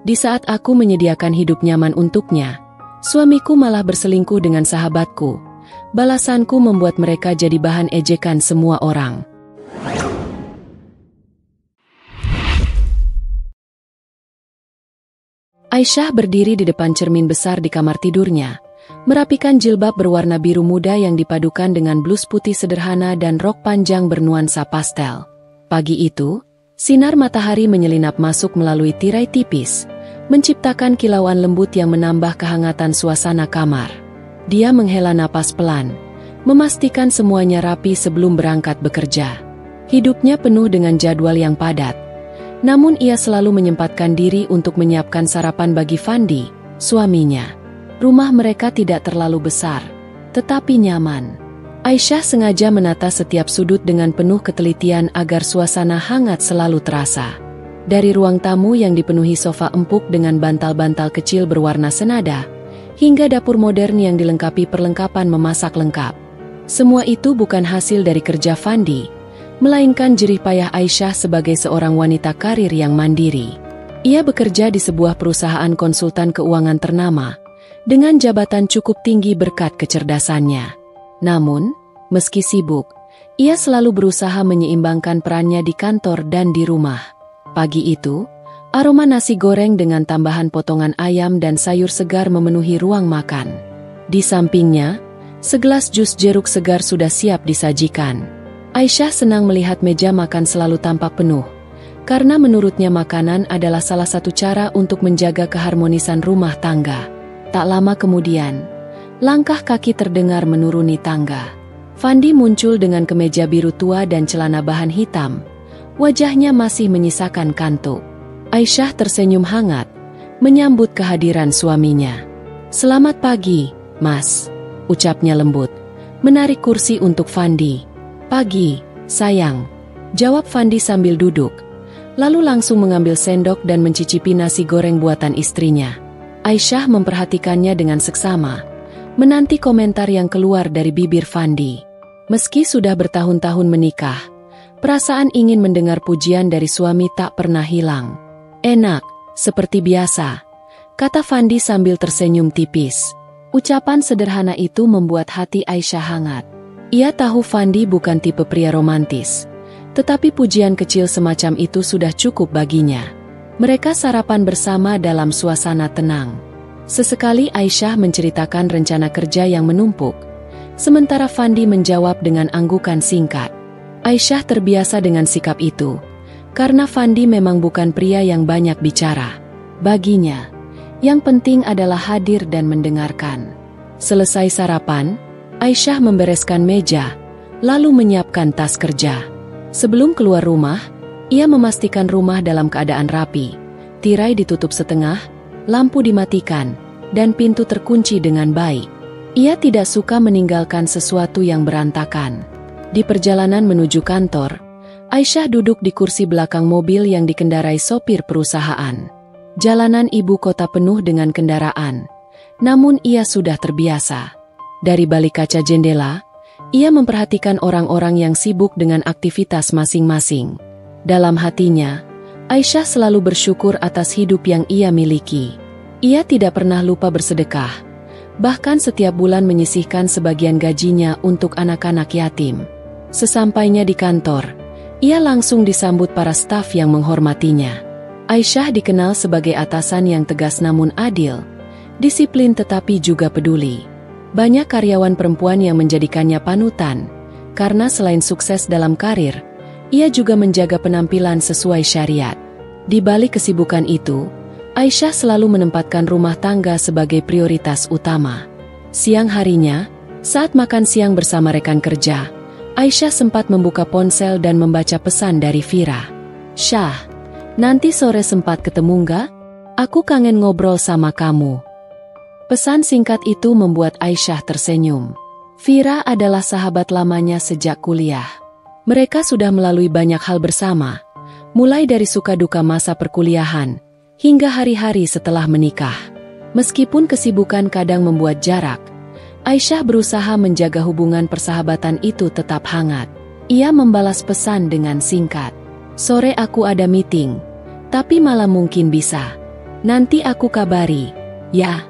Di saat aku menyediakan hidup nyaman untuknya, suamiku malah berselingkuh dengan sahabatku. Balasanku membuat mereka jadi bahan ejekan semua orang. Aisyah berdiri di depan cermin besar di kamar tidurnya, merapikan jilbab berwarna biru muda yang dipadukan dengan blus putih sederhana dan rok panjang bernuansa pastel. Pagi itu, sinar matahari menyelinap masuk melalui tirai tipis, menciptakan kilauan lembut yang menambah kehangatan suasana kamar. Dia menghela napas pelan, memastikan semuanya rapi sebelum berangkat bekerja. Hidupnya penuh dengan jadwal yang padat, namun ia selalu menyempatkan diri untuk menyiapkan sarapan bagi Fandi, suaminya. Rumah mereka tidak terlalu besar, tetapi nyaman. Aisyah sengaja menata setiap sudut dengan penuh ketelitian agar suasana hangat selalu terasa. Dari ruang tamu yang dipenuhi sofa empuk dengan bantal-bantal kecil berwarna senada, hingga dapur modern yang dilengkapi perlengkapan memasak lengkap. Semua itu bukan hasil dari kerja Fandi, melainkan jerih payah Aisyah sebagai seorang wanita karir yang mandiri. Ia bekerja di sebuah perusahaan konsultan keuangan ternama, dengan jabatan cukup tinggi berkat kecerdasannya. Namun, meski sibuk, ia selalu berusaha menyeimbangkan perannya di kantor dan di rumah. Pagi itu, aroma nasi goreng dengan tambahan potongan ayam dan sayur segar memenuhi ruang makan. Di sampingnya, segelas jus jeruk segar sudah siap disajikan. Aisyah senang melihat meja makan selalu tampak penuh, karena menurutnya makanan adalah salah satu cara untuk menjaga keharmonisan rumah tangga. Tak lama kemudian, langkah kaki terdengar menuruni tangga. Fandi muncul dengan kemeja biru tua dan celana bahan hitam. Wajahnya masih menyisakan kantuk. Aisyah tersenyum hangat, menyambut kehadiran suaminya. "Selamat pagi, Mas," ucapnya lembut, menarik kursi untuk Fandi. "Pagi, sayang," jawab Fandi sambil duduk, lalu langsung mengambil sendok dan mencicipi nasi goreng buatan istrinya. Aisyah memperhatikannya dengan seksama, menanti komentar yang keluar dari bibir Fandi. Meski sudah bertahun-tahun menikah, perasaan ingin mendengar pujian dari suami tak pernah hilang. "Enak, seperti biasa," kata Fandi sambil tersenyum tipis. Ucapan sederhana itu membuat hati Aisyah hangat. Ia tahu Fandi bukan tipe pria romantis, tetapi pujian kecil semacam itu sudah cukup baginya. Mereka sarapan bersama dalam suasana tenang. Sesekali Aisyah menceritakan rencana kerja yang menumpuk, sementara Fandi menjawab dengan anggukan singkat. Aisyah terbiasa dengan sikap itu, karena Fandi memang bukan pria yang banyak bicara. Baginya, yang penting adalah hadir dan mendengarkan. Selesai sarapan, Aisyah membereskan meja, lalu menyiapkan tas kerja. Sebelum keluar rumah, ia memastikan rumah dalam keadaan rapi, tirai ditutup setengah, lampu dimatikan, dan pintu terkunci dengan baik. Ia tidak suka meninggalkan sesuatu yang berantakan. Di perjalanan menuju kantor, Aisyah duduk di kursi belakang mobil yang dikendarai sopir perusahaan. Jalanan ibu kota penuh dengan kendaraan, namun ia sudah terbiasa. Dari balik kaca jendela, ia memperhatikan orang-orang yang sibuk dengan aktivitas masing-masing. Dalam hatinya, Aisyah selalu bersyukur atas hidup yang ia miliki. Ia tidak pernah lupa bersedekah, bahkan setiap bulan menyisihkan sebagian gajinya untuk anak-anak yatim. Sesampainya di kantor, ia langsung disambut para staf yang menghormatinya. Aisyah dikenal sebagai atasan yang tegas namun adil, disiplin tetapi juga peduli. Banyak karyawan perempuan yang menjadikannya panutan, karena selain sukses dalam karir, ia juga menjaga penampilan sesuai syariat. Di balik kesibukan itu, Aisyah selalu menempatkan rumah tangga sebagai prioritas utama. Siang harinya, saat makan siang bersama rekan kerja, Aisyah sempat membuka ponsel dan membaca pesan dari Vira. "Syah, nanti sore sempat ketemu nggak? Aku kangen ngobrol sama kamu." Pesan singkat itu membuat Aisyah tersenyum. Vira adalah sahabat lamanya sejak kuliah. Mereka sudah melalui banyak hal bersama, mulai dari suka duka masa perkuliahan, hingga hari-hari setelah menikah. Meskipun kesibukan kadang membuat jarak, Aisyah berusaha menjaga hubungan persahabatan itu tetap hangat. Ia membalas pesan dengan singkat. "Sore aku ada meeting, tapi malam mungkin bisa." Nanti aku kabari, ya.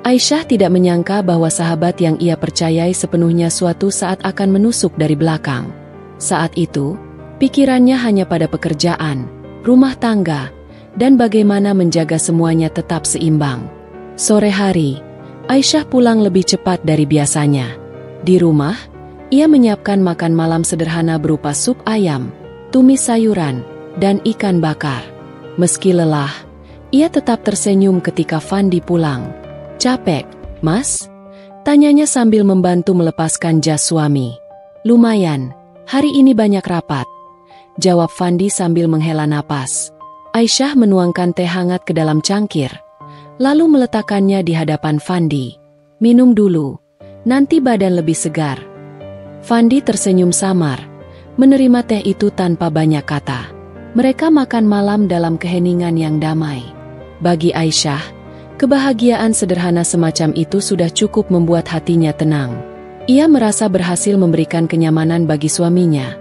Aisyah tidak menyangka bahwa sahabat yang ia percayai sepenuhnya suatu saat akan menusuk dari belakang. Saat itu, pikirannya hanya pada pekerjaan, rumah tangga, dan bagaimana menjaga semuanya tetap seimbang. Sore hari, Aisyah pulang lebih cepat dari biasanya. Di rumah, ia menyiapkan makan malam sederhana berupa sup ayam, tumis sayuran, dan ikan bakar. Meski lelah, ia tetap tersenyum ketika Fandi pulang. "Capek, Mas?" tanyanya sambil membantu melepaskan jas suami. "Lumayan, hari ini banyak rapat," jawab Fandi sambil menghela napas. Aisyah menuangkan teh hangat ke dalam cangkir, lalu meletakkannya di hadapan Fandi. "Minum dulu, nanti badan lebih segar." Fandi tersenyum samar, menerima teh itu tanpa banyak kata. Mereka makan malam dalam keheningan yang damai. Bagi Aisyah, kebahagiaan sederhana semacam itu sudah cukup membuat hatinya tenang. Ia merasa berhasil memberikan kenyamanan bagi suaminya,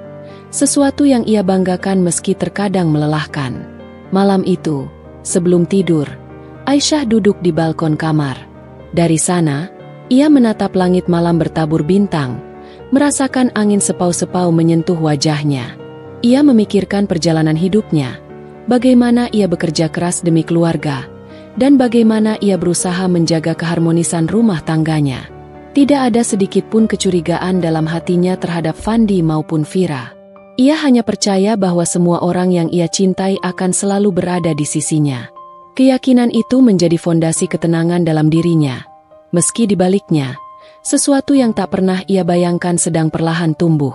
sesuatu yang ia banggakan meski terkadang melelahkan. Malam itu, sebelum tidur, Aisyah duduk di balkon kamar. Dari sana, ia menatap langit malam bertabur bintang, merasakan angin sepau-sepau menyentuh wajahnya. Ia memikirkan perjalanan hidupnya, bagaimana ia bekerja keras demi keluarga, dan bagaimana ia berusaha menjaga keharmonisan rumah tangganya. Tidak ada sedikit pun kecurigaan dalam hatinya terhadap Fandi maupun Vira. Ia hanya percaya bahwa semua orang yang ia cintai akan selalu berada di sisinya. Keyakinan itu menjadi fondasi ketenangan dalam dirinya. Meski di baliknya, sesuatu yang tak pernah ia bayangkan sedang perlahan tumbuh.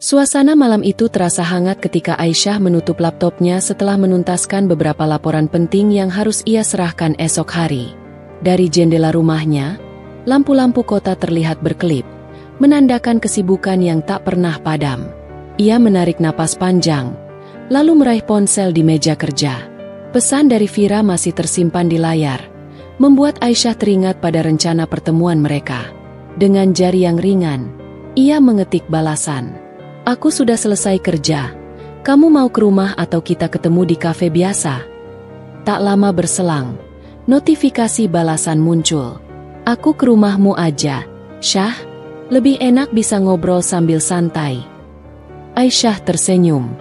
Suasana malam itu terasa hangat ketika Aisyah menutup laptopnya setelah menuntaskan beberapa laporan penting yang harus ia serahkan esok hari. Dari jendela rumahnya, lampu-lampu kota terlihat berkelip, menandakan kesibukan yang tak pernah padam. Ia menarik napas panjang, lalu meraih ponsel di meja kerja. Pesan dari Vira masih tersimpan di layar, membuat Aisyah teringat pada rencana pertemuan mereka. Dengan jari yang ringan, ia mengetik balasan. "Aku sudah selesai kerja. Kamu mau ke rumah atau kita ketemu di kafe biasa?" Tak lama berselang, notifikasi balasan muncul. "Aku ke rumahmu aja, Syah. Lebih enak bisa ngobrol sambil santai." Aisyah tersenyum.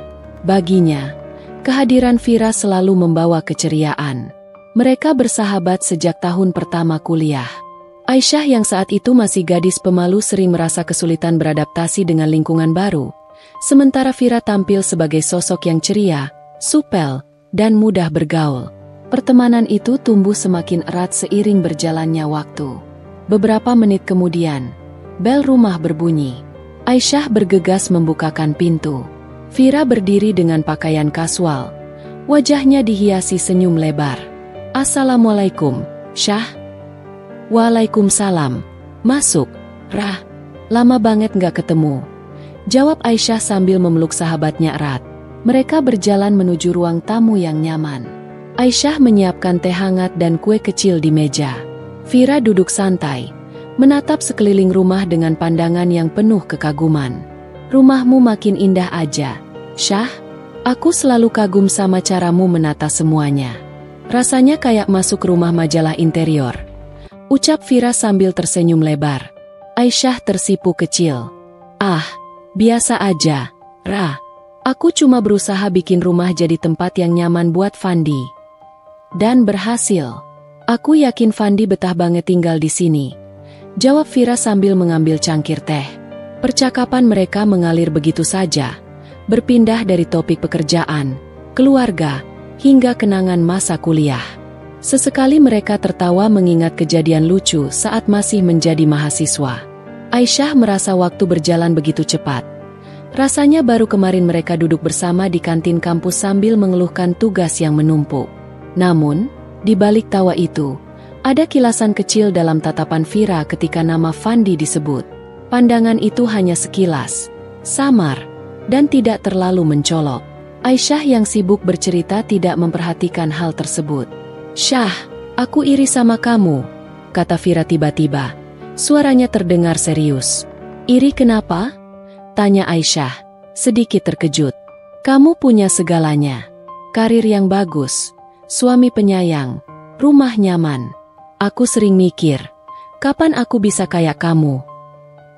Baginya, kehadiran Vira selalu membawa keceriaan. Mereka bersahabat sejak tahun pertama kuliah. Aisyah yang saat itu masih gadis pemalu sering merasa kesulitan beradaptasi dengan lingkungan baru, sementara Vira tampil sebagai sosok yang ceria, supel, dan mudah bergaul. Pertemanan itu tumbuh semakin erat seiring berjalannya waktu. Beberapa menit kemudian, bel rumah berbunyi. Aisyah bergegas membukakan pintu. Vira berdiri dengan pakaian kasual. Wajahnya dihiasi senyum lebar. "Assalamualaikum, Syah." "Waalaikumsalam. Masuk, Rah. Lama banget gak ketemu," jawab Aisyah sambil memeluk sahabatnya erat. Mereka berjalan menuju ruang tamu yang nyaman. Aisyah menyiapkan teh hangat dan kue kecil di meja. Vira duduk santai, menatap sekeliling rumah dengan pandangan yang penuh kekaguman. "Rumahmu makin indah aja, Syah. Aku selalu kagum sama caramu menata semuanya. Rasanya kayak masuk rumah majalah interior," ucap Vira sambil tersenyum lebar. Aisyah tersipu kecil. "Ah, biasa aja, Ra. Aku cuma berusaha bikin rumah jadi tempat yang nyaman buat Fandi. Dan berhasil. Aku yakin Fandi betah banget tinggal di sini," jawab Vira sambil mengambil cangkir teh. Percakapan mereka mengalir begitu saja, berpindah dari topik pekerjaan, keluarga, hingga kenangan masa kuliah. Sesekali mereka tertawa mengingat kejadian lucu saat masih menjadi mahasiswa. Aisyah merasa waktu berjalan begitu cepat. Rasanya baru kemarin mereka duduk bersama di kantin kampus sambil mengeluhkan tugas yang menumpuk. Namun, di balik tawa itu, ada kilasan kecil dalam tatapan Vira ketika nama Fandi disebut. Pandangan itu hanya sekilas, samar, dan tidak terlalu mencolok. Aisyah yang sibuk bercerita tidak memperhatikan hal tersebut. "Syah, aku iri sama kamu," kata Vira tiba-tiba. Suaranya terdengar serius. "Iri kenapa?" tanya Aisyah, sedikit terkejut. "Kamu punya segalanya. Karir yang bagus, suami penyayang, rumah nyaman. Aku sering mikir, kapan aku bisa kayak kamu?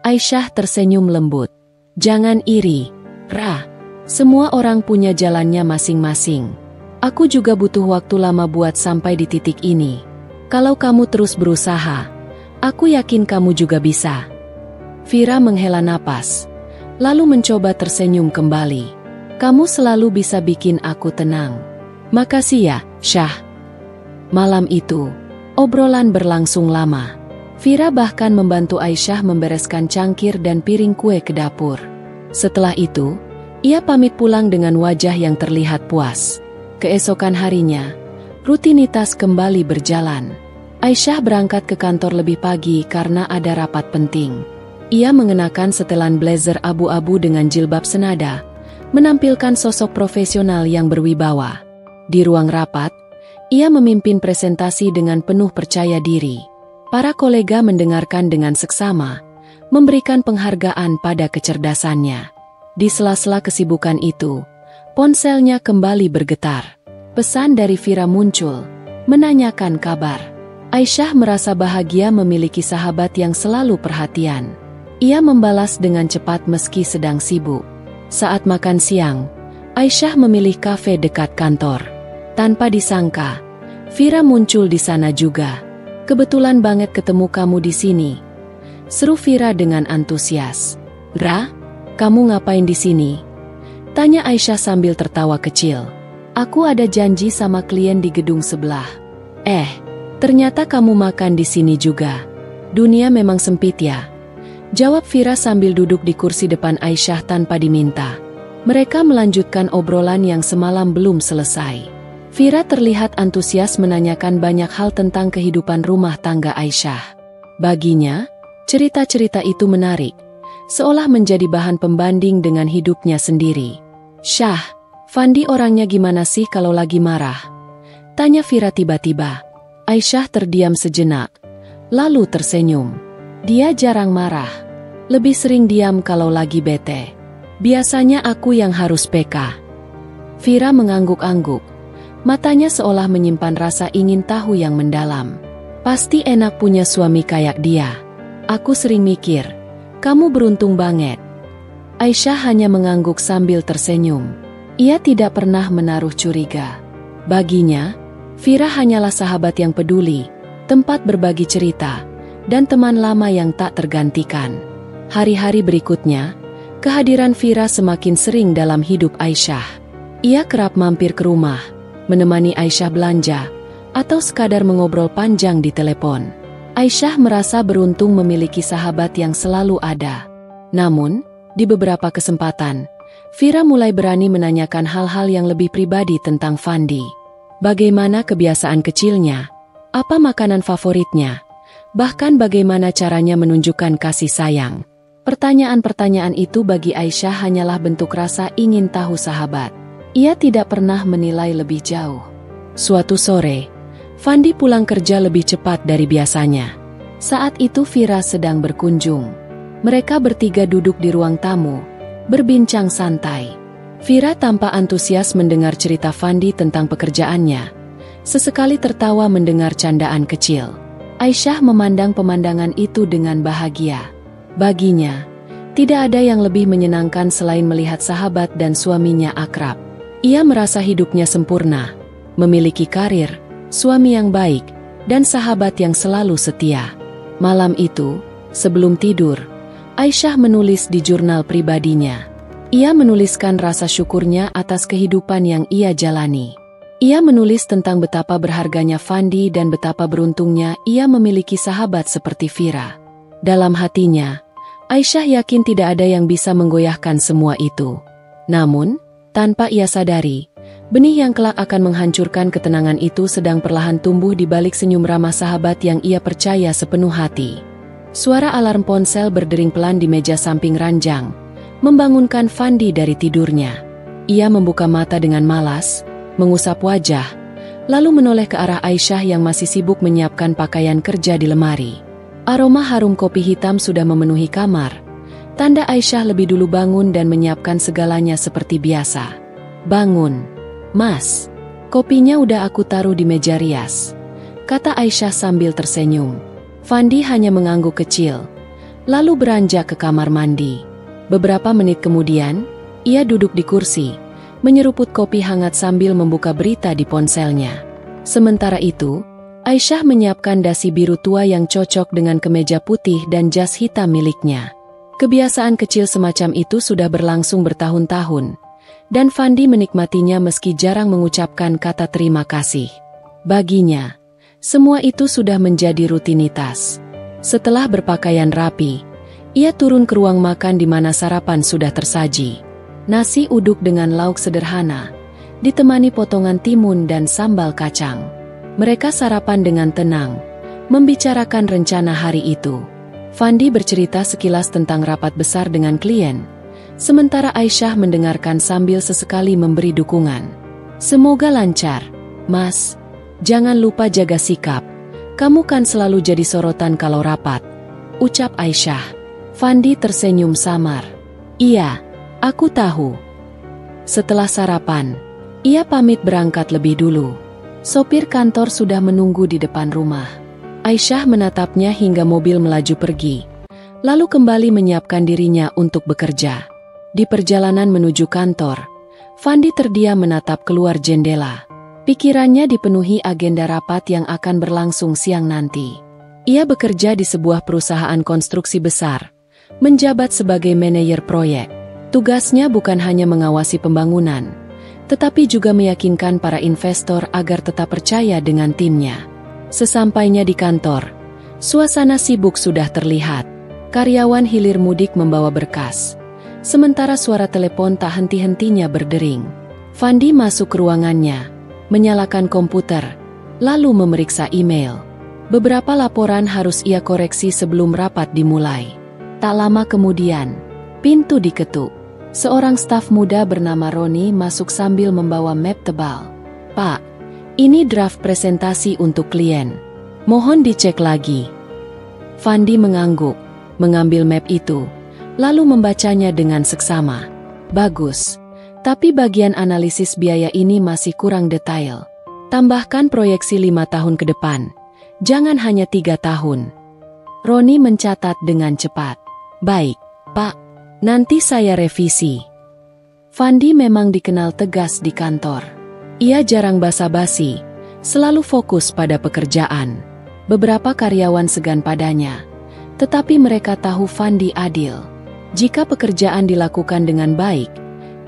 Aisyah tersenyum lembut. Jangan iri, Ra. Semua orang punya jalannya masing-masing. Aku juga butuh waktu lama buat sampai di titik ini. Kalau kamu terus berusaha, aku yakin kamu juga bisa. Vira menghela napas, lalu mencoba tersenyum kembali. Kamu selalu bisa bikin aku tenang. Makasih ya, Syah. Malam itu, obrolan berlangsung lama. Vira bahkan membantu Aisyah membereskan cangkir dan piring kue ke dapur. Setelah itu, ia pamit pulang dengan wajah yang terlihat puas. Keesokan harinya, rutinitas kembali berjalan. Aisyah berangkat ke kantor lebih pagi karena ada rapat penting. Ia mengenakan setelan blazer abu-abu dengan jilbab senada, menampilkan sosok profesional yang berwibawa. Di ruang rapat, ia memimpin presentasi dengan penuh percaya diri. Para kolega mendengarkan dengan seksama, memberikan penghargaan pada kecerdasannya. Di sela-sela kesibukan itu, ponselnya kembali bergetar. Pesan dari Vira muncul, menanyakan kabar. Aisyah merasa bahagia memiliki sahabat yang selalu perhatian. Ia membalas dengan cepat meski sedang sibuk. Saat makan siang, Aisyah memilih kafe dekat kantor. Tanpa disangka, Vira muncul di sana juga. Kebetulan banget ketemu kamu di sini, seru Vira dengan antusias. Ra, kamu ngapain di sini? Tanya Aisyah sambil tertawa kecil. Aku ada janji sama klien di gedung sebelah. Ternyata kamu makan di sini juga. Dunia memang sempit ya. Jawab Vira sambil duduk di kursi depan Aisyah tanpa diminta. Mereka melanjutkan obrolan yang semalam belum selesai. Vira terlihat antusias menanyakan banyak hal tentang kehidupan rumah tangga Aisyah. Baginya, cerita-cerita itu menarik, seolah menjadi bahan pembanding dengan hidupnya sendiri. Syah, Fandi orangnya gimana sih kalau lagi marah? Tanya Vira tiba-tiba. Aisyah terdiam sejenak, lalu tersenyum. Dia jarang marah, lebih sering diam kalau lagi bete. Biasanya aku yang harus peka. Vira mengangguk-angguk. Matanya seolah menyimpan rasa ingin tahu yang mendalam. Pasti enak punya suami kayak dia. Aku sering mikir, kamu beruntung banget. Aisyah hanya mengangguk sambil tersenyum. Ia tidak pernah menaruh curiga. Baginya, Vira hanyalah sahabat yang peduli, tempat berbagi cerita, dan teman lama yang tak tergantikan. Hari-hari berikutnya, kehadiran Vira semakin sering dalam hidup Aisyah. Ia kerap mampir ke rumah, menemani Aisyah belanja, atau sekadar mengobrol panjang di telepon. Aisyah merasa beruntung memiliki sahabat yang selalu ada. Namun, di beberapa kesempatan, Vira mulai berani menanyakan hal-hal yang lebih pribadi tentang Fandi. Bagaimana kebiasaan kecilnya? Apa makanan favoritnya? Bahkan bagaimana caranya menunjukkan kasih sayang? Pertanyaan-pertanyaan itu bagi Aisyah hanyalah bentuk rasa ingin tahu sahabat. Ia tidak pernah menilai lebih jauh. Suatu sore, Fandi pulang kerja lebih cepat dari biasanya. Saat itu Vira sedang berkunjung. Mereka bertiga duduk di ruang tamu, berbincang santai. Vira tampak antusias mendengar cerita Fandi tentang pekerjaannya. Sesekali tertawa mendengar candaan kecil. Aisyah memandang pemandangan itu dengan bahagia. Baginya, tidak ada yang lebih menyenangkan selain melihat sahabat dan suaminya akrab. Ia merasa hidupnya sempurna, memiliki karir, suami yang baik, dan sahabat yang selalu setia. Malam itu, sebelum tidur, Aisyah menulis di jurnal pribadinya. Ia menuliskan rasa syukurnya atas kehidupan yang ia jalani. Ia menulis tentang betapa berharganya Fandi dan betapa beruntungnya ia memiliki sahabat seperti Vira. Dalam hatinya, Aisyah yakin tidak ada yang bisa menggoyahkan semua itu. Namun, tanpa ia sadari, benih yang kelak akan menghancurkan ketenangan itu sedang perlahan tumbuh di balik senyum ramah sahabat yang ia percaya sepenuh hati. Suara alarm ponsel berdering pelan di meja samping ranjang, membangunkan Fandi dari tidurnya. Ia membuka mata dengan malas, mengusap wajah, lalu menoleh ke arah Aisyah yang masih sibuk menyiapkan pakaian kerja di lemari. Aroma harum kopi hitam sudah memenuhi kamar. Tanda Aisyah lebih dulu bangun dan menyiapkan segalanya seperti biasa. Bangun, Mas. Kopinya udah aku taruh di meja rias, kata Aisyah sambil tersenyum. Fandi hanya mengangguk kecil, lalu beranjak ke kamar mandi. Beberapa menit kemudian, ia duduk di kursi, menyeruput kopi hangat sambil membuka berita di ponselnya. Sementara itu, Aisyah menyiapkan dasi biru tua yang cocok dengan kemeja putih dan jas hitam miliknya. Kebiasaan kecil semacam itu sudah berlangsung bertahun-tahun, dan Fandi menikmatinya meski jarang mengucapkan kata terima kasih. Baginya, semua itu sudah menjadi rutinitas. Setelah berpakaian rapi, ia turun ke ruang makan di mana sarapan sudah tersaji. Nasi uduk dengan lauk sederhana, ditemani potongan timun dan sambal kacang. Mereka sarapan dengan tenang, membicarakan rencana hari itu. Fandi bercerita sekilas tentang rapat besar dengan klien, sementara Aisyah mendengarkan sambil sesekali memberi dukungan. Semoga lancar, Mas. Jangan lupa jaga sikap. Kamu kan selalu jadi sorotan kalau rapat, ucap Aisyah. Fandi tersenyum samar. Iya, aku tahu. Setelah sarapan, ia pamit berangkat lebih dulu. Sopir kantor sudah menunggu di depan rumah. Aisyah menatapnya hingga mobil melaju pergi, lalu kembali menyiapkan dirinya untuk bekerja. Di perjalanan menuju kantor, Fandi terdiam menatap keluar jendela. Pikirannya dipenuhi agenda rapat yang akan berlangsung siang nanti. Ia bekerja di sebuah perusahaan konstruksi besar, menjabat sebagai manajer proyek. Tugasnya bukan hanya mengawasi pembangunan, tetapi juga meyakinkan para investor agar tetap percaya dengan timnya. Sesampainya di kantor, suasana sibuk sudah terlihat. Karyawan hilir mudik membawa berkas, sementara suara telepon tak henti-hentinya berdering. Fandi masuk ke ruangannya, menyalakan komputer, lalu memeriksa email. Beberapa laporan harus ia koreksi sebelum rapat dimulai. Tak lama kemudian, pintu diketuk. Seorang staf muda bernama Roni masuk sambil membawa map tebal. Pak, ini draft presentasi untuk klien. Mohon dicek lagi. Fandi mengangguk, mengambil map itu, lalu membacanya dengan seksama. Bagus, tapi bagian analisis biaya ini masih kurang detail. Tambahkan proyeksi 5 tahun ke depan, jangan hanya 3 tahun. Roni mencatat dengan cepat. Baik, Pak, nanti saya revisi. Fandi memang dikenal tegas di kantor. Ia jarang basa-basi, selalu fokus pada pekerjaan. Beberapa karyawan segan padanya, tetapi mereka tahu Fandi adil. Jika pekerjaan dilakukan dengan baik,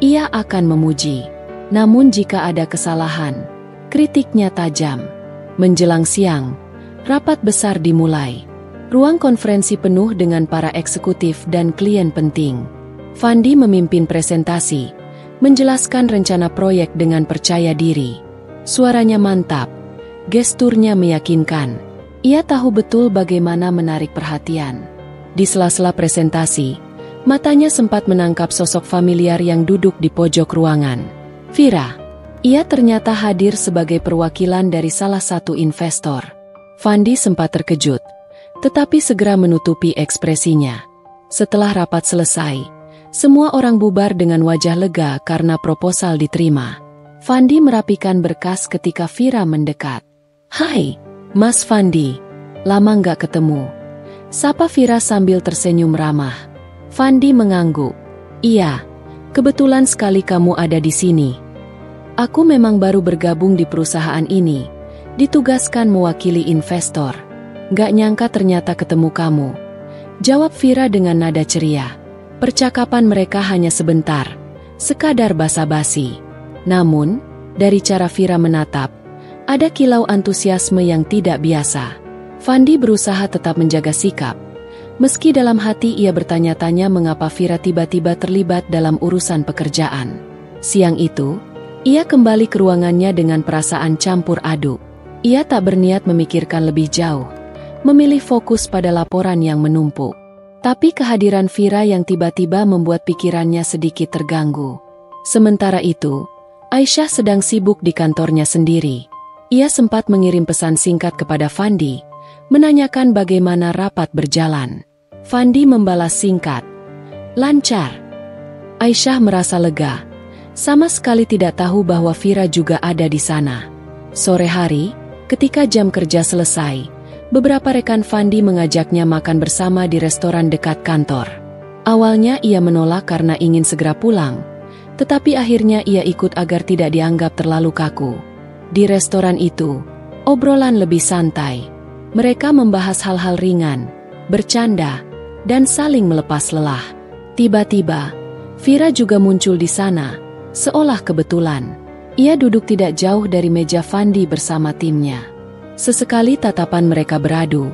ia akan memuji. Namun jika ada kesalahan, kritiknya tajam. Menjelang siang, rapat besar dimulai. Ruang konferensi penuh dengan para eksekutif dan klien penting. Fandi memimpin presentasi, menjelaskan rencana proyek dengan percaya diri. Suaranya mantap, gesturnya meyakinkan. Ia tahu betul bagaimana menarik perhatian. Di sela-sela presentasi, matanya sempat menangkap sosok familiar yang duduk di pojok ruangan. Vira. Ia ternyata hadir sebagai perwakilan dari salah satu investor. Fandi sempat terkejut, tetapi segera menutupi ekspresinya. Setelah rapat selesai, semua orang bubar dengan wajah lega karena proposal diterima. Fandi merapikan berkas ketika Vira mendekat. Hai, Mas Fandi. Lama nggak ketemu. Sapa Vira sambil tersenyum ramah. Fandi mengangguk. Iya, kebetulan sekali kamu ada di sini. Aku memang baru bergabung di perusahaan ini, ditugaskan mewakili investor. Nggak nyangka ternyata ketemu kamu, jawab Vira dengan nada ceria. Percakapan mereka hanya sebentar, sekadar basa-basi. Namun, dari cara Vira menatap, ada kilau antusiasme yang tidak biasa. Fandi berusaha tetap menjaga sikap, meski dalam hati ia bertanya-tanya mengapa Vira tiba-tiba terlibat dalam urusan pekerjaan. Siang itu, ia kembali ke ruangannya dengan perasaan campur aduk. Ia tak berniat memikirkan lebih jauh, memilih fokus pada laporan yang menumpuk. Tapi kehadiran Vira yang tiba-tiba membuat pikirannya sedikit terganggu. Sementara itu, Aisyah sedang sibuk di kantornya sendiri. Ia sempat mengirim pesan singkat kepada Fandi, menanyakan bagaimana rapat berjalan. Fandi membalas singkat, lancar. Aisyah merasa lega. Sama sekali tidak tahu bahwa Vira juga ada di sana. Sore hari, ketika jam kerja selesai, beberapa rekan Fandi mengajaknya makan bersama di restoran dekat kantor. Awalnya ia menolak karena ingin segera pulang, tetapi akhirnya ia ikut agar tidak dianggap terlalu kaku. Di restoran itu, obrolan lebih santai. Mereka membahas hal-hal ringan, bercanda, dan saling melepas lelah. Tiba-tiba, Vira juga muncul di sana, seolah kebetulan. Ia duduk tidak jauh dari meja Fandi bersama timnya. Sesekali tatapan mereka beradu,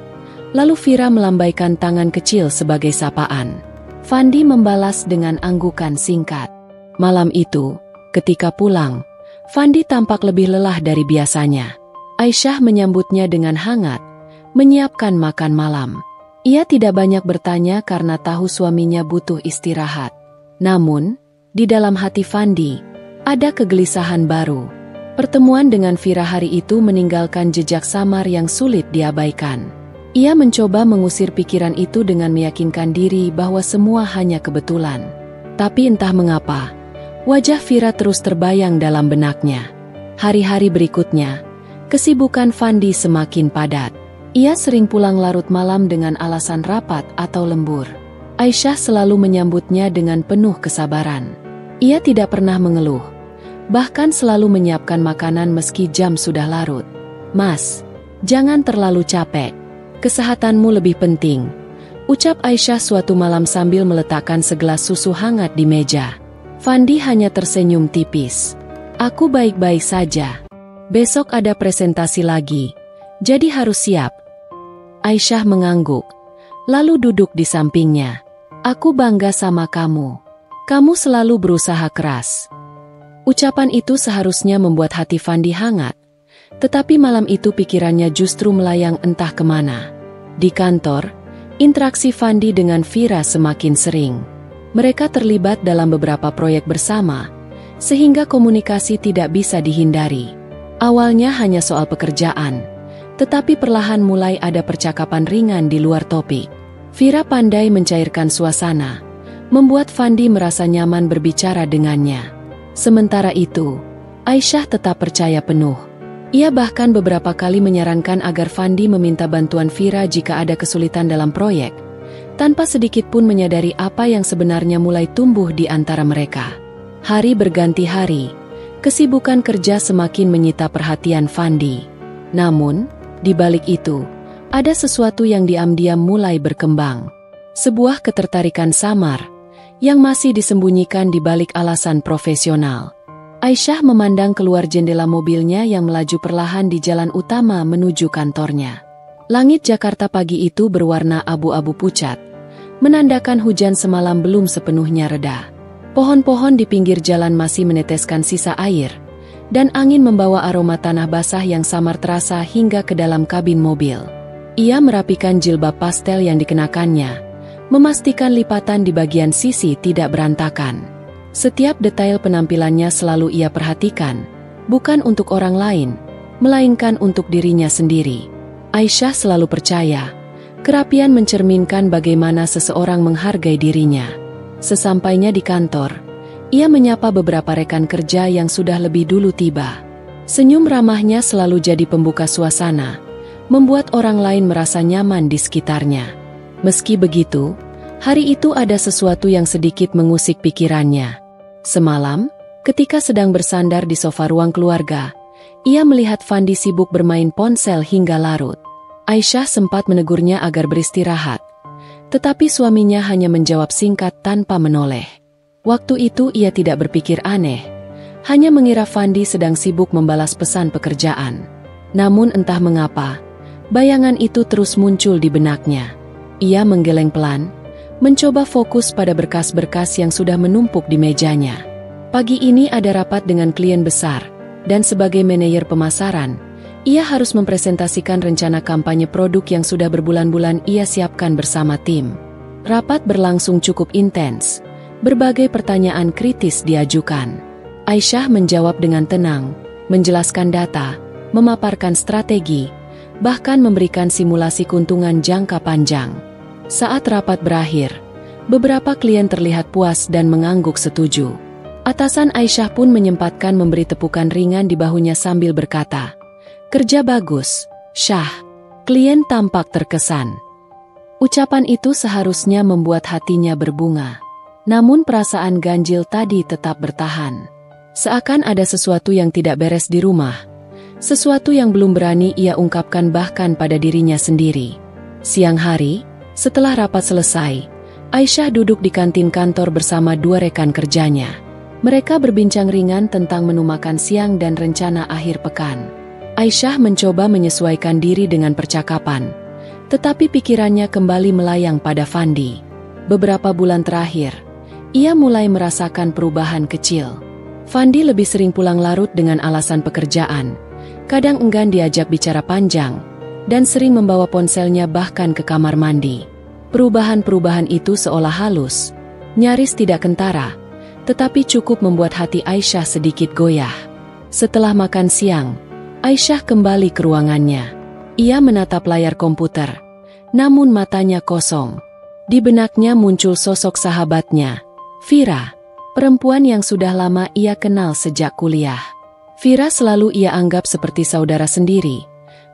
lalu Vira melambaikan tangan kecil sebagai sapaan. Fandi membalas dengan anggukan singkat. Malam itu, ketika pulang, Fandi tampak lebih lelah dari biasanya. Aisyah menyambutnya dengan hangat, menyiapkan makan malam. Ia tidak banyak bertanya karena tahu suaminya butuh istirahat. Namun, di dalam hati Fandi, ada kegelisahan baru. Pertemuan dengan Vira hari itu meninggalkan jejak samar yang sulit diabaikan. Ia mencoba mengusir pikiran itu dengan meyakinkan diri bahwa semua hanya kebetulan. Tapi entah mengapa, wajah Vira terus terbayang dalam benaknya. Hari-hari berikutnya, kesibukan Fandi semakin padat. Ia sering pulang larut malam dengan alasan rapat atau lembur. Aisyah selalu menyambutnya dengan penuh kesabaran. Ia tidak pernah mengeluh, bahkan selalu menyiapkan makanan meski jam sudah larut. "Mas, jangan terlalu capek. Kesehatanmu lebih penting," ucap Aisyah suatu malam sambil meletakkan segelas susu hangat di meja. Fandi hanya tersenyum tipis. "Aku baik-baik saja. Besok ada presentasi lagi, jadi harus siap." Aisyah mengangguk, lalu duduk di sampingnya. "Aku bangga sama kamu. Kamu selalu berusaha keras." Ucapan itu seharusnya membuat hati Fandi hangat, tetapi malam itu pikirannya justru melayang entah kemana. Di kantor, interaksi Fandi dengan Vira semakin sering. Mereka terlibat dalam beberapa proyek bersama, sehingga komunikasi tidak bisa dihindari. Awalnya hanya soal pekerjaan, tetapi perlahan mulai ada percakapan ringan di luar topik. Vira pandai mencairkan suasana, membuat Fandi merasa nyaman berbicara dengannya. Sementara itu, Aisyah tetap percaya penuh. Ia bahkan beberapa kali menyarankan agar Fandi meminta bantuan Vira jika ada kesulitan dalam proyek, tanpa sedikit pun menyadari apa yang sebenarnya mulai tumbuh di antara mereka. Hari berganti hari, kesibukan kerja semakin menyita perhatian Fandi. Namun, di balik itu, ada sesuatu yang diam-diam mulai berkembang. Sebuah ketertarikan samar yang masih disembunyikan di balik alasan profesional. Aisyah memandang keluar jendela mobilnya yang melaju perlahan di jalan utama menuju kantornya. Langit Jakarta pagi itu berwarna abu-abu pucat, menandakan hujan semalam belum sepenuhnya reda. Pohon-pohon di pinggir jalan masih meneteskan sisa air, dan angin membawa aroma tanah basah yang samar terasa hingga ke dalam kabin mobil. Ia merapikan jilbab pastel yang dikenakannya, memastikan lipatan di bagian sisi tidak berantakan. Setiap detail penampilannya selalu ia perhatikan, bukan untuk orang lain, melainkan untuk dirinya sendiri. Aisyah selalu percaya, kerapian mencerminkan bagaimana seseorang menghargai dirinya. Sesampainya di kantor, ia menyapa beberapa rekan kerja yang sudah lebih dulu tiba. Senyum ramahnya selalu jadi pembuka suasana, membuat orang lain merasa nyaman di sekitarnya. Meski begitu, hari itu ada sesuatu yang sedikit mengusik pikirannya. Semalam, ketika sedang bersandar di sofa ruang keluarga, ia melihat Fandi sibuk bermain ponsel hingga larut. Aisyah sempat menegurnya agar beristirahat, tetapi suaminya hanya menjawab singkat tanpa menoleh. Waktu itu ia tidak berpikir aneh, hanya mengira Fandi sedang sibuk membalas pesan pekerjaan. Namun entah mengapa, bayangan itu terus muncul di benaknya. Ia menggeleng pelan, mencoba fokus pada berkas-berkas yang sudah menumpuk di mejanya. Pagi ini ada rapat dengan klien besar, dan sebagai manajer pemasaran, ia harus mempresentasikan rencana kampanye produk yang sudah berbulan-bulan ia siapkan bersama tim. Rapat berlangsung cukup intens, berbagai pertanyaan kritis diajukan. Aisyah menjawab dengan tenang, menjelaskan data, memaparkan strategi, bahkan memberikan simulasi keuntungan jangka panjang. Saat rapat berakhir, beberapa klien terlihat puas dan mengangguk setuju. Atasan Aisyah pun menyempatkan memberi tepukan ringan di bahunya sambil berkata, "Kerja bagus, Syah." Klien tampak terkesan. Ucapan itu seharusnya membuat hatinya berbunga. Namun perasaan ganjil tadi tetap bertahan. Seakan ada sesuatu yang tidak beres di rumah. Sesuatu yang belum berani ia ungkapkan bahkan pada dirinya sendiri. Siang hari, setelah rapat selesai, Aisyah duduk di kantin kantor bersama dua rekan kerjanya. Mereka berbincang ringan tentang menu makan siang dan rencana akhir pekan. Aisyah mencoba menyesuaikan diri dengan percakapan, tetapi pikirannya kembali melayang pada Fandi. Beberapa bulan terakhir, ia mulai merasakan perubahan kecil. Fandi lebih sering pulang larut dengan alasan pekerjaan, kadang enggan diajak bicara panjang, dan sering membawa ponselnya bahkan ke kamar mandi. Perubahan-perubahan itu seolah halus, nyaris tidak kentara, tetapi cukup membuat hati Aisyah sedikit goyah. Setelah makan siang, Aisyah kembali ke ruangannya. Ia menatap layar komputer, namun matanya kosong. Di benaknya muncul sosok sahabatnya, Vira, perempuan yang sudah lama ia kenal sejak kuliah. Vira selalu ia anggap seperti saudara sendiri,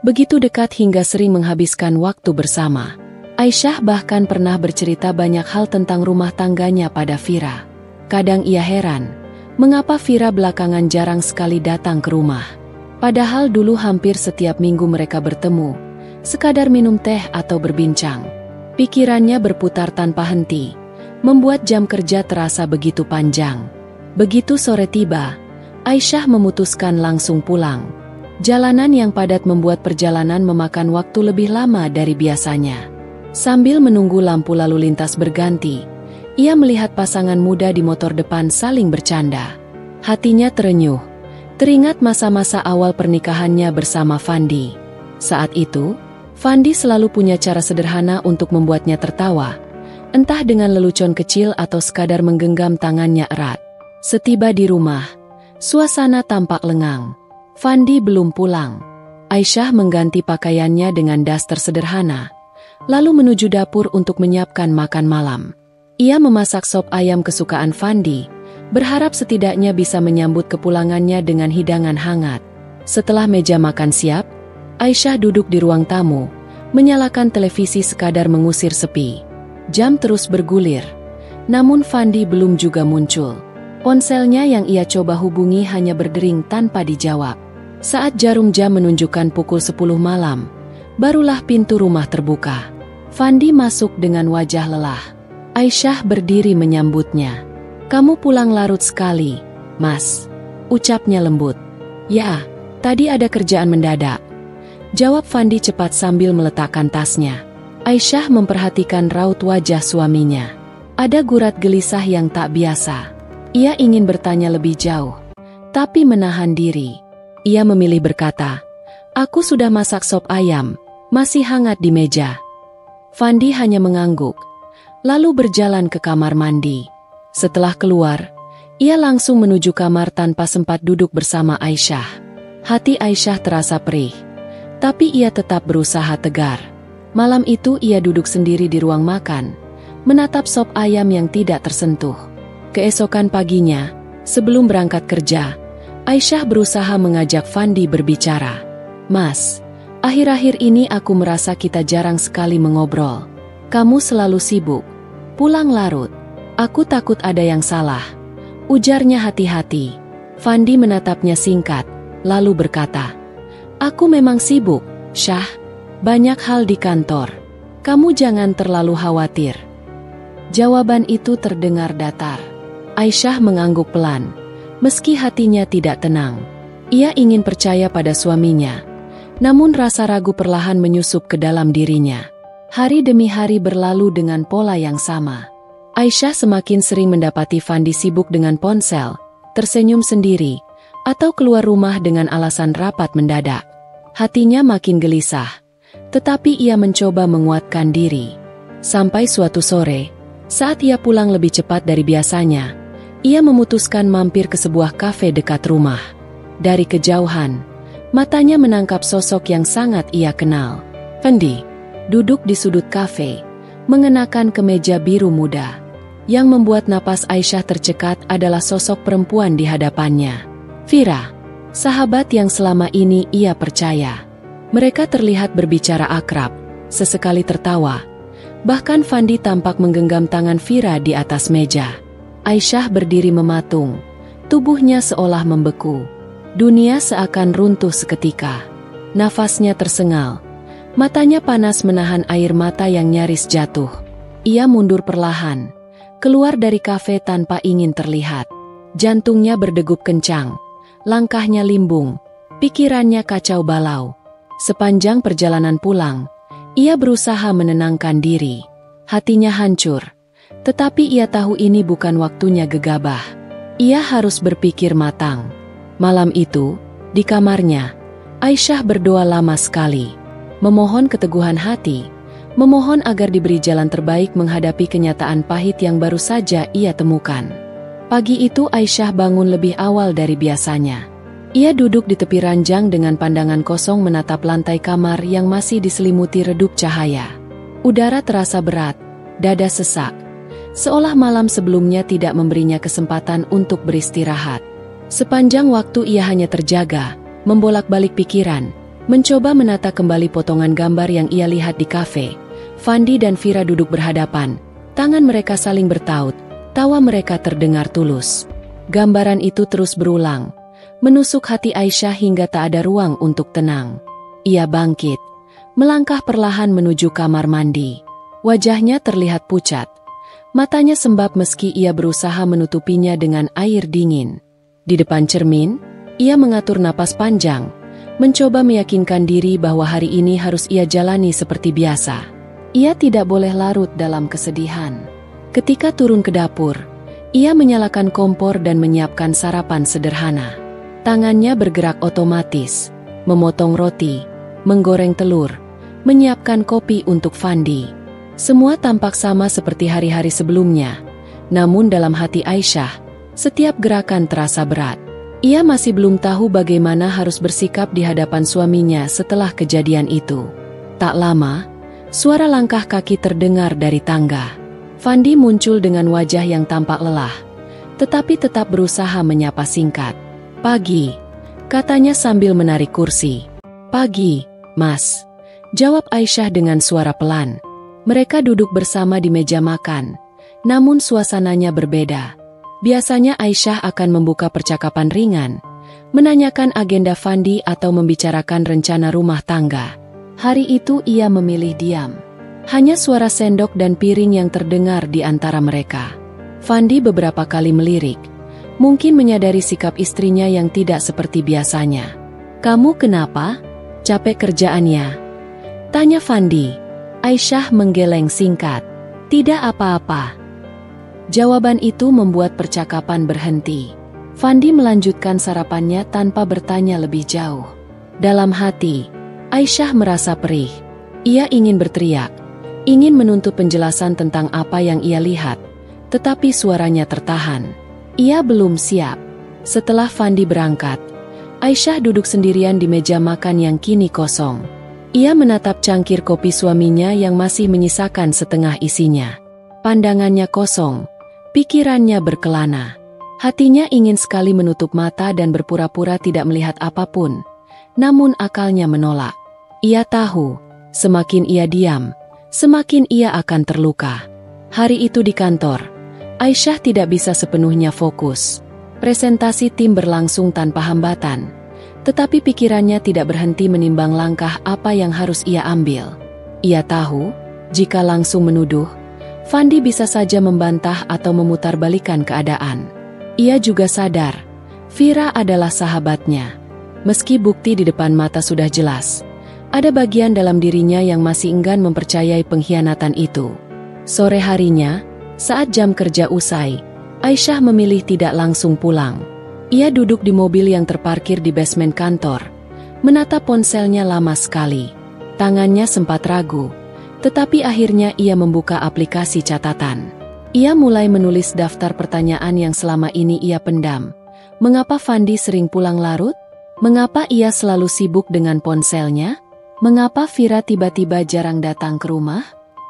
begitu dekat hingga sering menghabiskan waktu bersama. Aisyah bahkan pernah bercerita banyak hal tentang rumah tangganya pada Vira. Kadang ia heran, mengapa Vira belakangan jarang sekali datang ke rumah. Padahal dulu hampir setiap minggu mereka bertemu, sekadar minum teh atau berbincang. Pikirannya berputar tanpa henti, membuat jam kerja terasa begitu panjang. Begitu sore tiba, Aisyah memutuskan langsung pulang. Jalanan yang padat membuat perjalanan memakan waktu lebih lama dari biasanya. Sambil menunggu lampu lalu lintas berganti, ia melihat pasangan muda di motor depan saling bercanda. Hatinya terenyuh, teringat masa-masa awal pernikahannya bersama Fandi. Saat itu, Fandi selalu punya cara sederhana untuk membuatnya tertawa, entah dengan lelucon kecil atau sekadar menggenggam tangannya erat. Setiba di rumah, suasana tampak lengang. Fandi belum pulang. Aisyah mengganti pakaiannya dengan daster sederhana, lalu menuju dapur untuk menyiapkan makan malam. Ia memasak sop ayam kesukaan Fandi, berharap setidaknya bisa menyambut kepulangannya dengan hidangan hangat. Setelah meja makan siap, Aisyah duduk di ruang tamu, menyalakan televisi sekadar mengusir sepi. Jam terus bergulir, namun Fandi belum juga muncul. Ponselnya yang ia coba hubungi hanya berdering tanpa dijawab. Saat jarum jam menunjukkan pukul 10 malam, barulah pintu rumah terbuka. Fandi masuk dengan wajah lelah. Aisyah berdiri menyambutnya. "Kamu pulang larut sekali, Mas," ucapnya lembut. "Ya, tadi ada kerjaan mendadak," jawab Fandi cepat sambil meletakkan tasnya. Aisyah memperhatikan raut wajah suaminya. Ada gurat gelisah yang tak biasa. Ia ingin bertanya lebih jauh, tapi menahan diri. Ia memilih berkata, "Aku sudah masak sop ayam, masih hangat di meja." Fandi hanya mengangguk, lalu berjalan ke kamar mandi. Setelah keluar, ia langsung menuju kamar tanpa sempat duduk bersama Aisyah. Hati Aisyah terasa perih, tapi ia tetap berusaha tegar. Malam itu ia duduk sendiri di ruang makan, menatap sop ayam yang tidak tersentuh. Keesokan paginya, sebelum berangkat kerja, Aisyah berusaha mengajak Fandi berbicara. "Mas, akhir-akhir ini aku merasa kita jarang sekali mengobrol. Kamu selalu sibuk, pulang larut. Aku takut ada yang salah," ujarnya hati-hati. Fandi menatapnya singkat, lalu berkata, "Aku memang sibuk, Syah. Banyak hal di kantor. Kamu jangan terlalu khawatir." Jawaban itu terdengar datar. Aisyah mengangguk pelan, meski hatinya tidak tenang. Ia ingin percaya pada suaminya, namun rasa ragu perlahan menyusup ke dalam dirinya. Hari demi hari berlalu dengan pola yang sama. Aisyah semakin sering mendapati Fandi sibuk dengan ponsel, tersenyum sendiri, atau keluar rumah dengan alasan rapat mendadak. Hatinya makin gelisah, tetapi ia mencoba menguatkan diri. Sampai suatu sore, saat ia pulang lebih cepat dari biasanya, ia memutuskan mampir ke sebuah kafe dekat rumah. Dari kejauhan, matanya menangkap sosok yang sangat ia kenal. Fandi duduk di sudut kafe, mengenakan kemeja biru muda. Yang membuat napas Aisyah tercekat adalah sosok perempuan di hadapannya. Vira, sahabat yang selama ini ia percaya. Mereka terlihat berbicara akrab, sesekali tertawa. Bahkan Fandi tampak menggenggam tangan Vira di atas meja. Aisyah berdiri mematung, tubuhnya seolah membeku. Dunia seakan runtuh seketika. Nafasnya tersengal. Matanya panas menahan air mata yang nyaris jatuh. Ia mundur perlahan, keluar dari kafe tanpa ingin terlihat. Jantungnya berdegup kencang, langkahnya limbung, pikirannya kacau balau. Sepanjang perjalanan pulang, ia berusaha menenangkan diri. Hatinya hancur, tetapi ia tahu ini bukan waktunya gegabah. Ia harus berpikir matang. Malam itu, di kamarnya, Aisyah berdoa lama sekali, memohon keteguhan hati, memohon agar diberi jalan terbaik menghadapi kenyataan pahit yang baru saja ia temukan. Pagi itu Aisyah bangun lebih awal dari biasanya. Ia duduk di tepi ranjang dengan pandangan kosong menatap lantai kamar yang masih diselimuti redup cahaya. Udara terasa berat, dada sesak, seolah malam sebelumnya tidak memberinya kesempatan untuk beristirahat. Sepanjang waktu ia hanya terjaga, membolak-balik pikiran, mencoba menata kembali potongan gambar yang ia lihat di kafe. Fandi dan Vira duduk berhadapan, tangan mereka saling bertaut, tawa mereka terdengar tulus. Gambaran itu terus berulang, menusuk hati Aisyah hingga tak ada ruang untuk tenang. Ia bangkit, melangkah perlahan menuju kamar mandi. Wajahnya terlihat pucat, matanya sembab meski ia berusaha menutupinya dengan air dingin. Di depan cermin, ia mengatur napas panjang, mencoba meyakinkan diri bahwa hari ini harus ia jalani seperti biasa. Ia tidak boleh larut dalam kesedihan. Ketika turun ke dapur, ia menyalakan kompor dan menyiapkan sarapan sederhana. Tangannya bergerak otomatis, memotong roti, menggoreng telur, menyiapkan kopi untuk Fandi. Semua tampak sama seperti hari-hari sebelumnya, namun dalam hati Aisyah, setiap gerakan terasa berat. Ia masih belum tahu bagaimana harus bersikap di hadapan suaminya setelah kejadian itu. Tak lama, suara langkah kaki terdengar dari tangga. Fandi muncul dengan wajah yang tampak lelah, tetapi tetap berusaha menyapa singkat. "Pagi," katanya sambil menarik kursi. "Pagi, Mas," jawab Aisyah dengan suara pelan. Mereka duduk bersama di meja makan, namun suasananya berbeda. Biasanya Aisyah akan membuka percakapan ringan, menanyakan agenda Fandi atau membicarakan rencana rumah tangga. Hari itu ia memilih diam. Hanya suara sendok dan piring yang terdengar di antara mereka. Fandi beberapa kali melirik, mungkin menyadari sikap istrinya yang tidak seperti biasanya. "Kamu kenapa? Capek kerjaannya?" tanya Fandi. Aisyah menggeleng singkat. "Tidak apa-apa." Jawaban itu membuat percakapan berhenti. Fandi melanjutkan sarapannya tanpa bertanya lebih jauh. Dalam hati, Aisyah merasa perih. Ia ingin berteriak, ingin menuntut penjelasan tentang apa yang ia lihat, tetapi suaranya tertahan. Ia belum siap. Setelah Fandi berangkat, Aisyah duduk sendirian di meja makan yang kini kosong. Ia menatap cangkir kopi suaminya yang masih menyisakan setengah isinya. Pandangannya kosong, pikirannya berkelana. Hatinya ingin sekali menutup mata dan berpura-pura tidak melihat apapun, namun akalnya menolak. Ia tahu, semakin ia diam, semakin ia akan terluka. Hari itu di kantor, Aisyah tidak bisa sepenuhnya fokus. Presentasi tim berlangsung tanpa hambatan, tetapi pikirannya tidak berhenti menimbang langkah apa yang harus ia ambil. Ia tahu, jika langsung menuduh, Fandi bisa saja membantah atau memutarbalikkan keadaan. Ia juga sadar, Vira adalah sahabatnya. Meski bukti di depan mata sudah jelas, ada bagian dalam dirinya yang masih enggan mempercayai pengkhianatan itu. Sore harinya, saat jam kerja usai, Aisyah memilih tidak langsung pulang. Ia duduk di mobil yang terparkir di basement kantor, menatap ponselnya lama sekali. Tangannya sempat ragu, tetapi akhirnya ia membuka aplikasi catatan. Ia mulai menulis daftar pertanyaan yang selama ini ia pendam. Mengapa Fandi sering pulang larut? Mengapa ia selalu sibuk dengan ponselnya? Mengapa Vira tiba-tiba jarang datang ke rumah?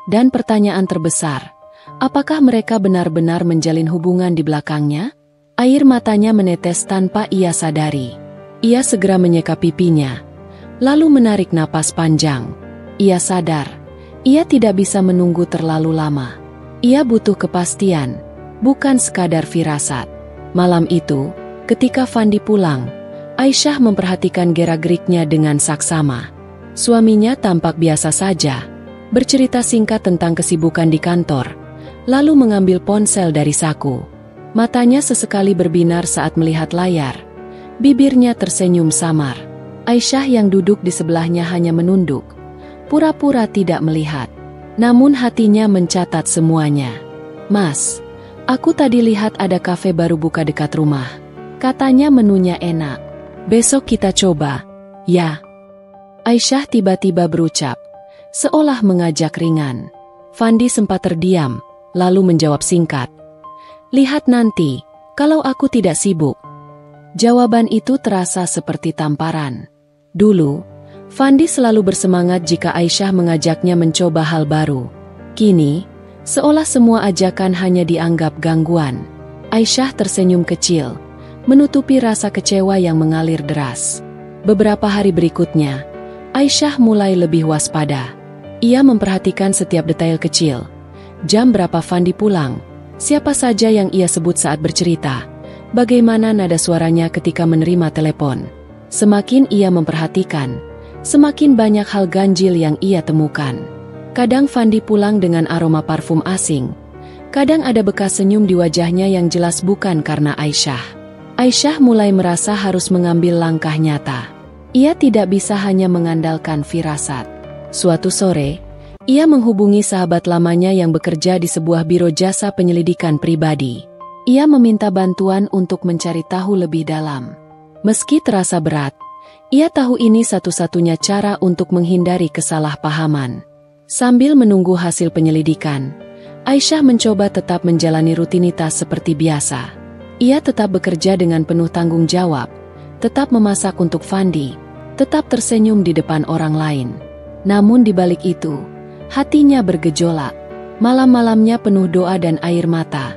Dan pertanyaan terbesar, Apakah mereka benar-benar menjalin hubungan di belakangnya? Air matanya menetes tanpa ia sadari. Ia segera menyeka pipinya, lalu menarik napas panjang. Ia sadar, ia tidak bisa menunggu terlalu lama. Ia butuh kepastian, bukan sekadar firasat. Malam itu, ketika Fandi pulang, Aisyah memperhatikan gerak-geriknya dengan saksama. Suaminya tampak biasa saja, bercerita singkat tentang kesibukan di kantor, lalu mengambil ponsel dari saku. Matanya sesekali berbinar saat melihat layar. Bibirnya tersenyum samar. Aisyah yang duduk di sebelahnya hanya menunduk, pura-pura tidak melihat. Namun hatinya mencatat semuanya. "Mas, aku tadi lihat ada kafe baru buka dekat rumah. Katanya menunya enak. Besok kita coba, ya?" Aisyah tiba-tiba berucap, seolah mengajak ringan. Fandi sempat terdiam, lalu menjawab singkat, "Lihat nanti, kalau aku tidak sibuk." Jawaban itu terasa seperti tamparan. Dulu, Fandi selalu bersemangat jika Aisyah mengajaknya mencoba hal baru. Kini, seolah semua ajakan hanya dianggap gangguan. Aisyah tersenyum kecil, menutupi rasa kecewa yang mengalir deras. Beberapa hari berikutnya, Aisyah mulai lebih waspada. Ia memperhatikan setiap detail kecil. Jam berapa Fandi pulang, siapa saja yang ia sebut saat bercerita, bagaimana nada suaranya ketika menerima telepon. Semakin ia memperhatikan, semakin banyak hal ganjil yang ia temukan. Kadang Fandi pulang dengan aroma parfum asing. Kadang ada bekas senyum di wajahnya yang jelas bukan karena Aisyah. Aisyah mulai merasa harus mengambil langkah nyata. Ia tidak bisa hanya mengandalkan firasat. Suatu sore, ia menghubungi sahabat lamanya yang bekerja di sebuah biro jasa penyelidikan pribadi. Ia meminta bantuan untuk mencari tahu lebih dalam. Meski terasa berat, ia tahu ini satu-satunya cara untuk menghindari kesalahpahaman. Sambil menunggu hasil penyelidikan, Aisyah mencoba tetap menjalani rutinitas seperti biasa. Ia tetap bekerja dengan penuh tanggung jawab, tetap memasak untuk Fandi, tetap tersenyum di depan orang lain. Namun di balik itu, hatinya bergejolak. Malam-malamnya penuh doa dan air mata.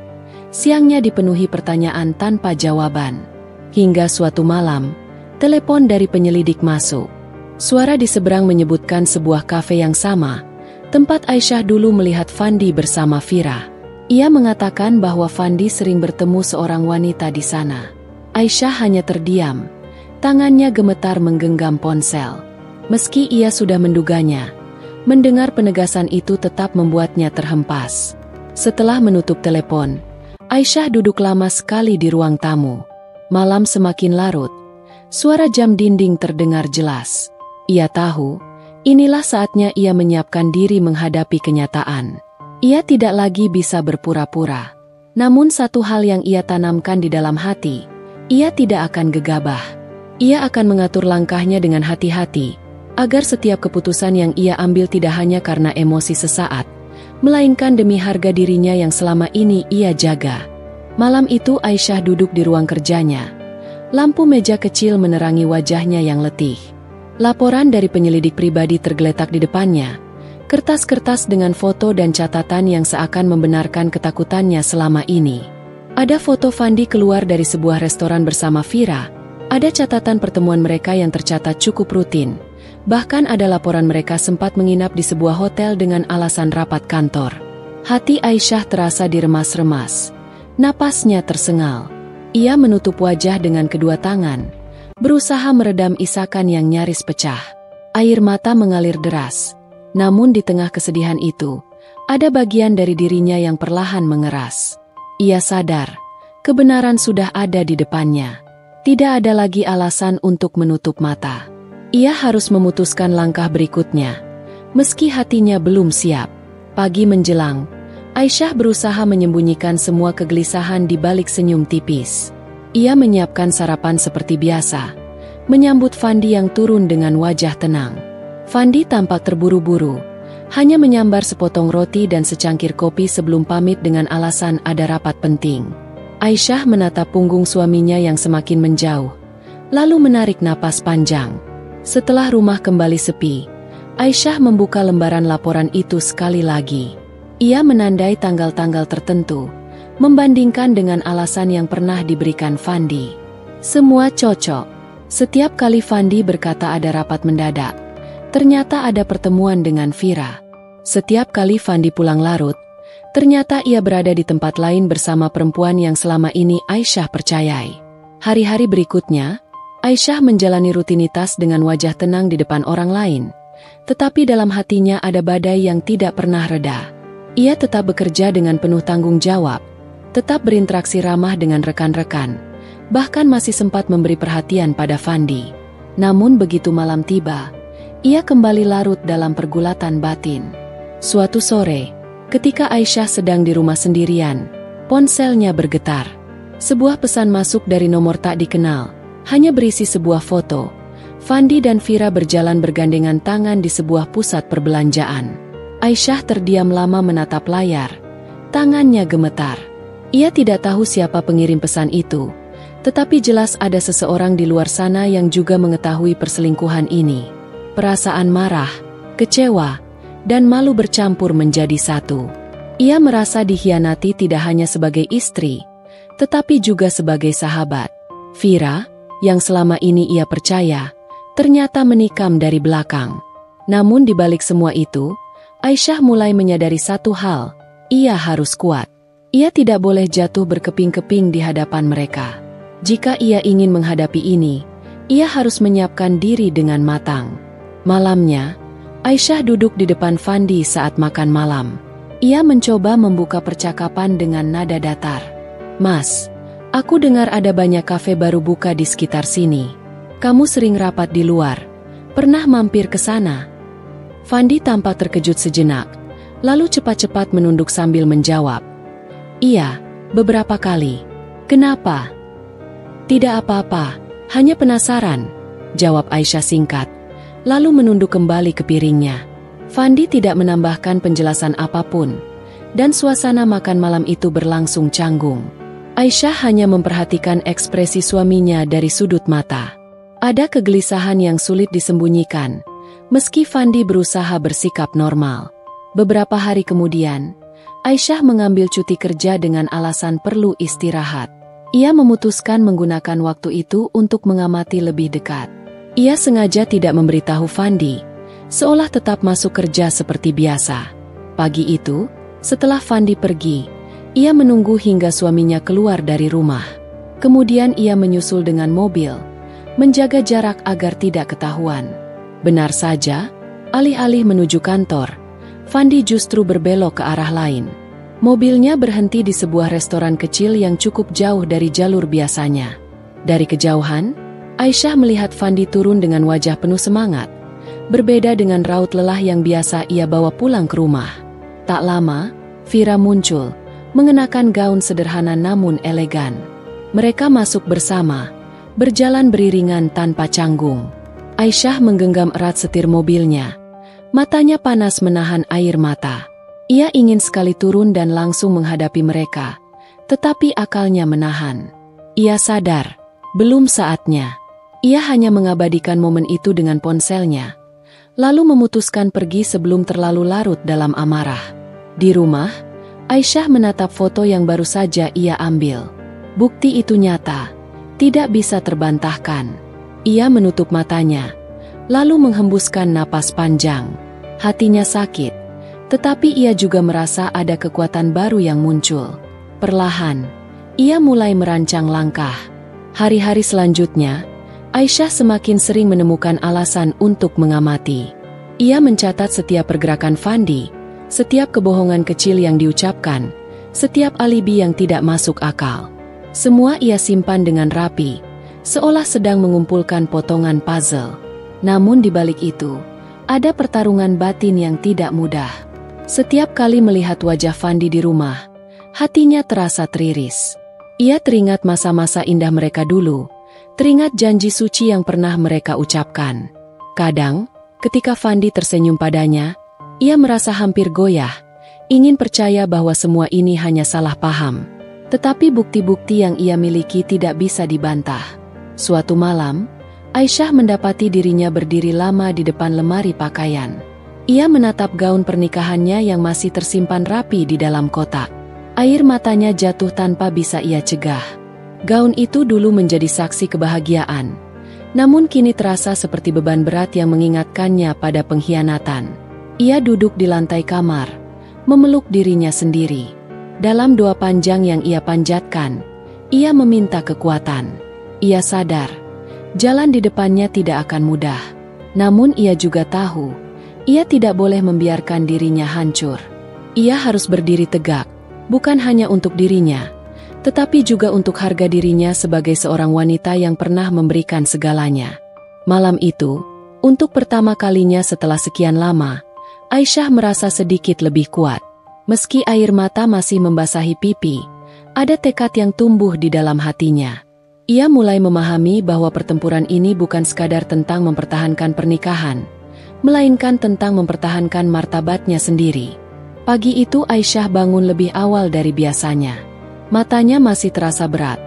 Siangnya dipenuhi pertanyaan tanpa jawaban. Hingga suatu malam, telepon dari penyelidik masuk. Suara di seberang menyebutkan sebuah kafe yang sama, tempat Aisyah dulu melihat Fandi bersama Vira. Ia mengatakan bahwa Fandi sering bertemu seorang wanita di sana. Aisyah hanya terdiam, tangannya gemetar menggenggam ponsel. Meski ia sudah menduganya, mendengar penegasan itu tetap membuatnya terhempas. Setelah menutup telepon, Aisyah duduk lama sekali di ruang tamu. Malam semakin larut. Suara jam dinding terdengar jelas. Ia tahu, inilah saatnya ia menyiapkan diri menghadapi kenyataan. Ia tidak lagi bisa berpura-pura. Namun satu hal yang ia tanamkan di dalam hati, ia tidak akan gegabah. Ia akan mengatur langkahnya dengan hati-hati, agar setiap keputusan yang ia ambil tidak hanya karena emosi sesaat, melainkan demi harga dirinya yang selama ini ia jaga. Malam itu Aisyah duduk di ruang kerjanya. Lampu meja kecil menerangi wajahnya yang letih. Laporan dari penyelidik pribadi tergeletak di depannya. Kertas-kertas dengan foto dan catatan yang seakan membenarkan ketakutannya selama ini. Ada foto Fandi keluar dari sebuah restoran bersama Vira. Ada catatan pertemuan mereka yang tercatat cukup rutin. Bahkan ada laporan mereka sempat menginap di sebuah hotel dengan alasan rapat kantor. Hati Aisyah terasa diremas-remas. Napasnya tersengal. Ia menutup wajah dengan kedua tangan, berusaha meredam isakan yang nyaris pecah. Air mata mengalir deras. Namun di tengah kesedihan itu, ada bagian dari dirinya yang perlahan mengeras. Ia sadar, kebenaran sudah ada di depannya. Tidak ada lagi alasan untuk menutup mata. Ia harus memutuskan langkah berikutnya, meski hatinya belum siap. Pagi menjelang, Aisyah berusaha menyembunyikan semua kegelisahan di balik senyum tipis. Ia menyiapkan sarapan seperti biasa, menyambut Fandi yang turun dengan wajah tenang. Fandi tampak terburu-buru, hanya menyambar sepotong roti dan secangkir kopi sebelum pamit dengan alasan ada rapat penting. Aisyah menatap punggung suaminya yang semakin menjauh, lalu menarik napas panjang. Setelah rumah kembali sepi, Aisyah membuka lembaran laporan itu sekali lagi. Ia menandai tanggal-tanggal tertentu, membandingkan dengan alasan yang pernah diberikan Fandi. Semua cocok. Setiap kali Fandi berkata ada rapat mendadak, ternyata ada pertemuan dengan Vira. Setiap kali Fandi pulang larut, ternyata ia berada di tempat lain bersama perempuan yang selama ini Aisyah percayai. Hari-hari berikutnya, Aisyah menjalani rutinitas dengan wajah tenang di depan orang lain. Tetapi dalam hatinya ada badai yang tidak pernah reda. Ia tetap bekerja dengan penuh tanggung jawab, tetap berinteraksi ramah dengan rekan-rekan, bahkan masih sempat memberi perhatian pada Fandi. Namun begitu malam tiba, ia kembali larut dalam pergulatan batin. Suatu sore, ketika Aisyah sedang di rumah sendirian, ponselnya bergetar. Sebuah pesan masuk dari nomor tak dikenal, hanya berisi sebuah foto. Fandi dan Vira berjalan bergandengan tangan di sebuah pusat perbelanjaan. Aisyah terdiam lama menatap layar. Tangannya gemetar. Ia tidak tahu siapa pengirim pesan itu, tetapi jelas ada seseorang di luar sana yang juga mengetahui perselingkuhan ini. Perasaan marah, kecewa, dan malu bercampur menjadi satu. Ia merasa dikhianati tidak hanya sebagai istri, tetapi juga sebagai sahabat. Vira, yang selama ini ia percaya, ternyata menikam dari belakang. Namun di balik semua itu, Aisyah mulai menyadari satu hal, ia harus kuat. Ia tidak boleh jatuh berkeping-keping di hadapan mereka. Jika ia ingin menghadapi ini, ia harus menyiapkan diri dengan matang. Malamnya, Aisyah duduk di depan Fandi saat makan malam. Ia mencoba membuka percakapan dengan nada datar. "Mas, aku dengar ada banyak kafe baru buka di sekitar sini. Kamu sering rapat di luar. Pernah mampir ke sana?" Fandi tampak terkejut sejenak, lalu cepat-cepat menunduk sambil menjawab. "Iya, beberapa kali." "Kenapa?" "Tidak apa-apa, hanya penasaran," jawab Aisyah singkat, lalu menunduk kembali ke piringnya. Fandi tidak menambahkan penjelasan apapun, dan suasana makan malam itu berlangsung canggung. Aisyah hanya memperhatikan ekspresi suaminya dari sudut mata. Ada kegelisahan yang sulit disembunyikan, meski Fandi berusaha bersikap normal. Beberapa hari kemudian, Aisyah mengambil cuti kerja dengan alasan perlu istirahat. Ia memutuskan menggunakan waktu itu untuk mengamati lebih dekat. Ia sengaja tidak memberitahu Fandi, seolah tetap masuk kerja seperti biasa. Pagi itu, setelah Fandi pergi, ia menunggu hingga suaminya keluar dari rumah. Kemudian ia menyusul dengan mobil, menjaga jarak agar tidak ketahuan. Benar saja, alih-alih menuju kantor, Fandi justru berbelok ke arah lain. Mobilnya berhenti di sebuah restoran kecil yang cukup jauh dari jalur biasanya. Dari kejauhan, Aisyah melihat Fandi turun dengan wajah penuh semangat, berbeda dengan raut lelah yang biasa ia bawa pulang ke rumah. Tak lama, Vira muncul, mengenakan gaun sederhana namun elegan. Mereka masuk bersama, berjalan beriringan tanpa canggung. Aisyah menggenggam erat setir mobilnya. Matanya panas menahan air mata. Ia ingin sekali turun dan langsung menghadapi mereka, tetapi akalnya menahan. Ia sadar, belum saatnya. Ia hanya mengabadikan momen itu dengan ponselnya, lalu memutuskan pergi sebelum terlalu larut dalam amarah. Di rumah, Aisyah menatap foto yang baru saja ia ambil. Bukti itu nyata, tidak bisa terbantahkan. Ia menutup matanya, lalu menghembuskan napas panjang. Hatinya sakit, tetapi ia juga merasa ada kekuatan baru yang muncul. Perlahan, ia mulai merancang langkah. Hari-hari selanjutnya, Aisyah semakin sering menemukan alasan untuk mengamati. Ia mencatat setiap pergerakan Fandi, setiap kebohongan kecil yang diucapkan, setiap alibi yang tidak masuk akal. Semua ia simpan dengan rapi, seolah sedang mengumpulkan potongan puzzle. Namun di balik itu, ada pertarungan batin yang tidak mudah. Setiap kali melihat wajah Fandi di rumah, hatinya terasa teriris. Ia teringat masa-masa indah mereka dulu, teringat janji suci yang pernah mereka ucapkan. Kadang, ketika Fandi tersenyum padanya, ia merasa hampir goyah, ingin percaya bahwa semua ini hanya salah paham. Tetapi bukti-bukti yang ia miliki tidak bisa dibantah. Suatu malam, Aisyah mendapati dirinya berdiri lama di depan lemari pakaian. Ia menatap gaun pernikahannya yang masih tersimpan rapi di dalam kotak. Air matanya jatuh tanpa bisa ia cegah. Gaun itu dulu menjadi saksi kebahagiaan, namun kini terasa seperti beban berat yang mengingatkannya pada pengkhianatan. Ia duduk di lantai kamar, memeluk dirinya sendiri. Dalam doa panjang yang ia panjatkan, ia meminta kekuatan. Ia sadar, jalan di depannya tidak akan mudah. Namun ia juga tahu, ia tidak boleh membiarkan dirinya hancur. Ia harus berdiri tegak, bukan hanya untuk dirinya, tetapi juga untuk harga dirinya sebagai seorang wanita yang pernah memberikan segalanya. Malam itu, untuk pertama kalinya setelah sekian lama, Aisyah merasa sedikit lebih kuat. Meski air mata masih membasahi pipi, ada tekad yang tumbuh di dalam hatinya. Ia mulai memahami bahwa pertempuran ini bukan sekadar tentang mempertahankan pernikahan, melainkan tentang mempertahankan martabatnya sendiri. Pagi itu Aisyah bangun lebih awal dari biasanya. Matanya masih terasa berat,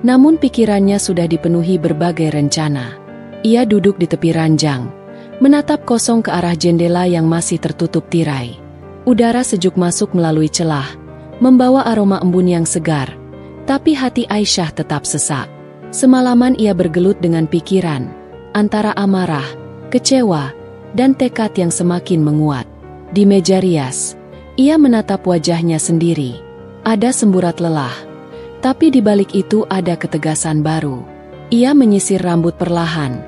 namun pikirannya sudah dipenuhi berbagai rencana. Ia duduk di tepi ranjang, menatap kosong ke arah jendela yang masih tertutup tirai. Udara sejuk masuk melalui celah, membawa aroma embun yang segar, tapi hati Aisyah tetap sesak. Semalaman ia bergelut dengan pikiran, antara amarah, kecewa, dan tekad yang semakin menguat. Di meja rias, ia menatap wajahnya sendiri. Ada semburat lelah, tapi di balik itu ada ketegasan baru. Ia menyisir rambut perlahan,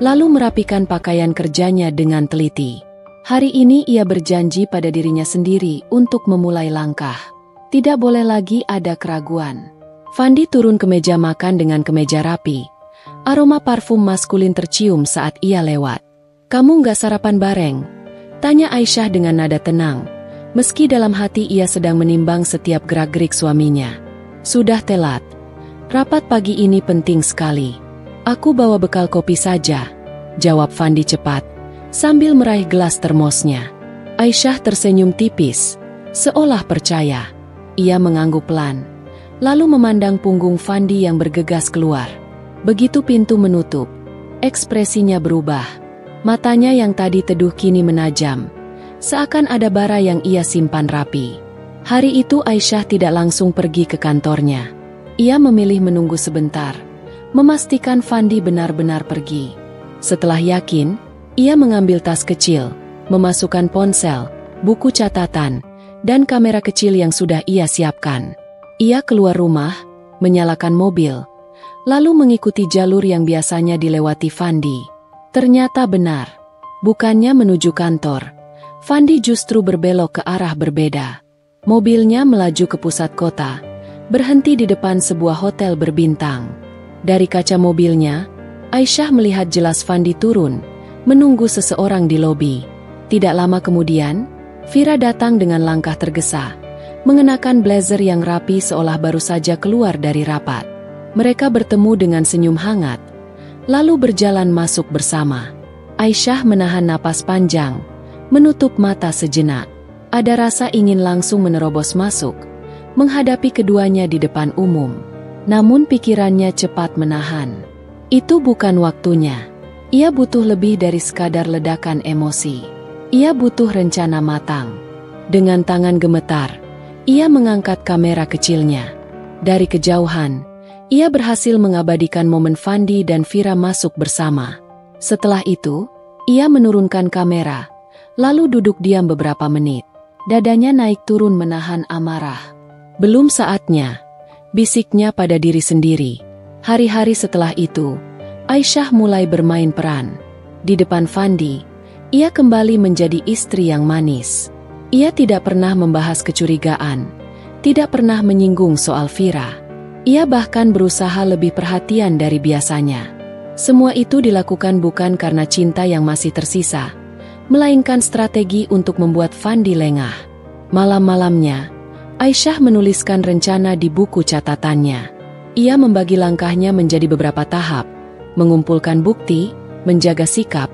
lalu merapikan pakaian kerjanya dengan teliti. Hari ini ia berjanji pada dirinya sendiri untuk memulai langkah. Tidak boleh lagi ada keraguan. Fandi turun ke meja makan dengan kemeja rapi. Aroma parfum maskulin tercium saat ia lewat. "Kamu nggak sarapan bareng?" tanya Aisyah dengan nada tenang, meski dalam hati ia sedang menimbang setiap gerak-gerik suaminya. "Sudah telat. Rapat pagi ini penting sekali. Aku bawa bekal kopi saja," jawab Fandi cepat, sambil meraih gelas termosnya. Aisyah tersenyum tipis, seolah percaya. Ia mengangguk pelan, lalu memandang punggung Fandi yang bergegas keluar. Begitu pintu menutup, ekspresinya berubah. Matanya yang tadi teduh kini menajam, seakan ada bara yang ia simpan rapi. Hari itu Aisyah tidak langsung pergi ke kantornya. Ia memilih menunggu sebentar, memastikan Fandi benar-benar pergi. Setelah yakin, ia mengambil tas kecil, memasukkan ponsel, buku catatan, dan kamera kecil yang sudah ia siapkan. Ia keluar rumah, menyalakan mobil, lalu mengikuti jalur yang biasanya dilewati Fandi. Ternyata benar, bukannya menuju kantor, Fandi justru berbelok ke arah berbeda. Mobilnya melaju ke pusat kota, berhenti di depan sebuah hotel berbintang. Dari kaca mobilnya, Aisyah melihat jelas Fandi turun, menunggu seseorang di lobi. Tidak lama kemudian, Vira datang dengan langkah tergesa, mengenakan blazer yang rapi seolah baru saja keluar dari rapat. Mereka bertemu dengan senyum hangat, lalu berjalan masuk bersama. Aisyah menahan napas panjang, menutup mata sejenak. Ada rasa ingin langsung menerobos masuk, menghadapi keduanya di depan umum. Namun pikirannya cepat menahan. Itu bukan waktunya. Ia butuh lebih dari sekadar ledakan emosi. Ia butuh rencana matang. Dengan tangan gemetar, ia mengangkat kamera kecilnya. Dari kejauhan, ia berhasil mengabadikan momen Fandi dan Vira masuk bersama. Setelah itu, ia menurunkan kamera, lalu duduk diam beberapa menit. Dadanya naik turun menahan amarah. "Belum saatnya," bisiknya pada diri sendiri. Hari-hari setelah itu, Aisyah mulai bermain peran. Di depan Fandi, ia kembali menjadi istri yang manis. Ia tidak pernah membahas kecurigaan, tidak pernah menyinggung soal Vira. Ia bahkan berusaha lebih perhatian dari biasanya. Semua itu dilakukan bukan karena cinta yang masih tersisa, melainkan strategi untuk membuat Fandi lengah. Malam-malamnya, Aisyah menuliskan rencana di buku catatannya. Ia membagi langkahnya menjadi beberapa tahap, mengumpulkan bukti, menjaga sikap,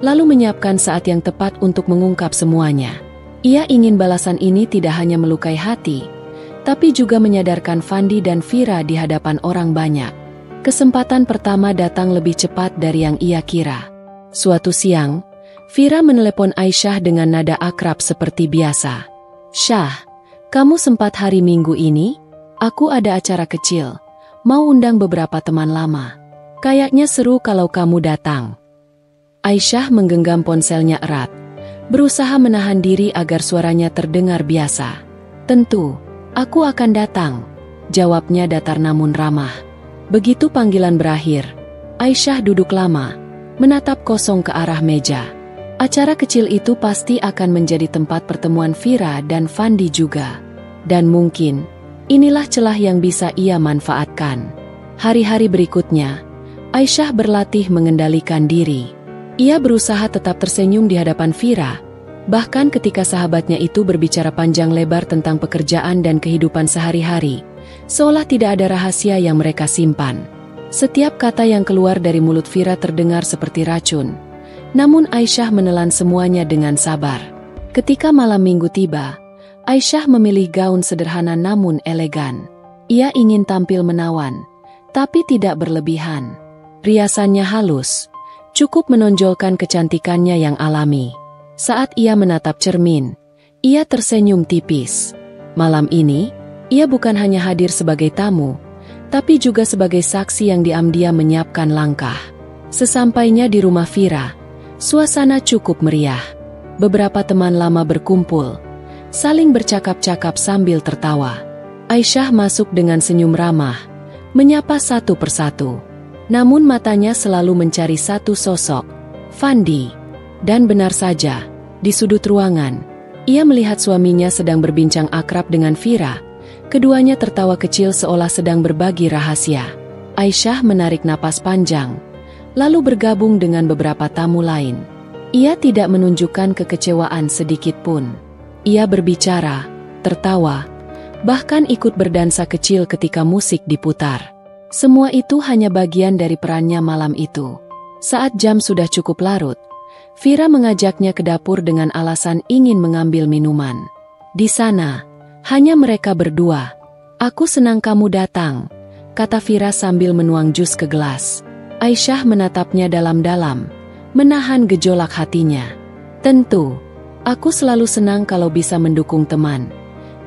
lalu menyiapkan saat yang tepat untuk mengungkap semuanya. Ia ingin balasan ini tidak hanya melukai hati, tapi juga menyadarkan Fandi dan Vira di hadapan orang banyak. Kesempatan pertama datang lebih cepat dari yang ia kira. Suatu siang, Vira menelepon Aisyah dengan nada akrab seperti biasa. "Syah, kamu sempat hari Minggu ini? Aku ada acara kecil. Mau undang beberapa teman lama. Kayaknya seru kalau kamu datang." Aisyah menggenggam ponselnya erat, berusaha menahan diri agar suaranya terdengar biasa. "Tentu, aku akan datang," jawabnya datar namun ramah. Begitu panggilan berakhir, Aisyah duduk lama, menatap kosong ke arah meja. Acara kecil itu pasti akan menjadi tempat pertemuan Vira dan Fandi juga. Dan mungkin, inilah celah yang bisa ia manfaatkan. Hari-hari berikutnya, Aisyah berlatih mengendalikan diri. Ia berusaha tetap tersenyum di hadapan Vira, bahkan ketika sahabatnya itu berbicara panjang lebar tentang pekerjaan dan kehidupan sehari-hari, seolah tidak ada rahasia yang mereka simpan. Setiap kata yang keluar dari mulut Vira terdengar seperti racun. Namun Aisyah menelan semuanya dengan sabar. Ketika malam minggu tiba, Aisyah memilih gaun sederhana namun elegan. Ia ingin tampil menawan, tapi tidak berlebihan. Riasannya halus, cukup menonjolkan kecantikannya yang alami. Saat ia menatap cermin, ia tersenyum tipis. Malam ini, ia bukan hanya hadir sebagai tamu, tapi juga sebagai saksi yang diam-diam menyiapkan langkah. Sesampainya di rumah Vira, suasana cukup meriah. Beberapa teman lama berkumpul, saling bercakap-cakap sambil tertawa. Aisyah masuk dengan senyum ramah, menyapa satu persatu. Namun matanya selalu mencari satu sosok, Fandi. Dan benar saja, di sudut ruangan, ia melihat suaminya sedang berbincang akrab dengan Vira. Keduanya tertawa kecil seolah sedang berbagi rahasia. Aisyah menarik napas panjang, lalu bergabung dengan beberapa tamu lain. Ia tidak menunjukkan kekecewaan sedikit pun. Ia berbicara, tertawa, bahkan ikut berdansa kecil ketika musik diputar. Semua itu hanya bagian dari perannya malam itu. Saat jam sudah cukup larut, Vira mengajaknya ke dapur dengan alasan ingin mengambil minuman. Di sana, hanya mereka berdua. "Aku senang kamu datang," kata Vira sambil menuang jus ke gelas. Aisyah menatapnya dalam-dalam, menahan gejolak hatinya. "Tentu, aku selalu senang kalau bisa mendukung teman,"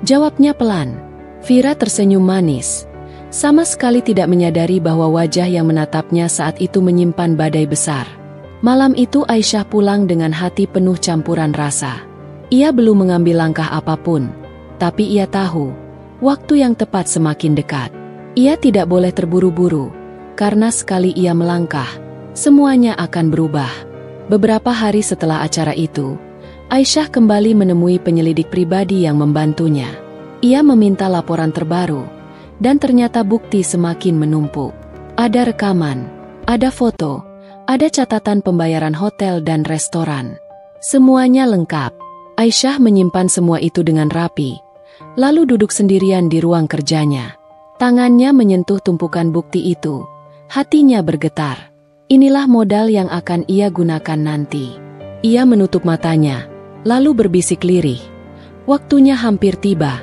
jawabnya pelan. Vira tersenyum manis, sama sekali tidak menyadari bahwa wajah yang menatapnya saat itu menyimpan badai besar. Malam itu Aisyah pulang dengan hati penuh campuran rasa. Ia belum mengambil langkah apapun, tapi ia tahu, waktu yang tepat semakin dekat. Ia tidak boleh terburu-buru, karena sekali ia melangkah, semuanya akan berubah. Beberapa hari setelah acara itu, Aisyah kembali menemui penyelidik pribadi yang membantunya. Ia meminta laporan terbaru, dan ternyata bukti semakin menumpuk. Ada rekaman, ada foto, ada catatan pembayaran hotel dan restoran. Semuanya lengkap. Aisyah menyimpan semua itu dengan rapi, lalu duduk sendirian di ruang kerjanya. Tangannya menyentuh tumpukan bukti itu. Hatinya bergetar. Inilah modal yang akan ia gunakan nanti. Ia menutup matanya, lalu berbisik lirih. Waktunya hampir tiba.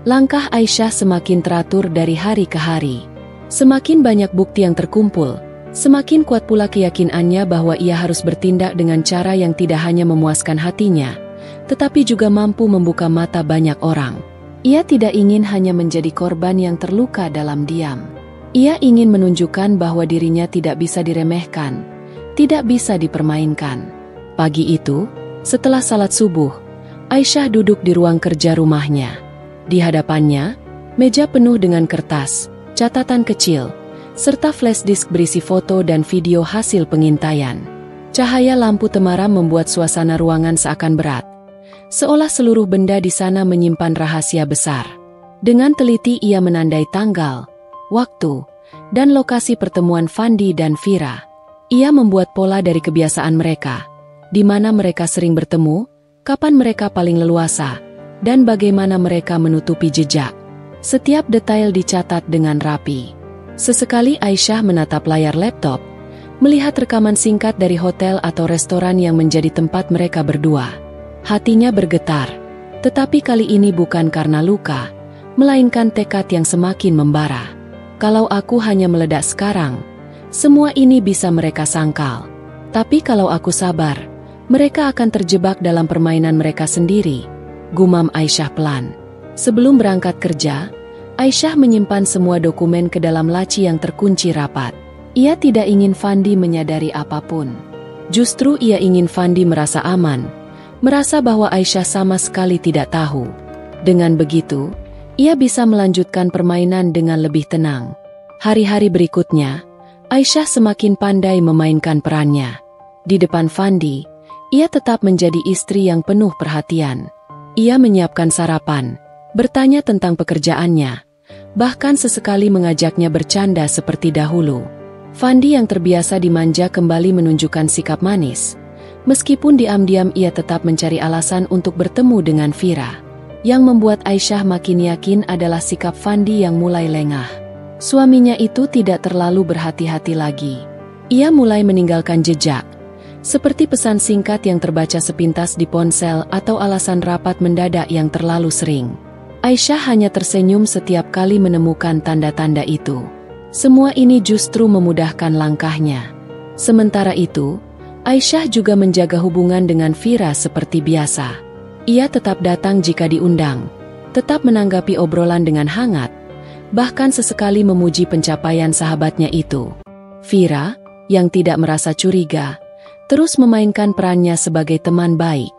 Langkah Aisyah semakin teratur dari hari ke hari. Semakin banyak bukti yang terkumpul, semakin kuat pula keyakinannya bahwa ia harus bertindak dengan cara yang tidak hanya memuaskan hatinya, tetapi juga mampu membuka mata banyak orang. Ia tidak ingin hanya menjadi korban yang terluka dalam diam. Ia ingin menunjukkan bahwa dirinya tidak bisa diremehkan, tidak bisa dipermainkan. Pagi itu, setelah salat subuh, Aisyah duduk di ruang kerja rumahnya. Di hadapannya, meja penuh dengan kertas, catatan kecil, serta flash disk berisi foto dan video hasil pengintaian. Cahaya lampu temaram membuat suasana ruangan seakan berat, seolah seluruh benda di sana menyimpan rahasia besar. Dengan teliti ia menandai tanggal, waktu, dan lokasi pertemuan Fandi dan Vira. Ia membuat pola dari kebiasaan mereka, di mana mereka sering bertemu, kapan mereka paling leluasa, dan bagaimana mereka menutupi jejak. Setiap detail dicatat dengan rapi. Sesekali Aisyah menatap layar laptop, melihat rekaman singkat dari hotel atau restoran yang menjadi tempat mereka berdua. Hatinya bergetar, tetapi kali ini bukan karena luka, melainkan tekad yang semakin membara. Kalau aku hanya meledak sekarang, semua ini bisa mereka sangkal. Tapi kalau aku sabar, Mereka akan terjebak dalam permainan mereka sendiri, gumam Aisyah pelan. Sebelum berangkat kerja, Aisyah menyimpan semua dokumen ke dalam laci yang terkunci rapat. Ia tidak ingin Fandi menyadari apapun. Justru ia ingin Fandi merasa aman, merasa bahwa Aisyah sama sekali tidak tahu. Dengan begitu, ia bisa melanjutkan permainan dengan lebih tenang. Hari-hari berikutnya, Aisyah semakin pandai memainkan perannya. Di depan Fandi, ia tetap menjadi istri yang penuh perhatian. Ia menyiapkan sarapan, bertanya tentang pekerjaannya, bahkan sesekali mengajaknya bercanda seperti dahulu. Fandi yang terbiasa dimanja kembali menunjukkan sikap manis. Meskipun diam-diam ia tetap mencari alasan untuk bertemu dengan Vira. Yang membuat Aisyah makin yakin adalah sikap Fandi yang mulai lengah. Suaminya itu tidak terlalu berhati-hati lagi. Ia mulai meninggalkan jejak, seperti pesan singkat yang terbaca sepintas di ponsel atau alasan rapat mendadak yang terlalu sering. Aisyah hanya tersenyum setiap kali menemukan tanda-tanda itu. Semua ini justru memudahkan langkahnya. Sementara itu, Aisyah juga menjaga hubungan dengan Vira seperti biasa. Ia tetap datang jika diundang, tetap menanggapi obrolan dengan hangat, bahkan sesekali memuji pencapaian sahabatnya itu. Vira, yang tidak merasa curiga, terus memainkan perannya sebagai teman baik.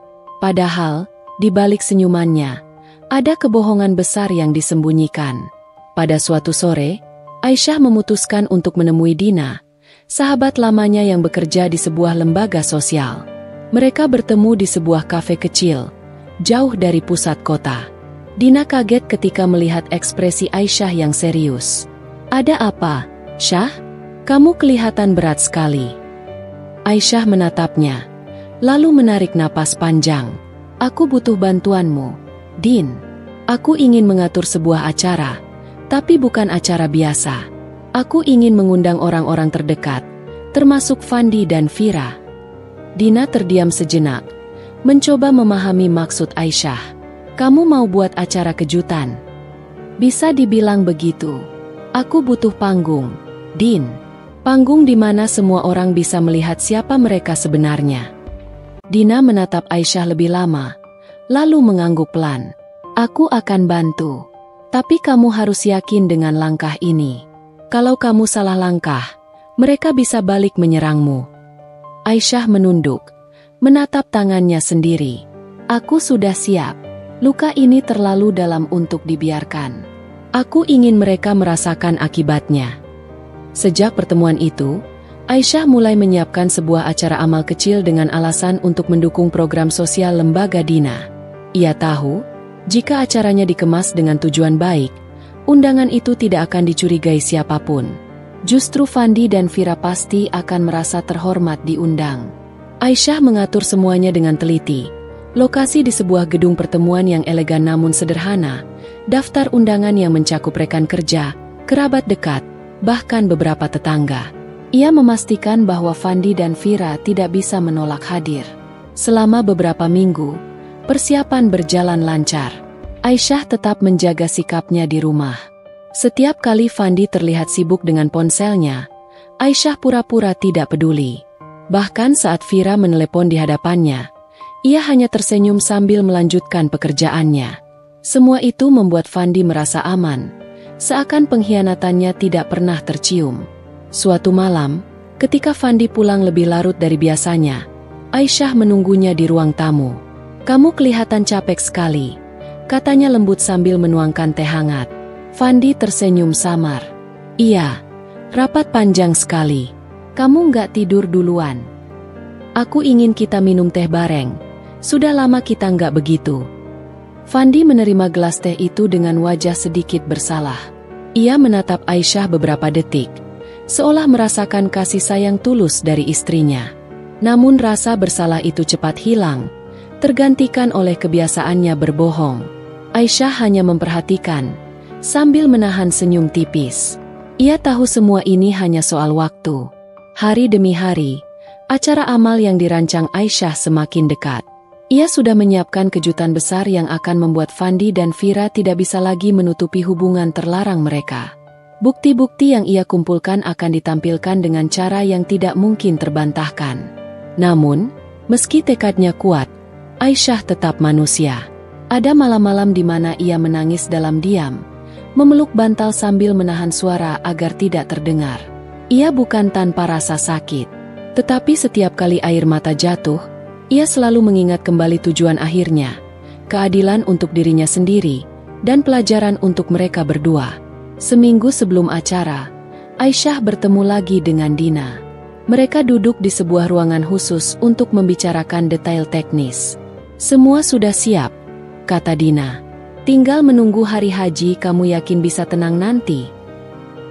Padahal, di balik senyumannya, ada kebohongan besar yang disembunyikan. Pada suatu sore, Aisyah memutuskan untuk menemui Dina, sahabat lamanya yang bekerja di sebuah lembaga sosial. Mereka bertemu di sebuah kafe kecil, jauh dari pusat kota. Dina kaget ketika melihat ekspresi Aisyah yang serius. "Ada apa, Syah? Kamu kelihatan berat sekali." Aisyah menatapnya, lalu menarik napas panjang. "Aku butuh bantuanmu, Din. Aku ingin mengatur sebuah acara, tapi bukan acara biasa. Aku ingin mengundang orang-orang terdekat, termasuk Fandi dan Vira." Dina terdiam sejenak, mencoba memahami maksud Aisyah. "Kamu mau buat acara kejutan?" "Bisa dibilang begitu. Aku butuh panggung, Din. Panggung di mana semua orang bisa melihat siapa mereka sebenarnya." Dina menatap Aisyah lebih lama, lalu mengangguk pelan. "Aku akan bantu. Tapi kamu harus yakin dengan langkah ini. Kalau kamu salah langkah, mereka bisa balik menyerangmu." Aisyah menunduk, menatap tangannya sendiri. "Aku sudah siap. Luka ini terlalu dalam untuk dibiarkan. Aku ingin mereka merasakan akibatnya." Sejak pertemuan itu, Aisyah mulai menyiapkan sebuah acara amal kecil dengan alasan untuk mendukung program sosial lembaga Dina. Ia tahu, jika acaranya dikemas dengan tujuan baik, undangan itu tidak akan dicurigai siapapun. Justru Fandi dan Vira pasti akan merasa terhormat diundang. Aisyah mengatur semuanya dengan teliti. Lokasi di sebuah gedung pertemuan yang elegan namun sederhana, daftar undangan yang mencakup rekan kerja, kerabat dekat, bahkan beberapa tetangga. Ia memastikan bahwa Fandi dan Vira tidak bisa menolak hadir. Selama beberapa minggu, persiapan berjalan lancar. Aisyah tetap menjaga sikapnya di rumah. Setiap kali Fandi terlihat sibuk dengan ponselnya, Aisyah pura-pura tidak peduli. Bahkan saat Vira menelepon di hadapannya, ia hanya tersenyum sambil melanjutkan pekerjaannya. Semua itu membuat Fandi merasa aman, seakan pengkhianatannya tidak pernah tercium. Suatu malam, ketika Fandi pulang lebih larut dari biasanya, Aisyah menunggunya di ruang tamu. "Kamu kelihatan capek sekali," katanya lembut sambil menuangkan teh hangat. Fandi tersenyum samar. "Iya, rapat panjang sekali. Kamu nggak tidur duluan? Aku ingin kita minum teh bareng. Sudah lama kita nggak begitu." Fandi menerima gelas teh itu dengan wajah sedikit bersalah. Ia menatap Aisyah beberapa detik, seolah merasakan kasih sayang tulus dari istrinya. Namun rasa bersalah itu cepat hilang, tergantikan oleh kebiasaannya berbohong. Aisyah hanya memperhatikan, sambil menahan senyum tipis. Ia tahu semua ini hanya soal waktu. Hari demi hari, acara amal yang dirancang Aisyah semakin dekat. Ia sudah menyiapkan kejutan besar yang akan membuat Fandi dan Vira tidak bisa lagi menutupi hubungan terlarang mereka. Bukti-bukti yang ia kumpulkan akan ditampilkan dengan cara yang tidak mungkin terbantahkan. Namun, Meski tekadnya kuat, Aisyah tetap manusia. Ada malam-malam di mana ia menangis dalam diam, memeluk bantal sambil menahan suara agar tidak terdengar. Ia bukan tanpa rasa sakit, tetapi setiap kali air mata jatuh, ia selalu mengingat kembali tujuan akhirnya, keadilan untuk dirinya sendiri, dan pelajaran untuk mereka berdua. Seminggu sebelum acara, Aisyah bertemu lagi dengan Dina. Mereka duduk di sebuah ruangan khusus untuk membicarakan detail teknis. "Semua sudah siap," kata Dina. "Tinggal menunggu hari haji. Kamu yakin bisa tenang nanti?"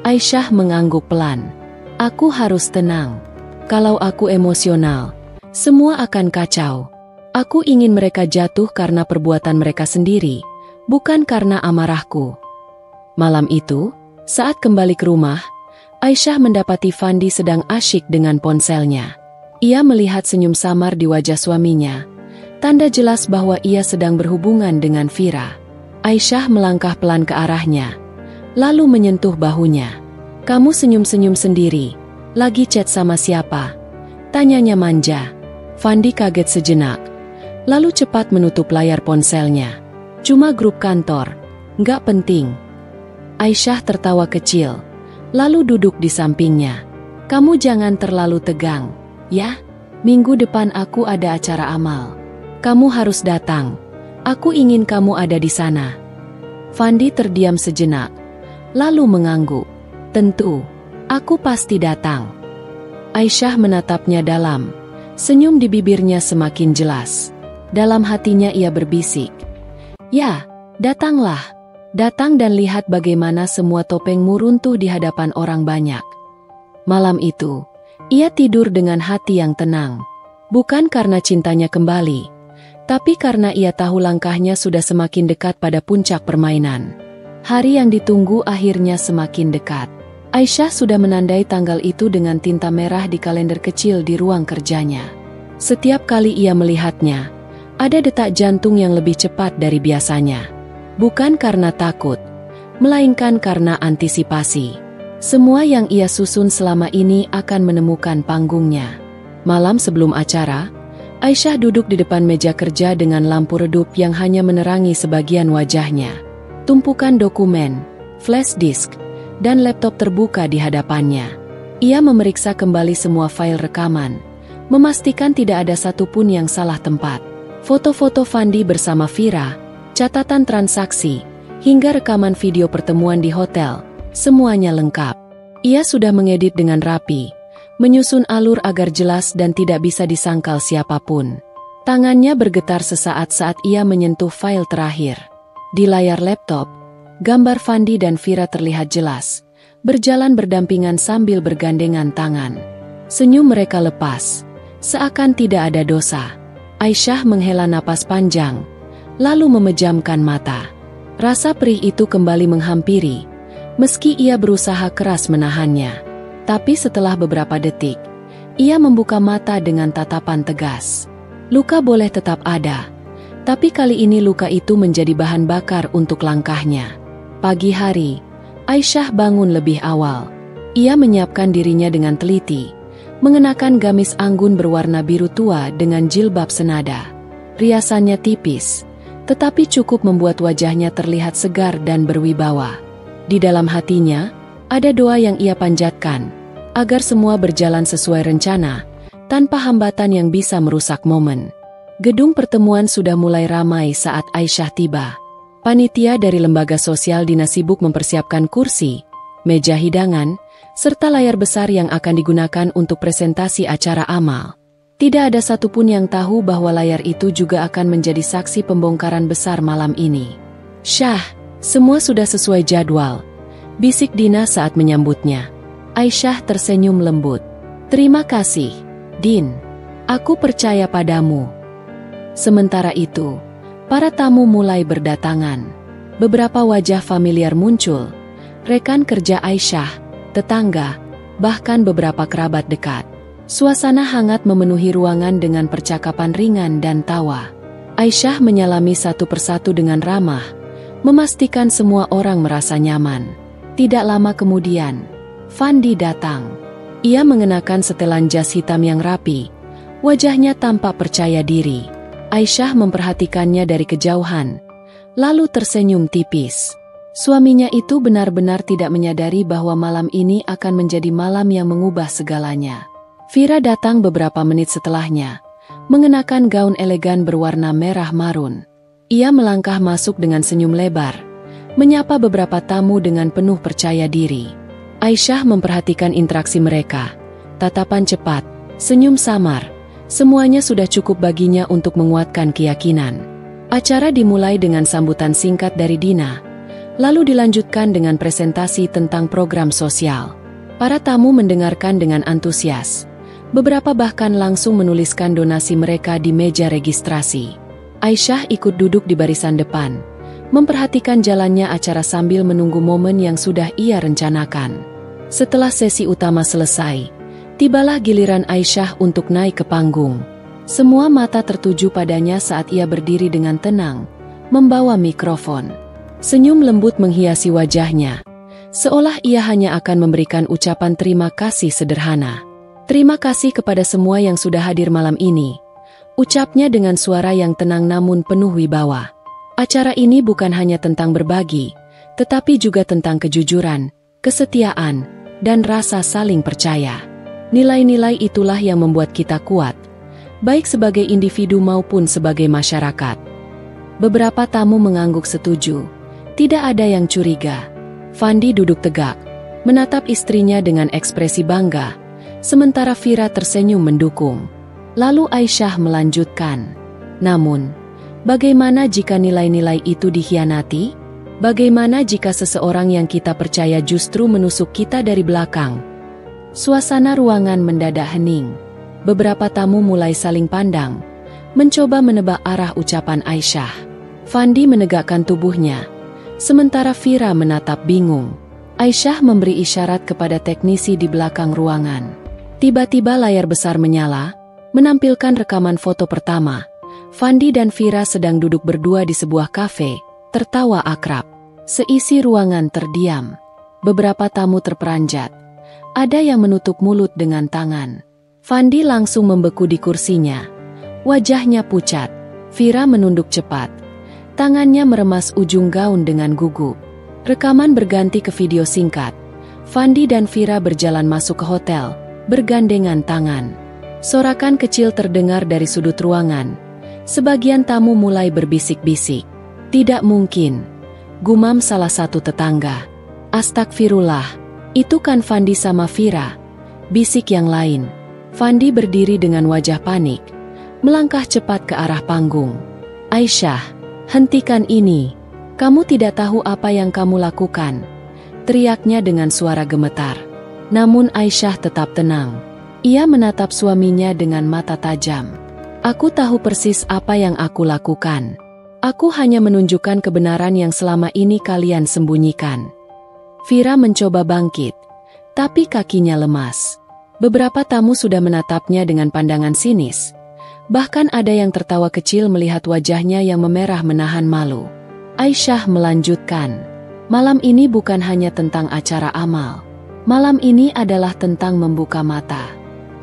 Aisyah mengangguk pelan. "Aku harus tenang. Kalau aku emosional, semua akan kacau. Aku ingin mereka jatuh karena perbuatan mereka sendiri, bukan karena amarahku." Malam itu, saat kembali ke rumah, Aisyah mendapati Fandi sedang asyik dengan ponselnya. Ia melihat senyum samar di wajah suaminya, tanda jelas bahwa ia sedang berhubungan dengan Vira. Aisyah melangkah pelan ke arahnya, lalu menyentuh bahunya. "Kamu senyum-senyum sendiri. Lagi chat sama siapa?" tanyanya manja. Fandi kaget sejenak, lalu cepat menutup layar ponselnya. "Cuma grup kantor, nggak penting." Aisyah tertawa kecil, lalu duduk di sampingnya. "Kamu jangan terlalu tegang, ya? Minggu depan aku ada acara amal. Kamu harus datang. Aku ingin kamu ada di sana." Fandi terdiam sejenak, lalu mengangguk. "Tentu, aku pasti datang." Aisyah menatapnya dalam, senyum di bibirnya semakin jelas. Dalam hatinya ia berbisik, "Ya, datanglah. Datang dan lihat bagaimana semua topengmu runtuh di hadapan orang banyak." Malam itu, ia tidur dengan hati yang tenang. Bukan karena cintanya kembali, tapi karena ia tahu langkahnya sudah semakin dekat pada puncak permainan. Hari yang ditunggu akhirnya semakin dekat. Aisyah sudah menandai tanggal itu dengan tinta merah di kalender kecil di ruang kerjanya. Setiap kali ia melihatnya, ada detak jantung yang lebih cepat dari biasanya. Bukan karena takut, melainkan karena antisipasi. Semua yang ia susun selama ini akan menemukan panggungnya. Malam sebelum acara, Aisyah duduk di depan meja kerja dengan lampu redup yang hanya menerangi sebagian wajahnya. Tumpukan dokumen, flash disk, dan laptop terbuka di hadapannya. Ia memeriksa kembali semua file rekaman, memastikan tidak ada satupun yang salah tempat. Foto-foto Fandi bersama Vira, catatan transaksi, hingga rekaman video pertemuan di hotel, semuanya lengkap. Ia sudah mengedit dengan rapi, menyusun alur agar jelas dan tidak bisa disangkal siapapun. Tangannya bergetar sesaat saat ia menyentuh file terakhir. Di layar laptop, gambar Fandi dan Vira terlihat jelas, berjalan berdampingan sambil bergandengan tangan. Senyum mereka lepas, seakan tidak ada dosa. Aisyah menghela napas panjang, lalu memejamkan mata. Rasa perih itu kembali menghampiri, meski ia berusaha keras menahannya. Tapi setelah beberapa detik, ia membuka mata dengan tatapan tegas. Luka boleh tetap ada, tapi kali ini luka itu menjadi bahan bakar untuk langkahnya. Pagi hari, Aisyah bangun lebih awal. Ia menyiapkan dirinya dengan teliti, mengenakan gamis anggun berwarna biru tua dengan jilbab senada. Riasannya tipis, tetapi cukup membuat wajahnya terlihat segar dan berwibawa. Di dalam hatinya, ada doa yang ia panjatkan, agar semua berjalan sesuai rencana, tanpa hambatan yang bisa merusak momen. Gedung pertemuan sudah mulai ramai saat Aisyah tiba. Panitia dari lembaga sosial Dinas sibuk mempersiapkan kursi, meja hidangan, serta layar besar yang akan digunakan untuk presentasi acara amal. Tidak ada satupun yang tahu bahwa layar itu juga akan menjadi saksi pembongkaran besar malam ini. "Syah, semua sudah sesuai jadwal," bisik Dina saat menyambutnya. Aisyah tersenyum lembut. "Terima kasih, Din. Aku percaya padamu." Sementara itu, para tamu mulai berdatangan. Beberapa wajah familiar muncul, rekan kerja Aisyah, tetangga, bahkan beberapa kerabat dekat. Suasana hangat memenuhi ruangan dengan percakapan ringan dan tawa. Aisyah menyalami satu persatu dengan ramah, memastikan semua orang merasa nyaman. Tidak lama kemudian, Fandi datang. Ia mengenakan setelan jas hitam yang rapi, Wajahnya tampak percaya diri. Aisyah memperhatikannya dari kejauhan, lalu tersenyum tipis. Suaminya itu benar-benar tidak menyadari bahwa malam ini akan menjadi malam yang mengubah segalanya. Vira datang beberapa menit setelahnya, mengenakan gaun elegan berwarna merah marun. Ia melangkah masuk dengan senyum lebar, menyapa beberapa tamu dengan penuh percaya diri. Aisyah memperhatikan interaksi mereka. Tatapan cepat, senyum samar, semuanya sudah cukup baginya untuk menguatkan keyakinan. Acara dimulai dengan sambutan singkat dari Dina, lalu dilanjutkan dengan presentasi tentang program sosial. Para tamu mendengarkan dengan antusias. Beberapa bahkan langsung menuliskan donasi mereka di meja registrasi. Aisyah ikut duduk di barisan depan, memperhatikan jalannya acara sambil menunggu momen yang sudah ia rencanakan. Setelah sesi utama selesai, tibalah giliran Aisyah untuk naik ke panggung. Semua mata tertuju padanya saat ia berdiri dengan tenang, membawa mikrofon. Senyum lembut menghiasi wajahnya, seolah ia hanya akan memberikan ucapan terima kasih sederhana. Terima kasih kepada semua yang sudah hadir malam ini, ucapnya dengan suara yang tenang namun penuh wibawa. Acara ini bukan hanya tentang berbagi, tetapi juga tentang kejujuran, kesetiaan, dan rasa saling percaya. Nilai-nilai itulah yang membuat kita kuat, baik sebagai individu maupun sebagai masyarakat. Beberapa tamu mengangguk setuju. Tidak ada yang curiga. Fandi duduk tegak, menatap istrinya dengan ekspresi bangga, sementara Vira tersenyum mendukung. Lalu Aisyah melanjutkan, "Namun, bagaimana jika nilai-nilai itu dikhianati? Bagaimana jika seseorang yang kita percaya justru menusuk kita dari belakang?" Suasana ruangan mendadak hening. Beberapa tamu mulai saling pandang, mencoba menebak arah ucapan Aisyah. Fandi menegakkan tubuhnya, sementara Vira menatap bingung. Aisyah memberi isyarat kepada teknisi di belakang ruangan. Tiba-tiba layar besar menyala, menampilkan rekaman foto pertama. Fandi dan Vira sedang duduk berdua di sebuah kafe, tertawa akrab. Seisi ruangan terdiam. Beberapa tamu terperanjat. Ada yang menutup mulut dengan tangan. Fandi langsung membeku di kursinya. Wajahnya pucat. Vira menunduk cepat. Tangannya meremas ujung gaun dengan gugup. Rekaman berganti ke video singkat. Fandi dan Vira berjalan masuk ke hotel, bergandengan tangan. Sorakan kecil terdengar dari sudut ruangan. Sebagian tamu mulai berbisik-bisik. "Tidak mungkin," gumam salah satu tetangga. "Astagfirullah, itu kan Fandi sama Vira," bisik yang lain. Fandi berdiri dengan wajah panik, melangkah cepat ke arah panggung. "Aisyah, hentikan ini. Kamu tidak tahu apa yang kamu lakukan," teriaknya dengan suara gemetar. Namun Aisyah tetap tenang. Ia menatap suaminya dengan mata tajam. "Aku tahu persis apa yang aku lakukan. Aku hanya menunjukkan kebenaran yang selama ini kalian sembunyikan." Vira mencoba bangkit, tapi kakinya lemas. Beberapa tamu sudah menatapnya dengan pandangan sinis. Bahkan ada yang tertawa kecil melihat wajahnya yang memerah menahan malu. Aisyah melanjutkan, "Malam ini bukan hanya tentang acara amal. Malam ini adalah tentang membuka mata.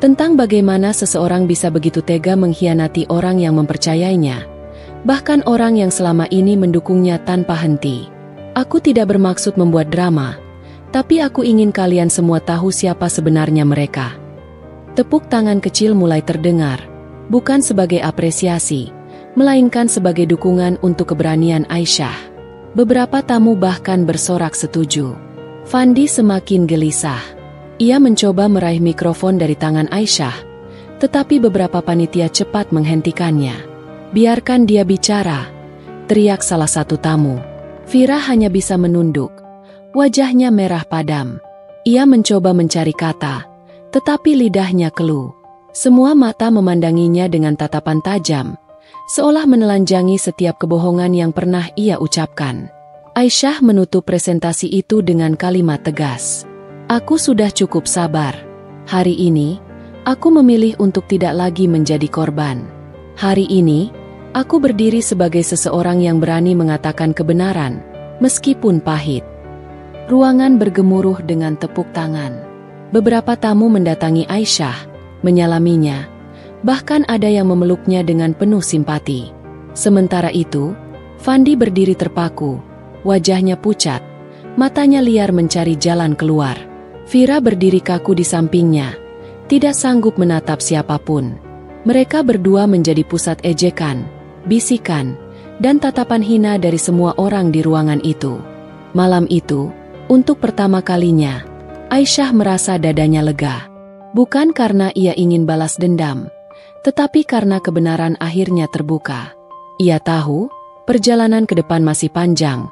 Tentang bagaimana seseorang bisa begitu tega mengkhianati orang yang mempercayainya. Bahkan orang yang selama ini mendukungnya tanpa henti. Aku tidak bermaksud membuat drama, tapi aku ingin kalian semua tahu siapa sebenarnya mereka." Tepuk tangan kecil mulai terdengar, bukan sebagai apresiasi, melainkan sebagai dukungan untuk keberanian Aisyah. Beberapa tamu bahkan bersorak setuju. Fandi semakin gelisah. Ia mencoba meraih mikrofon dari tangan Aisyah, tetapi beberapa panitia cepat menghentikannya. "Biarkan dia bicara," teriak salah satu tamu. Vira hanya bisa menunduk. Wajahnya merah padam. Ia mencoba mencari kata, tetapi lidahnya keluh. Semua mata memandanginya dengan tatapan tajam, seolah menelanjangi setiap kebohongan yang pernah ia ucapkan. Aisyah menutup presentasi itu dengan kalimat tegas. "Aku sudah cukup sabar. Hari ini, aku memilih untuk tidak lagi menjadi korban. Hari ini, aku berdiri sebagai seseorang yang berani mengatakan kebenaran, meskipun pahit." Ruangan bergemuruh dengan tepuk tangan. Beberapa tamu mendatangi Aisyah, menyalaminya, Bahkan ada yang memeluknya dengan penuh simpati. Sementara itu, Fandi berdiri terpaku, wajahnya pucat, matanya liar mencari jalan keluar. Vira berdiri kaku di sampingnya, tidak sanggup menatap siapapun. Mereka berdua menjadi pusat ejekan, bisikan, dan tatapan hina dari semua orang di ruangan itu. Malam itu, untuk pertama kalinya, Aisyah merasa dadanya lega. Bukan karena ia ingin balas dendam, tetapi karena kebenaran akhirnya terbuka. Ia tahu, perjalanan ke depan masih panjang,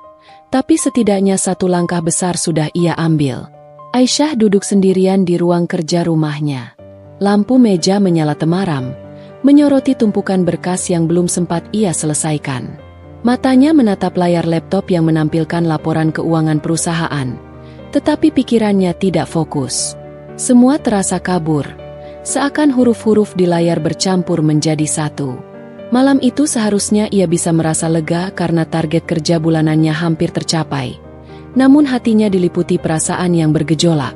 tapi setidaknya satu langkah besar sudah ia ambil. Aisyah duduk sendirian di ruang kerja rumahnya. Lampu meja menyala temaram, menyoroti tumpukan berkas yang belum sempat ia selesaikan. Matanya menatap layar laptop yang menampilkan laporan keuangan perusahaan, tetapi pikirannya tidak fokus. Semua terasa kabur, seakan huruf-huruf di layar bercampur menjadi satu. Malam itu seharusnya ia bisa merasa lega karena target kerja bulanannya hampir tercapai. Namun hatinya diliputi perasaan yang bergejolak.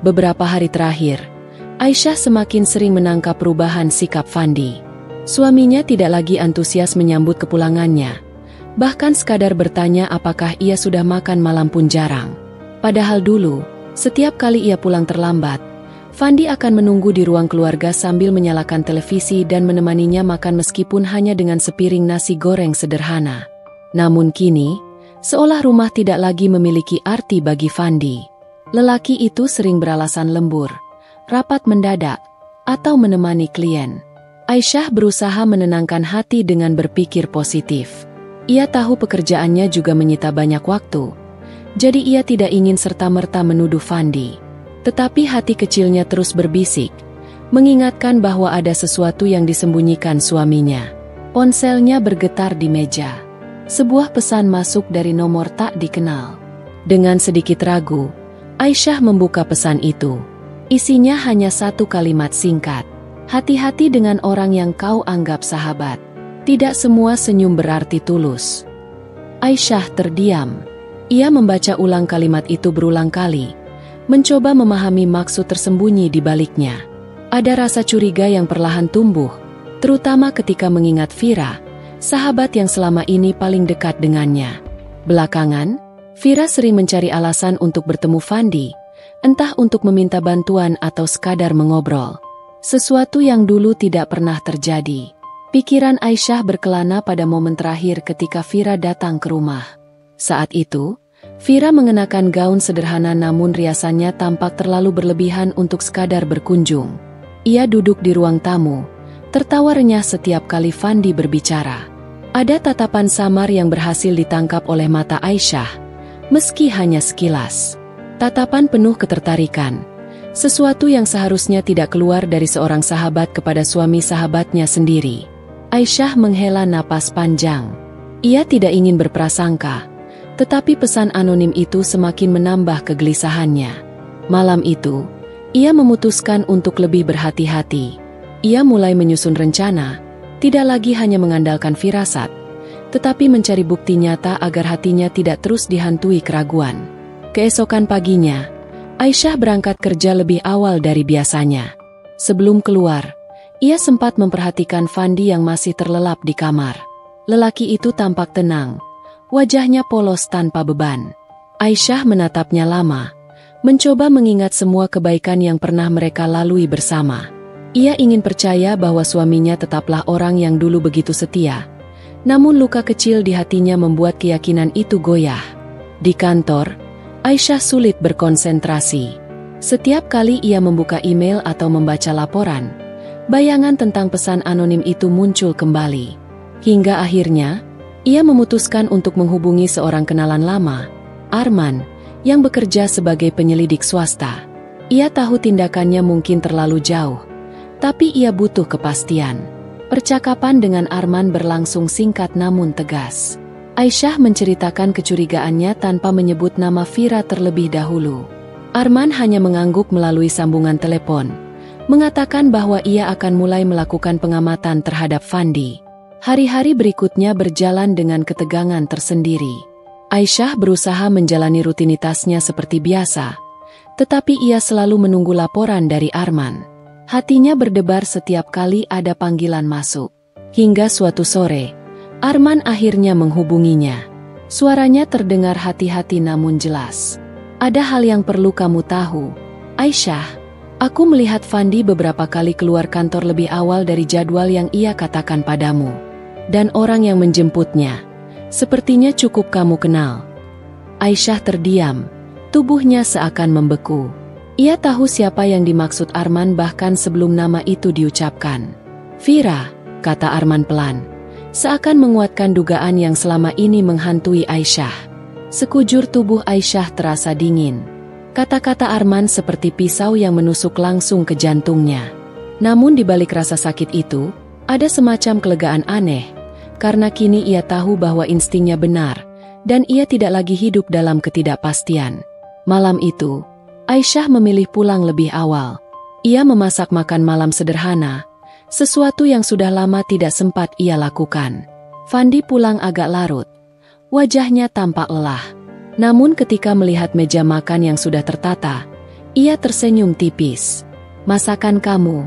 Beberapa hari terakhir, Aisyah semakin sering menangkap perubahan sikap Fandi. Suaminya tidak lagi antusias menyambut kepulangannya. Bahkan sekadar bertanya apakah ia sudah makan malam pun jarang. Padahal dulu, setiap kali ia pulang terlambat, Fandi akan menunggu di ruang keluarga sambil menyalakan televisi dan menemaninya makan meskipun hanya dengan sepiring nasi goreng sederhana. Namun kini, seolah rumah tidak lagi memiliki arti bagi Fandi. Lelaki itu sering beralasan lembur, rapat mendadak, atau menemani klien. Aisyah berusaha menenangkan hati dengan berpikir positif. Ia tahu pekerjaannya juga menyita banyak waktu, jadi ia tidak ingin serta-merta menuduh Fandi. Tetapi hati kecilnya terus berbisik, mengingatkan bahwa ada sesuatu yang disembunyikan suaminya. Ponselnya bergetar di meja. Sebuah pesan masuk dari nomor tak dikenal. Dengan sedikit ragu, Aisyah membuka pesan itu. Isinya hanya satu kalimat singkat. Hati-hati dengan orang yang kau anggap sahabat. Tidak semua senyum berarti tulus. Aisyah terdiam. Ia membaca ulang kalimat itu berulang kali, mencoba memahami maksud tersembunyi di baliknya. Ada rasa curiga yang perlahan tumbuh, terutama ketika mengingat Vira, sahabat yang selama ini paling dekat dengannya. Belakangan, Vira sering mencari alasan untuk bertemu Fandi, entah untuk meminta bantuan atau sekadar mengobrol. Sesuatu yang dulu tidak pernah terjadi. Pikiran Aisyah berkelana pada momen terakhir ketika Vira datang ke rumah. Saat itu, Vira mengenakan gaun sederhana namun riasannya tampak terlalu berlebihan untuk sekadar berkunjung. Ia duduk di ruang tamu, tertawa renyah setiap kali Fandi berbicara. Ada tatapan samar yang berhasil ditangkap oleh mata Aisyah, meski hanya sekilas. Tatapan penuh ketertarikan, sesuatu yang seharusnya tidak keluar dari seorang sahabat kepada suami sahabatnya sendiri. Aisyah menghela napas panjang. Ia tidak ingin berprasangka, tetapi pesan anonim itu semakin menambah kegelisahannya. Malam itu, ia memutuskan untuk lebih berhati-hati. Ia mulai menyusun rencana, tidak lagi hanya mengandalkan firasat, tetapi mencari bukti nyata agar hatinya tidak terus dihantui keraguan. Keesokan paginya, Aisyah berangkat kerja lebih awal dari biasanya. Sebelum keluar, ia sempat memperhatikan Fandi yang masih terlelap di kamar. Lelaki itu tampak tenang, wajahnya polos tanpa beban. Aisyah menatapnya lama, mencoba mengingat semua kebaikan yang pernah mereka lalui bersama. Ia ingin percaya bahwa suaminya tetaplah orang yang dulu begitu setia. Namun luka kecil di hatinya membuat keyakinan itu goyah. Di kantor, Aisyah sulit berkonsentrasi. Setiap kali ia membuka email atau membaca laporan, bayangan tentang pesan anonim itu muncul kembali. Hingga akhirnya, ia memutuskan untuk menghubungi seorang kenalan lama, Arman, yang bekerja sebagai penyelidik swasta. Ia tahu tindakannya mungkin terlalu jauh, tapi ia butuh kepastian. Percakapan dengan Arman berlangsung singkat namun tegas. Aisyah menceritakan kecurigaannya tanpa menyebut nama Vira terlebih dahulu. Arman hanya mengangguk melalui sambungan telepon, mengatakan bahwa ia akan mulai melakukan pengamatan terhadap Fandi. Hari-hari berikutnya berjalan dengan ketegangan tersendiri. Aisyah berusaha menjalani rutinitasnya seperti biasa, tetapi ia selalu menunggu laporan dari Arman. Hatinya berdebar setiap kali ada panggilan masuk. Hingga suatu sore, Arman akhirnya menghubunginya. Suaranya terdengar hati-hati namun jelas. Ada hal yang perlu kamu tahu, Aisyah. Aku melihat Fandi beberapa kali keluar kantor lebih awal dari jadwal yang ia katakan padamu. Dan orang yang menjemputnya, sepertinya cukup kamu kenal. Aisyah terdiam, tubuhnya seakan membeku. Ia tahu siapa yang dimaksud Arman bahkan sebelum nama itu diucapkan. Vira, kata Arman pelan, seakan menguatkan dugaan yang selama ini menghantui Aisyah. Sekujur tubuh Aisyah terasa dingin. Kata-kata Arman seperti pisau yang menusuk langsung ke jantungnya. Namun di balik rasa sakit itu, ada semacam kelegaan aneh, karena kini ia tahu bahwa instingnya benar, dan ia tidak lagi hidup dalam ketidakpastian. Malam itu, Aisyah memilih pulang lebih awal. Ia memasak makan malam sederhana, sesuatu yang sudah lama tidak sempat ia lakukan. Fandi pulang agak larut. Wajahnya tampak lelah. Namun ketika melihat meja makan yang sudah tertata, ia tersenyum tipis. Masakan kamu?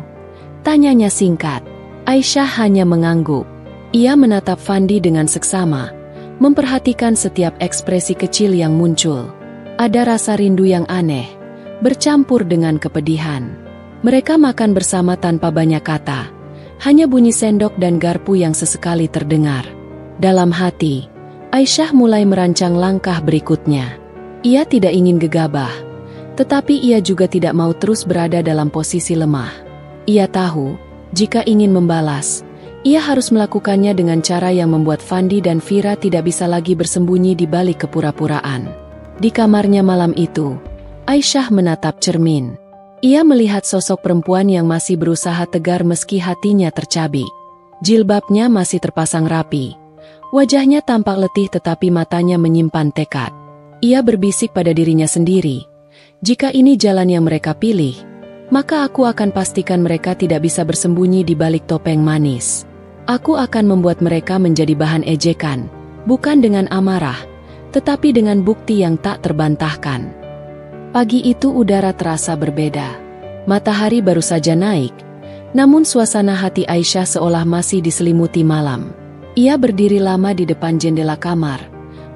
Tanyanya singkat. Aisyah hanya mengangguk. Ia menatap Fandi dengan seksama, memperhatikan setiap ekspresi kecil yang muncul. Ada rasa rindu yang aneh, bercampur dengan kepedihan. Mereka makan bersama tanpa banyak kata, hanya bunyi sendok dan garpu yang sesekali terdengar. Dalam hati, Aisyah mulai merancang langkah berikutnya. Ia tidak ingin gegabah, tetapi ia juga tidak mau terus berada dalam posisi lemah. Ia tahu, jika ingin membalas, ia harus melakukannya dengan cara yang membuat Fandi dan Vira tidak bisa lagi bersembunyi di balik kepura-puraan. Di kamarnya malam itu, Aisyah menatap cermin. Ia melihat sosok perempuan yang masih berusaha tegar meski hatinya tercabik. Jilbabnya masih terpasang rapi. Wajahnya tampak letih tetapi matanya menyimpan tekad. Ia berbisik pada dirinya sendiri. Jika ini jalan yang mereka pilih, maka aku akan pastikan mereka tidak bisa bersembunyi di balik topeng manis. Aku akan membuat mereka menjadi bahan ejekan, bukan dengan amarah, tetapi dengan bukti yang tak terbantahkan. Pagi itu udara terasa berbeda. Matahari baru saja naik, namun suasana hati Aisyah seolah masih diselimuti malam. Ia berdiri lama di depan jendela kamar,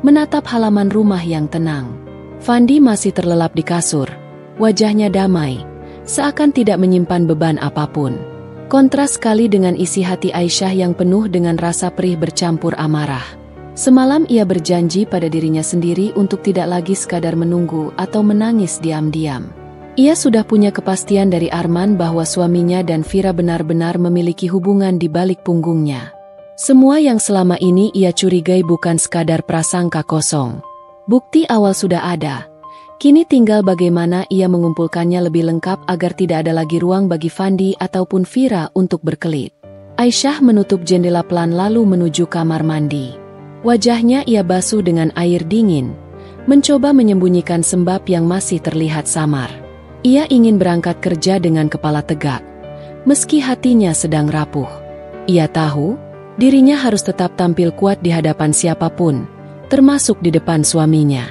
menatap halaman rumah yang tenang. Fandi masih terlelap di kasur, wajahnya damai, seakan tidak menyimpan beban apapun. Kontras sekali dengan isi hati Aisyah yang penuh dengan rasa perih bercampur amarah. Semalam ia berjanji pada dirinya sendiri untuk tidak lagi sekadar menunggu atau menangis diam-diam. Ia sudah punya kepastian dari Arman bahwa suaminya dan Vira benar-benar memiliki hubungan di balik punggungnya. Semua yang selama ini ia curigai bukan sekadar prasangka kosong. Bukti awal sudah ada. Kini tinggal bagaimana ia mengumpulkannya lebih lengkap agar tidak ada lagi ruang bagi Fandi ataupun Vira untuk berkelit. Aisyah menutup jendela pelan lalu menuju kamar mandi. Wajahnya ia basuh dengan air dingin, mencoba menyembunyikan sembab yang masih terlihat samar. Ia ingin berangkat kerja dengan kepala tegak, meski hatinya sedang rapuh. Ia tahu, dirinya harus tetap tampil kuat di hadapan siapapun, termasuk di depan suaminya.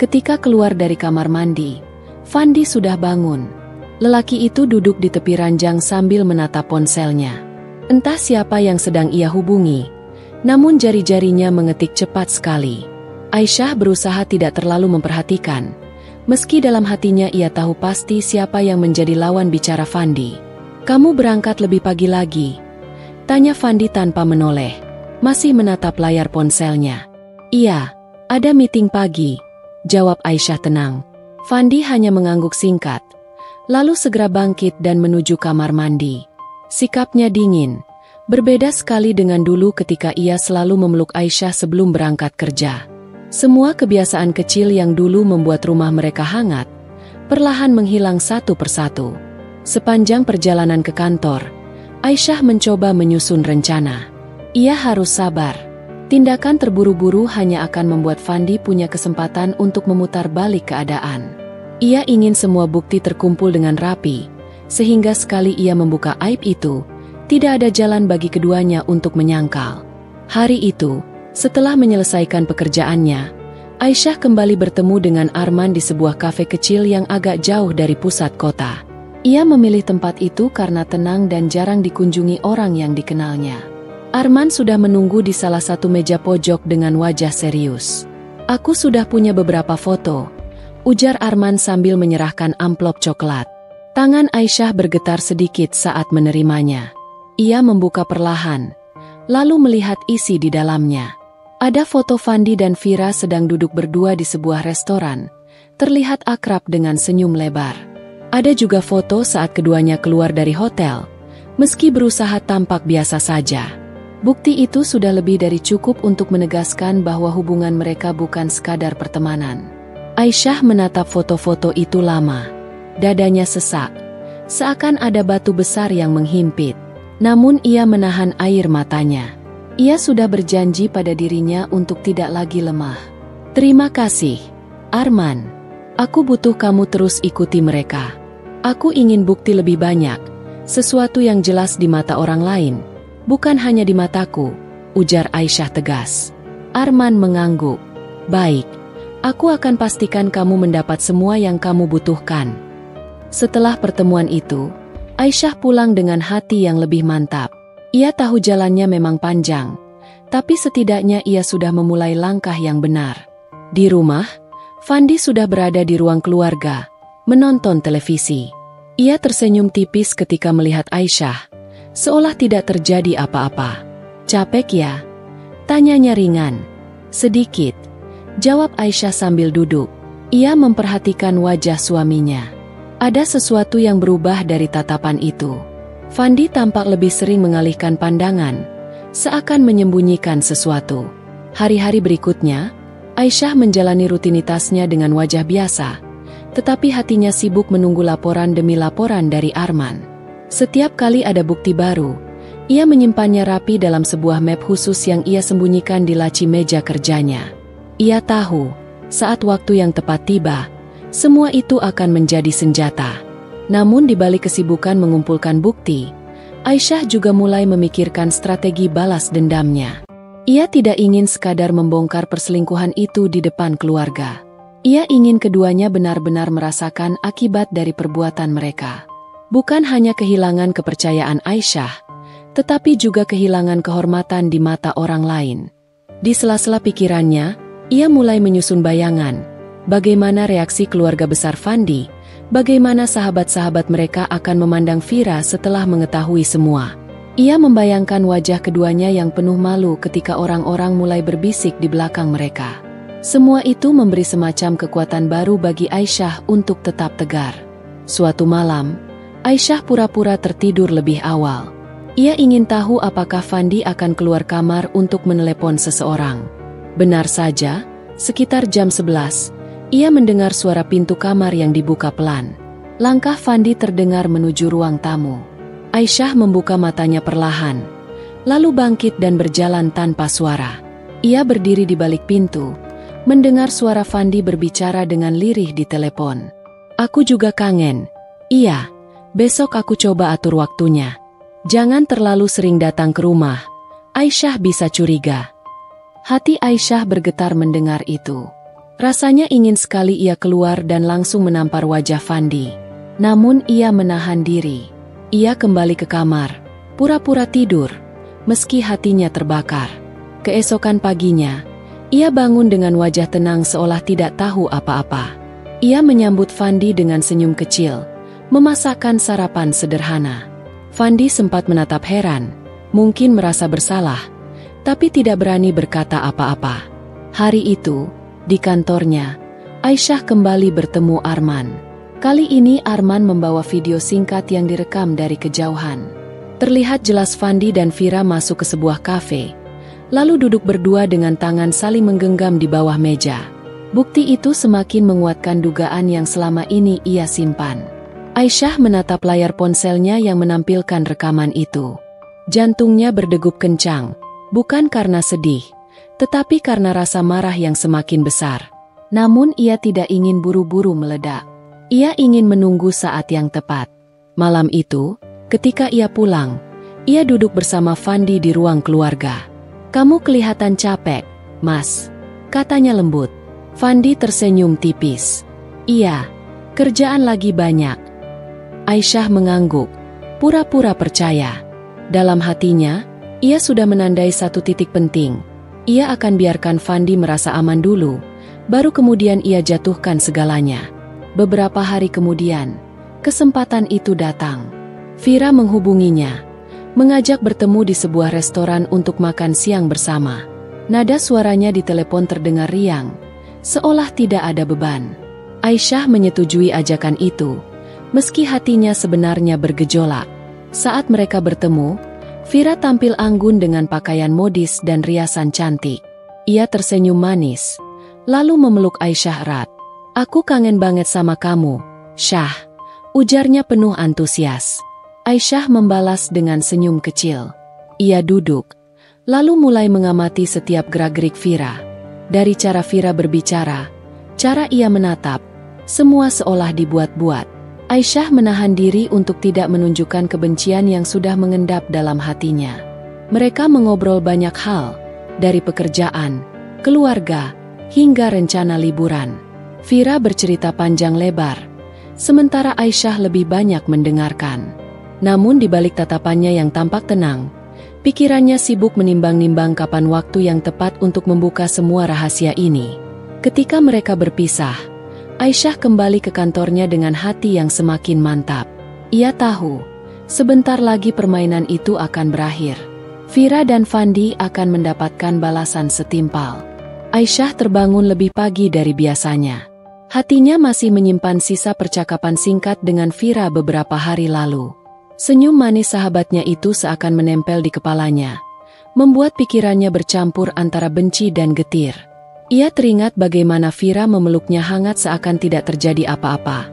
Ketika keluar dari kamar mandi, Fandi sudah bangun. Lelaki itu duduk di tepi ranjang sambil menatap ponselnya. Entah siapa yang sedang ia hubungi, namun jari-jarinya mengetik cepat sekali. Aisyah berusaha tidak terlalu memperhatikan, meski dalam hatinya ia tahu pasti siapa yang menjadi lawan bicara Fandi. Kamu berangkat lebih pagi lagi? Tanya Fandi tanpa menoleh, masih menatap layar ponselnya. Iya, ada meeting pagi, jawab Aisyah tenang. Fandi hanya mengangguk singkat, lalu segera bangkit dan menuju kamar mandi. Sikapnya dingin, berbeda sekali dengan dulu ketika ia selalu memeluk Aisyah sebelum berangkat kerja. Semua kebiasaan kecil yang dulu membuat rumah mereka hangat, perlahan menghilang satu persatu. Sepanjang perjalanan ke kantor, Aisyah mencoba menyusun rencana. Ia harus sabar. Tindakan terburu-buru hanya akan membuat Fandi punya kesempatan untuk memutar balik keadaan. Ia ingin semua bukti terkumpul dengan rapi, sehingga sekali ia membuka aib itu, tidak ada jalan bagi keduanya untuk menyangkal. Hari itu, setelah menyelesaikan pekerjaannya, Aisyah kembali bertemu dengan Arman di sebuah kafe kecil yang agak jauh dari pusat kota. Ia memilih tempat itu karena tenang dan jarang dikunjungi orang yang dikenalnya. Arman sudah menunggu di salah satu meja pojok dengan wajah serius. "Aku sudah punya beberapa foto," ujar Arman sambil menyerahkan amplop coklat. Tangan Aisyah bergetar sedikit saat menerimanya. Ia membuka perlahan, lalu melihat isi di dalamnya. Ada foto Fandi dan Vira sedang duduk berdua di sebuah restoran, terlihat akrab dengan senyum lebar. Ada juga foto saat keduanya keluar dari hotel, meski berusaha tampak biasa saja. Bukti itu sudah lebih dari cukup untuk menegaskan bahwa hubungan mereka bukan sekadar pertemanan. Aisyah menatap foto-foto itu lama. Dadanya sesak, seakan ada batu besar yang menghimpit. Namun ia menahan air matanya. Ia sudah berjanji pada dirinya untuk tidak lagi lemah. "Terima kasih, Arman. Aku butuh kamu terus ikuti mereka. Aku ingin bukti lebih banyak, sesuatu yang jelas di mata orang lain, bukan hanya di mataku," ujar Aisyah tegas. Arman mengangguk. "Baik, aku akan pastikan kamu mendapat semua yang kamu butuhkan." Setelah pertemuan itu, Aisyah pulang dengan hati yang lebih mantap. Ia tahu jalannya memang panjang, tapi setidaknya ia sudah memulai langkah yang benar. Di rumah, Fandi sudah berada di ruang keluarga, menonton televisi. Ia tersenyum tipis ketika melihat Aisyah, seolah tidak terjadi apa-apa. "Capek ya?" tanyanya ringan. "Sedikit," jawab Aisyah sambil duduk. Ia memperhatikan wajah suaminya. Ada sesuatu yang berubah dari tatapan itu. Fandi tampak lebih sering mengalihkan pandangan, seakan menyembunyikan sesuatu. Hari-hari berikutnya, Aisyah menjalani rutinitasnya dengan wajah biasa, tetapi hatinya sibuk menunggu laporan demi laporan dari Arman. Setiap kali ada bukti baru, ia menyimpannya rapi dalam sebuah map khusus yang ia sembunyikan di laci meja kerjanya. Ia tahu, saat waktu yang tepat tiba, semua itu akan menjadi senjata. Namun di balik kesibukan mengumpulkan bukti, Aisyah juga mulai memikirkan strategi balas dendamnya. Ia tidak ingin sekadar membongkar perselingkuhan itu di depan keluarga. Ia ingin keduanya benar-benar merasakan akibat dari perbuatan mereka. Bukan hanya kehilangan kepercayaan Aisyah, tetapi juga kehilangan kehormatan di mata orang lain. Di sela-sela pikirannya, ia mulai menyusun bayangan. Bagaimana reaksi keluarga besar Fandi? Bagaimana sahabat-sahabat mereka akan memandang Vira setelah mengetahui semua? Ia membayangkan wajah keduanya yang penuh malu ketika orang-orang mulai berbisik di belakang mereka. Semua itu memberi semacam kekuatan baru bagi Aisyah untuk tetap tegar. Suatu malam, Aisyah pura-pura tertidur lebih awal. Ia ingin tahu apakah Fandi akan keluar kamar untuk menelepon seseorang. Benar saja, sekitar jam 11, ia mendengar suara pintu kamar yang dibuka pelan. Langkah Fandi terdengar menuju ruang tamu. Aisyah membuka matanya perlahan, lalu bangkit dan berjalan tanpa suara. Ia berdiri di balik pintu, mendengar suara Fandi berbicara dengan lirih di telepon. "Aku juga kangen." "Iya, besok aku coba atur waktunya. Jangan terlalu sering datang ke rumah." Aisyah bisa curiga. Hati Aisyah bergetar mendengar itu. Rasanya ingin sekali ia keluar dan langsung menampar wajah Fandi. Namun ia menahan diri. Ia kembali ke kamar, pura-pura tidur, meski hatinya terbakar. Keesokan paginya, ia bangun dengan wajah tenang seolah tidak tahu apa-apa. Ia menyambut Fandi dengan senyum kecil, memasakkan sarapan sederhana. Fandi sempat menatap heran, mungkin merasa bersalah, tapi tidak berani berkata apa-apa. Hari itu, di kantornya, Aisyah kembali bertemu Arman. Kali ini Arman membawa video singkat yang direkam dari kejauhan. Terlihat jelas Fandi dan Vira masuk ke sebuah kafe, lalu duduk berdua dengan tangan saling menggenggam di bawah meja. Bukti itu semakin menguatkan dugaan yang selama ini ia simpan. Aisyah menatap layar ponselnya yang menampilkan rekaman itu. Jantungnya berdegup kencang, bukan karena sedih, tetapi karena rasa marah yang semakin besar. Namun ia tidak ingin buru-buru meledak. Ia ingin menunggu saat yang tepat. Malam itu, ketika ia pulang, ia duduk bersama Fandi di ruang keluarga. "Kamu kelihatan capek, Mas," katanya lembut. Fandi tersenyum tipis. "Iya, kerjaan lagi banyak." Aisyah mengangguk, pura-pura percaya. Dalam hatinya, ia sudah menandai satu titik penting. Ia akan biarkan Fandi merasa aman dulu, baru kemudian ia jatuhkan segalanya. Beberapa hari kemudian, kesempatan itu datang. Vira menghubunginya, mengajak bertemu di sebuah restoran untuk makan siang bersama. Nada suaranya di telepon terdengar riang, seolah tidak ada beban. Aisyah menyetujui ajakan itu, meski hatinya sebenarnya bergejolak. Saat mereka bertemu, Vira tampil anggun dengan pakaian modis dan riasan cantik. Ia tersenyum manis, lalu memeluk Aisyah erat. "Aku kangen banget sama kamu, Syah," ujarnya penuh antusias. Aisyah membalas dengan senyum kecil. Ia duduk, lalu mulai mengamati setiap gerak-gerik Vira. Dari cara Vira berbicara, cara ia menatap, semua seolah dibuat-buat. Aisyah menahan diri untuk tidak menunjukkan kebencian yang sudah mengendap dalam hatinya. Mereka mengobrol banyak hal, dari pekerjaan, keluarga, hingga rencana liburan. Vira bercerita panjang lebar, sementara Aisyah lebih banyak mendengarkan. Namun di balik tatapannya yang tampak tenang, pikirannya sibuk menimbang-nimbang kapan waktu yang tepat untuk membuka semua rahasia ini. Ketika mereka berpisah, Aisyah kembali ke kantornya dengan hati yang semakin mantap. Ia tahu, sebentar lagi permainan itu akan berakhir. Vira dan Fandi akan mendapatkan balasan setimpal. Aisyah terbangun lebih pagi dari biasanya. Hatinya masih menyimpan sisa percakapan singkat dengan Vira beberapa hari lalu. Senyum manis sahabatnya itu seakan menempel di kepalanya, membuat pikirannya bercampur antara benci dan getir. Ia teringat bagaimana Vira memeluknya hangat seakan tidak terjadi apa-apa.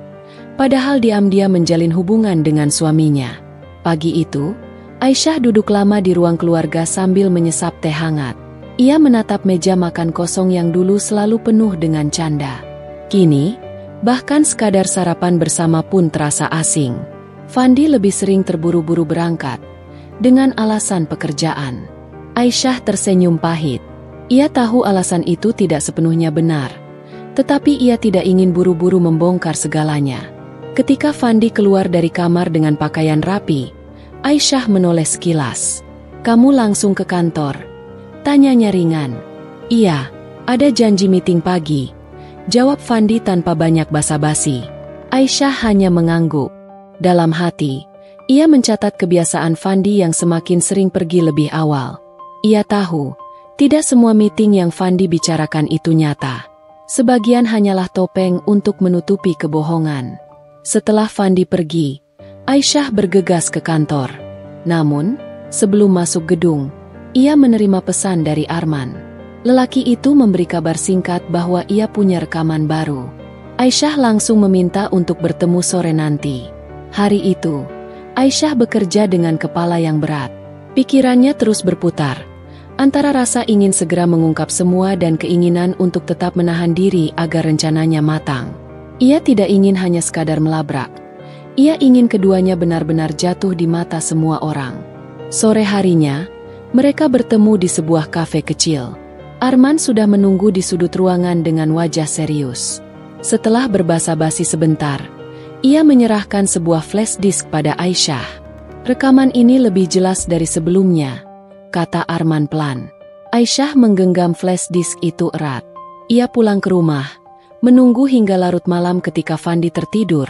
Padahal diam-diam menjalin hubungan dengan suaminya. Pagi itu, Aisyah duduk lama di ruang keluarga sambil menyesap teh hangat. Ia menatap meja makan kosong yang dulu selalu penuh dengan canda. Kini, bahkan sekadar sarapan bersama pun terasa asing. Fandi lebih sering terburu-buru berangkat, dengan alasan pekerjaan. Aisyah tersenyum pahit. Ia tahu alasan itu tidak sepenuhnya benar, tetapi ia tidak ingin buru-buru membongkar segalanya. Ketika Fandi keluar dari kamar dengan pakaian rapi, Aisyah menoleh sekilas. "Kamu langsung ke kantor?" tanyanya ringan. "Iya, ada janji meeting pagi," jawab Fandi tanpa banyak basa-basi. Aisyah hanya mengangguk. Dalam hati, ia mencatat kebiasaan Fandi yang semakin sering pergi lebih awal. Ia tahu, tidak semua meeting yang Fandi bicarakan itu nyata. Sebagian hanyalah topeng untuk menutupi kebohongan. Setelah Fandi pergi, Aisyah bergegas ke kantor. Namun, sebelum masuk gedung, ia menerima pesan dari Arman. Lelaki itu memberi kabar singkat bahwa ia punya rekaman baru. Aisyah langsung meminta untuk bertemu sore nanti. Hari itu, Aisyah bekerja dengan kepala yang berat. Pikirannya terus berputar, antara rasa ingin segera mengungkap semua dan keinginan untuk tetap menahan diri agar rencananya matang. Ia tidak ingin hanya sekadar melabrak. Ia ingin keduanya benar-benar jatuh di mata semua orang. Sore harinya, mereka bertemu di sebuah kafe kecil. Arman sudah menunggu di sudut ruangan dengan wajah serius. Setelah berbasa-basi sebentar, ia menyerahkan sebuah flash disk pada Aisyah. "Rekaman ini lebih jelas dari sebelumnya," kata Arman pelan. Aisyah menggenggam flash disk itu erat. Ia pulang ke rumah, menunggu hingga larut malam ketika Fandi tertidur,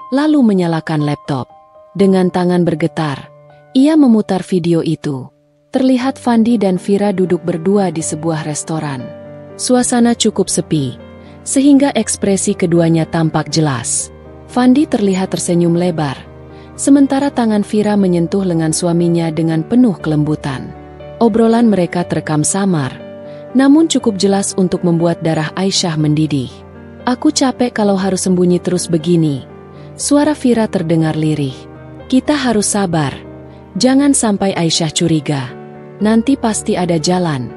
lalu menyalakan laptop. Dengan tangan bergetar, ia memutar video itu. Terlihat Fandi dan Vira duduk berdua di sebuah restoran. Suasana cukup sepi, sehingga ekspresi keduanya tampak jelas. Fandi terlihat tersenyum lebar, sementara tangan Vira menyentuh lengan suaminya dengan penuh kelembutan. Obrolan mereka terekam samar, namun cukup jelas untuk membuat darah Aisyah mendidih. "Aku capek kalau harus sembunyi terus begini," suara Vira terdengar lirih. "Kita harus sabar, jangan sampai Aisyah curiga. Nanti pasti ada jalan,"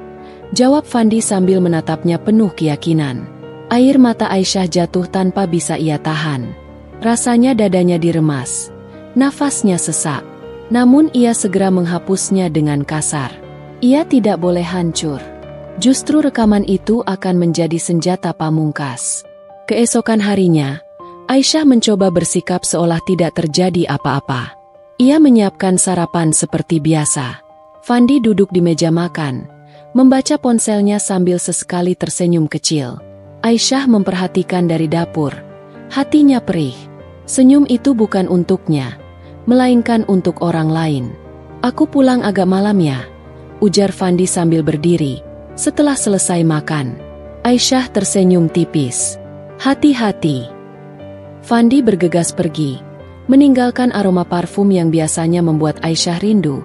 jawab Fandi sambil menatapnya penuh keyakinan. Air mata Aisyah jatuh tanpa bisa ia tahan. Rasanya dadanya diremas, nafasnya sesak. Namun ia segera menghapusnya dengan kasar. Ia tidak boleh hancur. Justru rekaman itu akan menjadi senjata pamungkas. Keesokan harinya, Aisyah mencoba bersikap seolah tidak terjadi apa-apa. Ia menyiapkan sarapan seperti biasa. Fandi duduk di meja makan, membaca ponselnya sambil sesekali tersenyum kecil. Aisyah memperhatikan dari dapur. Hatinya perih. Senyum itu bukan untuknya, melainkan untuk orang lain. "Aku pulang agak malam ya," ujar Fandi sambil berdiri, setelah selesai makan. Aisyah tersenyum tipis. "Hati-hati." Fandi bergegas pergi, meninggalkan aroma parfum yang biasanya membuat Aisyah rindu,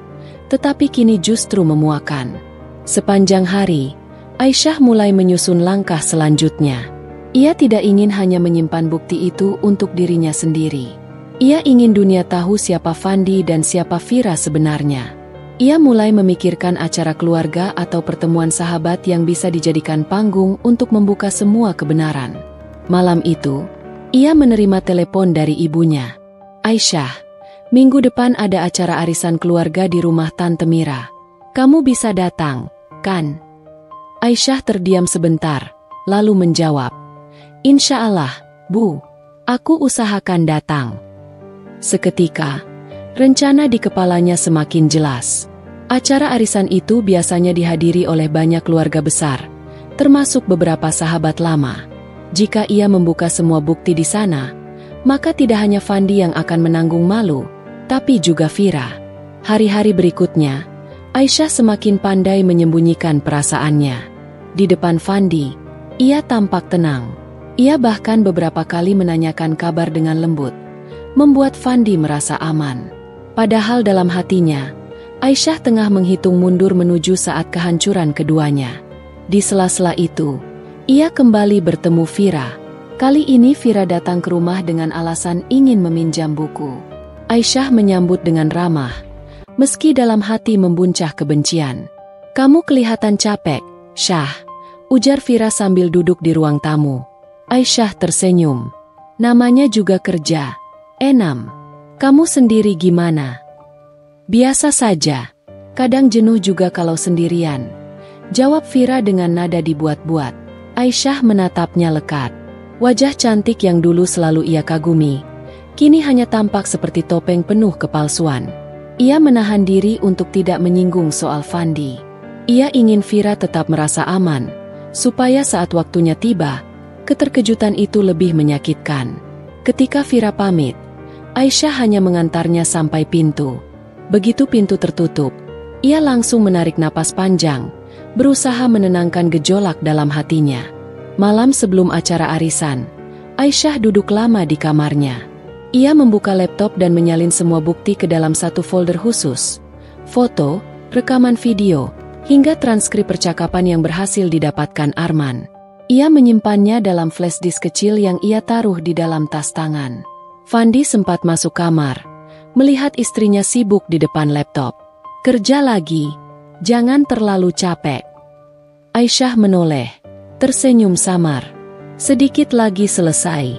tetapi kini justru memuakan. Sepanjang hari, Aisyah mulai menyusun langkah selanjutnya. Ia tidak ingin hanya menyimpan bukti itu untuk dirinya sendiri. Ia ingin dunia tahu siapa Fandi dan siapa Vira sebenarnya. Ia mulai memikirkan acara keluarga atau pertemuan sahabat yang bisa dijadikan panggung untuk membuka semua kebenaran. Malam itu, ia menerima telepon dari ibunya. "Aisyah, minggu depan ada acara arisan keluarga di rumah Tante Mira. Kamu bisa datang, kan?" Aisyah terdiam sebentar, lalu menjawab, "Insya Allah, Bu. Aku usahakan datang." Seketika, rencana di kepalanya semakin jelas. Acara arisan itu biasanya dihadiri oleh banyak keluarga besar, termasuk beberapa sahabat lama. Jika ia membuka semua bukti di sana, maka tidak hanya Fandi yang akan menanggung malu, tapi juga Vira. Hari-hari berikutnya, Aisyah semakin pandai menyembunyikan perasaannya. Di depan Fandi, ia tampak tenang. Ia bahkan beberapa kali menanyakan kabar dengan lembut, membuat Fandi merasa aman. Padahal dalam hatinya, Aisyah tengah menghitung mundur menuju saat kehancuran keduanya. Di sela-sela itu, ia kembali bertemu Vira. Kali ini Vira datang ke rumah dengan alasan ingin meminjam buku. Aisyah menyambut dengan ramah, meski dalam hati membuncah kebencian. "Kamu kelihatan capek, Syah," ujar Vira sambil duduk di ruang tamu. Aisyah tersenyum. "Namanya juga kerja. Enam. Kamu sendiri gimana?" "Biasa saja. Kadang jenuh juga kalau sendirian," jawab Vira dengan nada dibuat-buat. Aisyah menatapnya lekat. Wajah cantik yang dulu selalu ia kagumi, kini hanya tampak seperti topeng penuh kepalsuan. Ia menahan diri untuk tidak menyinggung soal Fandi. Ia ingin Vira tetap merasa aman, supaya saat waktunya tiba, keterkejutan itu lebih menyakitkan. Ketika Vira pamit, Aisyah hanya mengantarnya sampai pintu. Begitu pintu tertutup, ia langsung menarik napas panjang, berusaha menenangkan gejolak dalam hatinya. Malam sebelum acara arisan, Aisyah duduk lama di kamarnya. Ia membuka laptop dan menyalin semua bukti ke dalam satu folder khusus. Foto, rekaman video, hingga transkrip percakapan yang berhasil didapatkan Arman. Ia menyimpannya dalam flash disk kecil yang ia taruh di dalam tas tangan. Fandi sempat masuk kamar, melihat istrinya sibuk di depan laptop. "Kerja lagi, jangan terlalu capek." Aisyah menoleh, tersenyum samar. "Sedikit lagi selesai."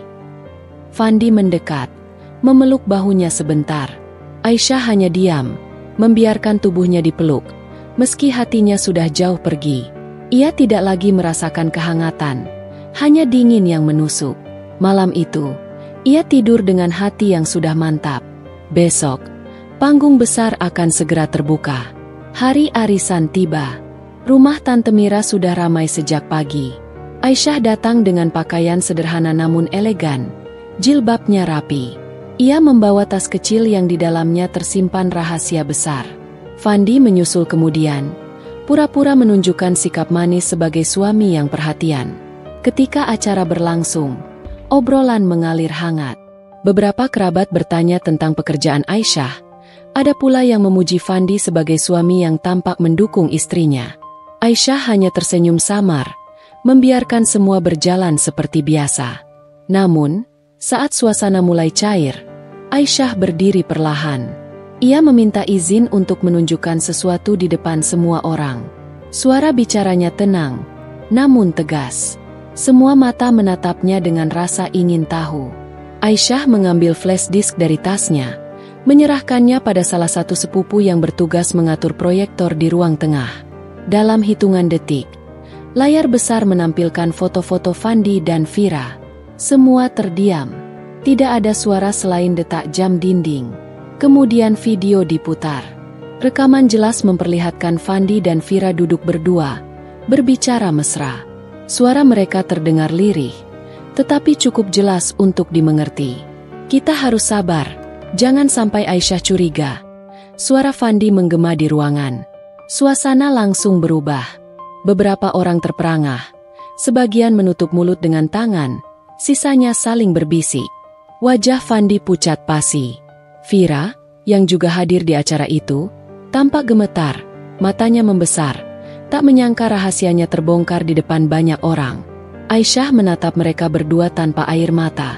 Fandi mendekat, memeluk bahunya sebentar. Aisyah hanya diam, membiarkan tubuhnya dipeluk, meski hatinya sudah jauh pergi. Ia tidak lagi merasakan kehangatan, hanya dingin yang menusuk. Malam itu, ia tidur dengan hati yang sudah mantap. Besok, panggung besar akan segera terbuka. Hari arisan tiba. Rumah Tante Mira sudah ramai sejak pagi. Aisyah datang dengan pakaian sederhana namun elegan. Jilbabnya rapi. Ia membawa tas kecil yang di dalamnya tersimpan rahasia besar. Fandi menyusul kemudian, pura-pura menunjukkan sikap manis sebagai suami yang perhatian. Ketika acara berlangsung, obrolan mengalir hangat. Beberapa kerabat bertanya tentang pekerjaan Aisyah. Ada pula yang memuji Fandi sebagai suami yang tampak mendukung istrinya. Aisyah hanya tersenyum samar, membiarkan semua berjalan seperti biasa. Namun, saat suasana mulai cair, Aisyah berdiri perlahan. Ia meminta izin untuk menunjukkan sesuatu di depan semua orang. Suara bicaranya tenang, namun tegas. Semua mata menatapnya dengan rasa ingin tahu. Aisyah mengambil flash disk dari tasnya, menyerahkannya pada salah satu sepupu yang bertugas mengatur proyektor di ruang tengah. Dalam hitungan detik, layar besar menampilkan foto-foto Fandi dan Vira. Semua terdiam. Tidak ada suara selain detak jam dinding. Kemudian video diputar. Rekaman jelas memperlihatkan Fandi dan Vira duduk berdua, berbicara mesra. Suara mereka terdengar lirih, tetapi cukup jelas untuk dimengerti. Kita harus sabar, jangan sampai Aisyah curiga. Suara Fandi menggema di ruangan. Suasana langsung berubah. Beberapa orang terperangah. Sebagian menutup mulut dengan tangan, sisanya saling berbisik. Wajah Fandi pucat pasi. Vira, yang juga hadir di acara itu, tampak gemetar, matanya membesar, tak menyangka rahasianya terbongkar di depan banyak orang. Aisyah menatap mereka berdua tanpa air mata,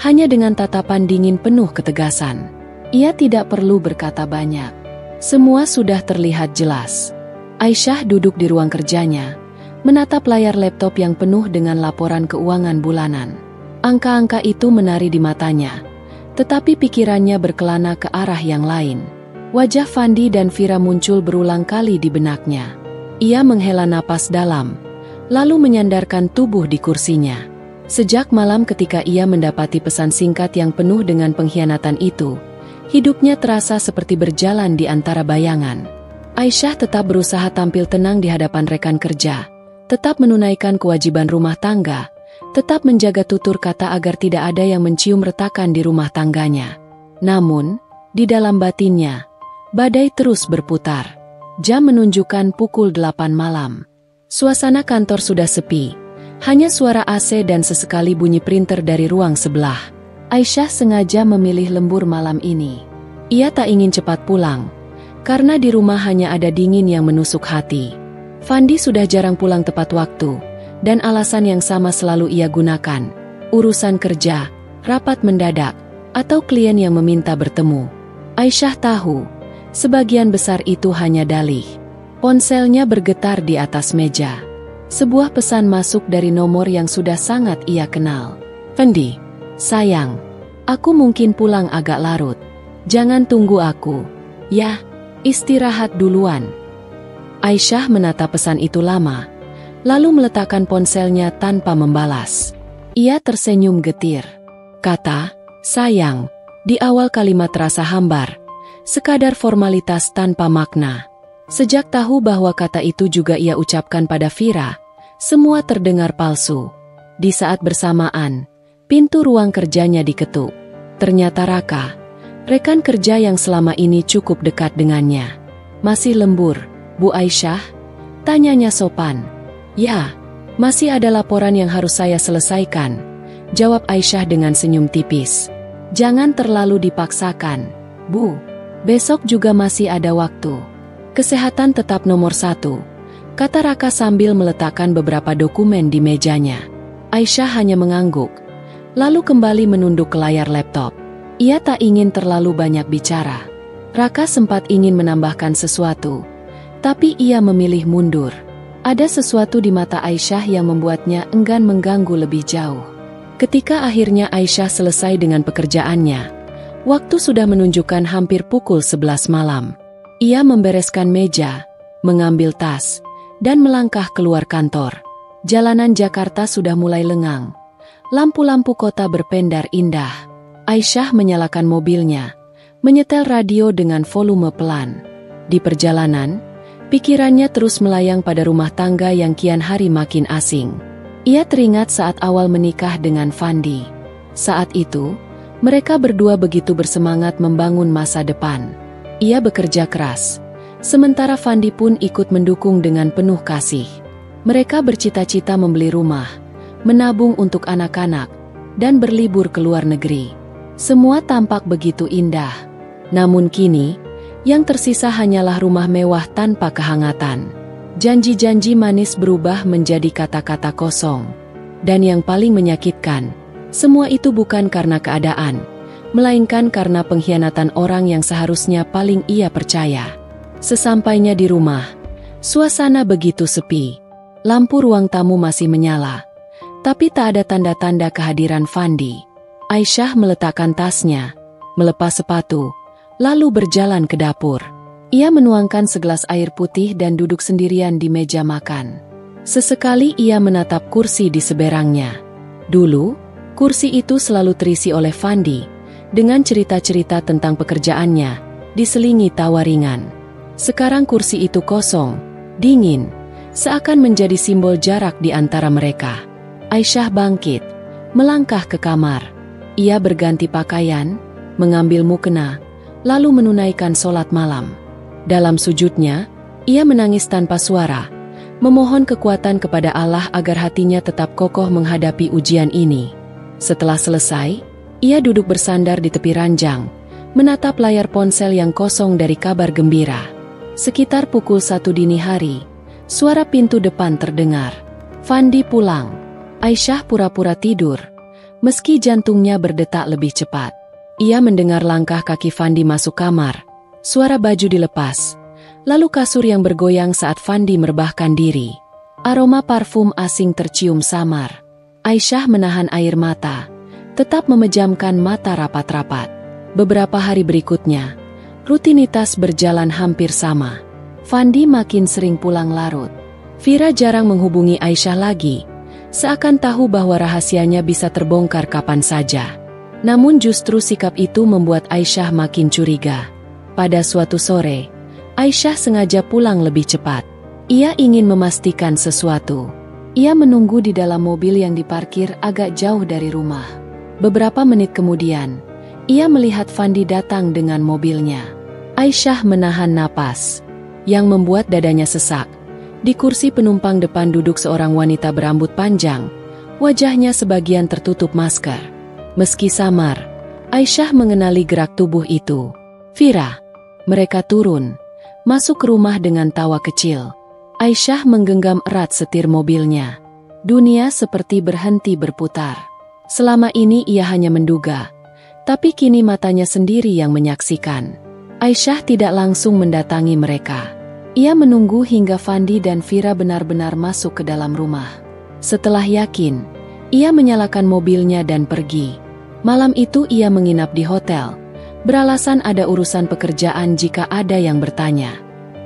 hanya dengan tatapan dingin penuh ketegasan. Ia tidak perlu berkata banyak. Semua sudah terlihat jelas. Aisyah duduk di ruang kerjanya, menatap layar laptop yang penuh dengan laporan keuangan bulanan. Angka-angka itu menari di matanya, tetapi pikirannya berkelana ke arah yang lain. Wajah Fandi dan Vira muncul berulang kali di benaknya. Ia menghela napas dalam, lalu menyandarkan tubuh di kursinya. Sejak malam ketika ia mendapati pesan singkat yang penuh dengan pengkhianatan itu, hidupnya terasa seperti berjalan di antara bayangan. Aisyah tetap berusaha tampil tenang di hadapan rekan kerja, tetap menunaikan kewajiban rumah tangga, tetap menjaga tutur kata agar tidak ada yang mencium retakan di rumah tangganya. Namun, di dalam batinnya, badai terus berputar. Jam menunjukkan pukul 8 malam. Suasana kantor sudah sepi, hanya suara AC dan sesekali bunyi printer dari ruang sebelah. Aisyah sengaja memilih lembur malam ini. Ia tak ingin cepat pulang, karena di rumah hanya ada dingin yang menusuk hati. Fandi sudah jarang pulang tepat waktu, dan alasan yang sama selalu ia gunakan. Urusan kerja, rapat mendadak, atau klien yang meminta bertemu. Aisyah tahu, sebagian besar itu hanya dalih. Ponselnya bergetar di atas meja. Sebuah pesan masuk dari nomor yang sudah sangat ia kenal. "Fendi, sayang, aku mungkin pulang agak larut. Jangan tunggu aku. Ya, istirahat duluan." Aisyah menatap pesan itu lama, lalu meletakkan ponselnya tanpa membalas. Ia tersenyum getir. Kata, "sayang," di awal kalimat terasa hambar, sekadar formalitas tanpa makna. Sejak tahu bahwa kata itu juga ia ucapkan pada Vira, semua terdengar palsu. Di saat bersamaan, pintu ruang kerjanya diketuk. Ternyata Raka, rekan kerja yang selama ini cukup dekat dengannya. "Masih lembur, Bu Aisyah?" tanyanya sopan. "Ya, masih ada laporan yang harus saya selesaikan," jawab Aisyah dengan senyum tipis. "Jangan terlalu dipaksakan, Bu. Besok juga masih ada waktu. Kesehatan tetap nomor 1, kata Raka sambil meletakkan beberapa dokumen di mejanya. Aisyah hanya mengangguk, lalu kembali menunduk ke layar laptop. Ia tak ingin terlalu banyak bicara. Raka sempat ingin menambahkan sesuatu, tapi ia memilih mundur. Ada sesuatu di mata Aisyah yang membuatnya enggan mengganggu lebih jauh. Ketika akhirnya Aisyah selesai dengan pekerjaannya, waktu sudah menunjukkan hampir pukul 11 malam. Ia membereskan meja, mengambil tas, dan melangkah keluar kantor. Jalanan Jakarta sudah mulai lengang. Lampu-lampu kota berpendar indah. Aisyah menyalakan mobilnya, menyetel radio dengan volume pelan. Di perjalanan, pikirannya terus melayang pada rumah tangga yang kian hari makin asing. Ia teringat saat awal menikah dengan Fandi. Saat itu, mereka berdua begitu bersemangat membangun masa depan. Ia bekerja keras, sementara Fandi pun ikut mendukung dengan penuh kasih. Mereka bercita-cita membeli rumah, menabung untuk anak-anak, dan berlibur ke luar negeri. Semua tampak begitu indah. Namun kini, yang tersisa hanyalah rumah mewah tanpa kehangatan. Janji-janji manis berubah menjadi kata-kata kosong. Dan yang paling menyakitkan, semua itu bukan karena keadaan, melainkan karena pengkhianatan orang yang seharusnya paling ia percaya. Sesampainya di rumah, suasana begitu sepi. Lampu ruang tamu masih menyala, tapi tak ada tanda-tanda kehadiran Fandi. Aisyah meletakkan tasnya, melepas sepatu, lalu berjalan ke dapur. Ia menuangkan segelas air putih dan duduk sendirian di meja makan. Sesekali ia menatap kursi di seberangnya. Dulu, Kursi itu selalu terisi oleh Fandi, dengan cerita-cerita tentang pekerjaannya, diselingi tawa ringan. Sekarang kursi itu kosong, dingin, seakan menjadi simbol jarak di antara mereka. Aisyah bangkit, melangkah ke kamar. Ia berganti pakaian, mengambil mukena, lalu menunaikan sholat malam. Dalam sujudnya, ia menangis tanpa suara, memohon kekuatan kepada Allah agar hatinya tetap kokoh menghadapi ujian ini. Setelah selesai, ia duduk bersandar di tepi ranjang, menatap layar ponsel yang kosong dari kabar gembira. Sekitar pukul 1 dini hari, suara pintu depan terdengar. Fandi pulang. Aisyah pura-pura tidur, meski jantungnya berdetak lebih cepat. Ia mendengar langkah kaki Fandi masuk kamar, suara baju dilepas, lalu kasur yang bergoyang saat Fandi merebahkan diri. Aroma parfum asing tercium samar. Aisyah menahan air mata, tetap memejamkan mata rapat-rapat. Beberapa hari berikutnya, rutinitas berjalan hampir sama. Fandi makin sering pulang larut. Vira jarang menghubungi Aisyah lagi, seakan tahu bahwa rahasianya bisa terbongkar kapan saja. Namun justru sikap itu membuat Aisyah makin curiga. Pada suatu sore, Aisyah sengaja pulang lebih cepat. Ia ingin memastikan sesuatu. Ia menunggu di dalam mobil yang diparkir agak jauh dari rumah. Beberapa menit kemudian, ia melihat Fandi datang dengan mobilnya. Aisyah menahan napas, yang membuat dadanya sesak. Di kursi penumpang depan duduk seorang wanita berambut panjang, wajahnya sebagian tertutup masker. Meski samar, Aisyah mengenali gerak tubuh itu. Vira. Mereka turun, masuk ke rumah dengan tawa kecil. Aisyah menggenggam erat setir mobilnya. Dunia seperti berhenti berputar. Selama ini ia hanya menduga, tapi kini matanya sendiri yang menyaksikan. Aisyah tidak langsung mendatangi mereka. Ia menunggu hingga Fandi dan Vira benar-benar masuk ke dalam rumah. Setelah yakin, ia menyalakan mobilnya dan pergi. Malam itu ia menginap di hotel, beralasan ada urusan pekerjaan jika ada yang bertanya.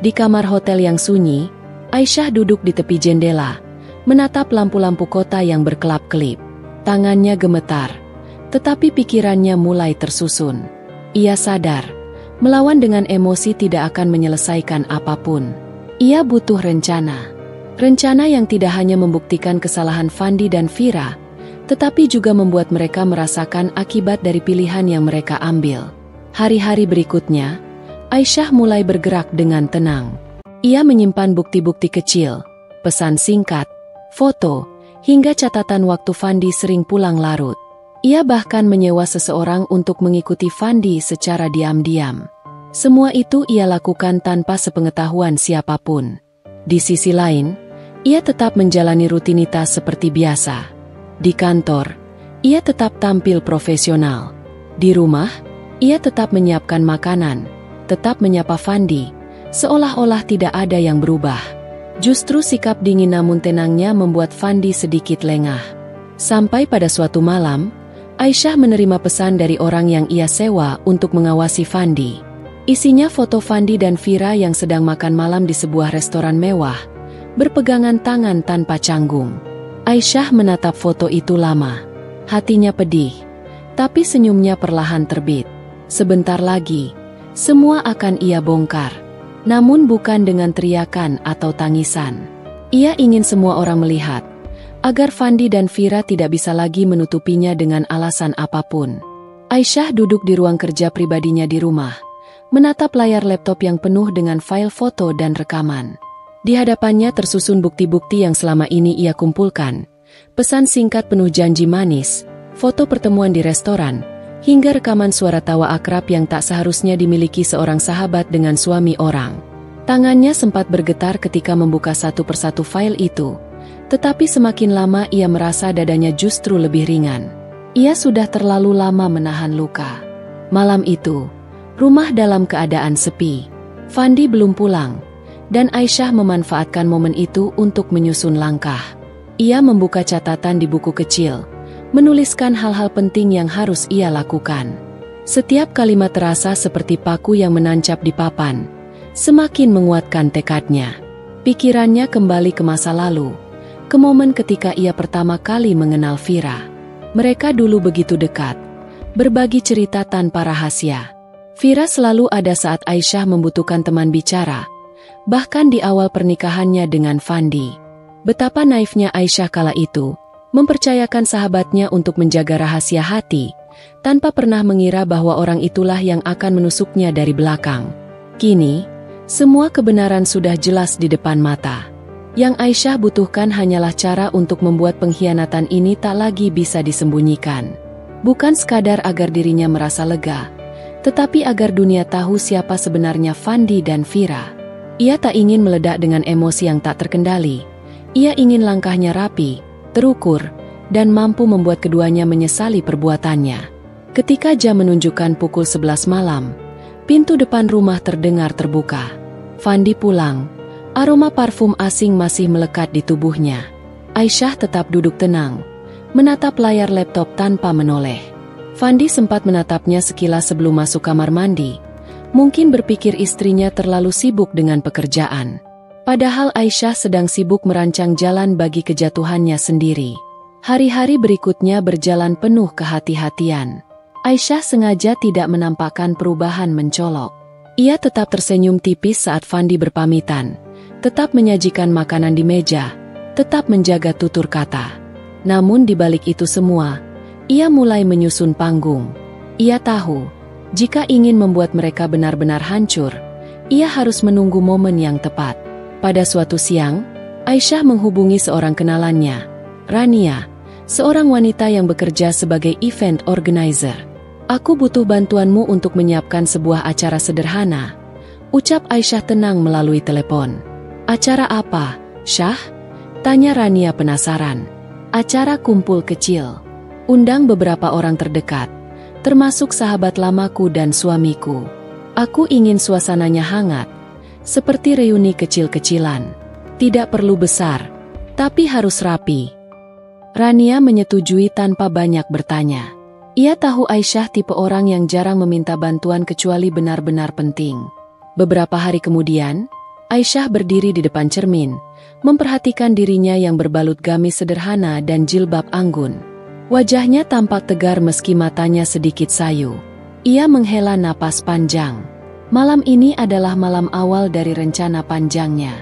Di kamar hotel yang sunyi, Aisyah duduk di tepi jendela, menatap lampu-lampu kota yang berkelap-kelip. Tangannya gemetar, tetapi pikirannya mulai tersusun. Ia sadar, melawan dengan emosi tidak akan menyelesaikan apapun. Ia butuh rencana. Rencana yang tidak hanya membuktikan kesalahan Fandi dan Vira, tetapi juga membuat mereka merasakan akibat dari pilihan yang mereka ambil. Hari-hari berikutnya, Aisyah mulai bergerak dengan tenang. Ia menyimpan bukti-bukti kecil, pesan singkat, foto, hingga catatan waktu Fandi sering pulang larut. Ia bahkan menyewa seseorang untuk mengikuti Fandi secara diam-diam. Semua itu ia lakukan tanpa sepengetahuan siapapun. Di sisi lain, ia tetap menjalani rutinitas seperti biasa. Di kantor, ia tetap tampil profesional. Di rumah, ia tetap menyiapkan makanan, tetap menyapa Fandi, seolah-olah tidak ada yang berubah. Justru sikap dingin namun tenangnya membuat Fandi sedikit lengah. Sampai pada suatu malam, Aisyah menerima pesan dari orang yang ia sewa untuk mengawasi Fandi. Isinya foto Fandi dan Vira yang sedang makan malam di sebuah restoran mewah, berpegangan tangan tanpa canggung. Aisyah menatap foto itu lama. Hatinya pedih, tapi senyumnya perlahan terbit. Sebentar lagi, semua akan ia bongkar. Namun bukan dengan teriakan atau tangisan. Ia ingin semua orang melihat, agar Fandi dan Vira tidak bisa lagi menutupinya dengan alasan apapun. Aisyah duduk di ruang kerja pribadinya di rumah, menatap layar laptop yang penuh dengan file foto dan rekaman. Di hadapannya tersusun bukti-bukti yang selama ini ia kumpulkan, pesan singkat penuh janji manis, foto pertemuan di restoran, hingga rekaman suara tawa akrab yang tak seharusnya dimiliki seorang sahabat dengan suami orang. Tangannya sempat bergetar ketika membuka satu persatu file itu, tetapi semakin lama ia merasa dadanya justru lebih ringan. Ia sudah terlalu lama menahan luka. Malam itu, rumah dalam keadaan sepi. Fandi belum pulang, dan Aisyah memanfaatkan momen itu untuk menyusun langkah. Ia membuka catatan di buku kecil, menuliskan hal-hal penting yang harus ia lakukan. Setiap kalimat terasa seperti paku yang menancap di papan, semakin menguatkan tekadnya. Pikirannya kembali ke masa lalu, ke momen ketika ia pertama kali mengenal Vira. Mereka dulu begitu dekat, berbagi cerita tanpa rahasia. Vira selalu ada saat Aisyah membutuhkan teman bicara, bahkan di awal pernikahannya dengan Fandi. Betapa naifnya Aisyah kala itu, mempercayakan sahabatnya untuk menjaga rahasia hati, tanpa pernah mengira bahwa orang itulah yang akan menusuknya dari belakang. Kini, semua kebenaran sudah jelas di depan mata. Yang Aisyah butuhkan hanyalah cara untuk membuat pengkhianatan ini tak lagi bisa disembunyikan. Bukan sekadar agar dirinya merasa lega, tetapi agar dunia tahu siapa sebenarnya Fandi dan Vira. Ia tak ingin meledak dengan emosi yang tak terkendali. Ia ingin langkahnya rapi, terukur, dan mampu membuat keduanya menyesali perbuatannya. Ketika jam menunjukkan pukul 11 malam, pintu depan rumah terdengar terbuka. Fandi pulang. Aroma parfum asing masih melekat di tubuhnya. Aisyah tetap duduk tenang, menatap layar laptop tanpa menoleh. Fandi sempat menatapnya sekilas sebelum masuk kamar mandi. Mungkin berpikir istrinya terlalu sibuk dengan pekerjaan. Padahal Aisyah sedang sibuk merancang jalan bagi kejatuhannya sendiri. Hari-hari berikutnya berjalan penuh kehati-hatian. Aisyah sengaja tidak menampakkan perubahan mencolok. Ia tetap tersenyum tipis saat Fandi berpamitan, tetap menyajikan makanan di meja, tetap menjaga tutur kata. Namun di balik itu semua, ia mulai menyusun panggung. Ia tahu, jika ingin membuat mereka benar-benar hancur, ia harus menunggu momen yang tepat. Pada suatu siang, Aisyah menghubungi seorang kenalannya, Rania, seorang wanita yang bekerja sebagai event organizer. "Aku butuh bantuanmu untuk menyiapkan sebuah acara sederhana," ucap Aisyah tenang melalui telepon. "Acara apa, Syah?" tanya Rania penasaran. "Acara kumpul kecil. Undang beberapa orang terdekat, termasuk sahabat lamaku dan suamiku. Aku ingin suasananya hangat, seperti reuni kecil-kecilan. Tidak perlu besar, tapi harus rapi." Rania menyetujui tanpa banyak bertanya. Ia tahu Aisyah tipe orang yang jarang meminta bantuan kecuali benar-benar penting. Beberapa hari kemudian, Aisyah berdiri di depan cermin, memperhatikan dirinya yang berbalut gamis sederhana dan jilbab anggun. Wajahnya tampak tegar meski matanya sedikit sayu. Ia menghela napas panjang. Malam ini adalah malam awal dari rencana panjangnya.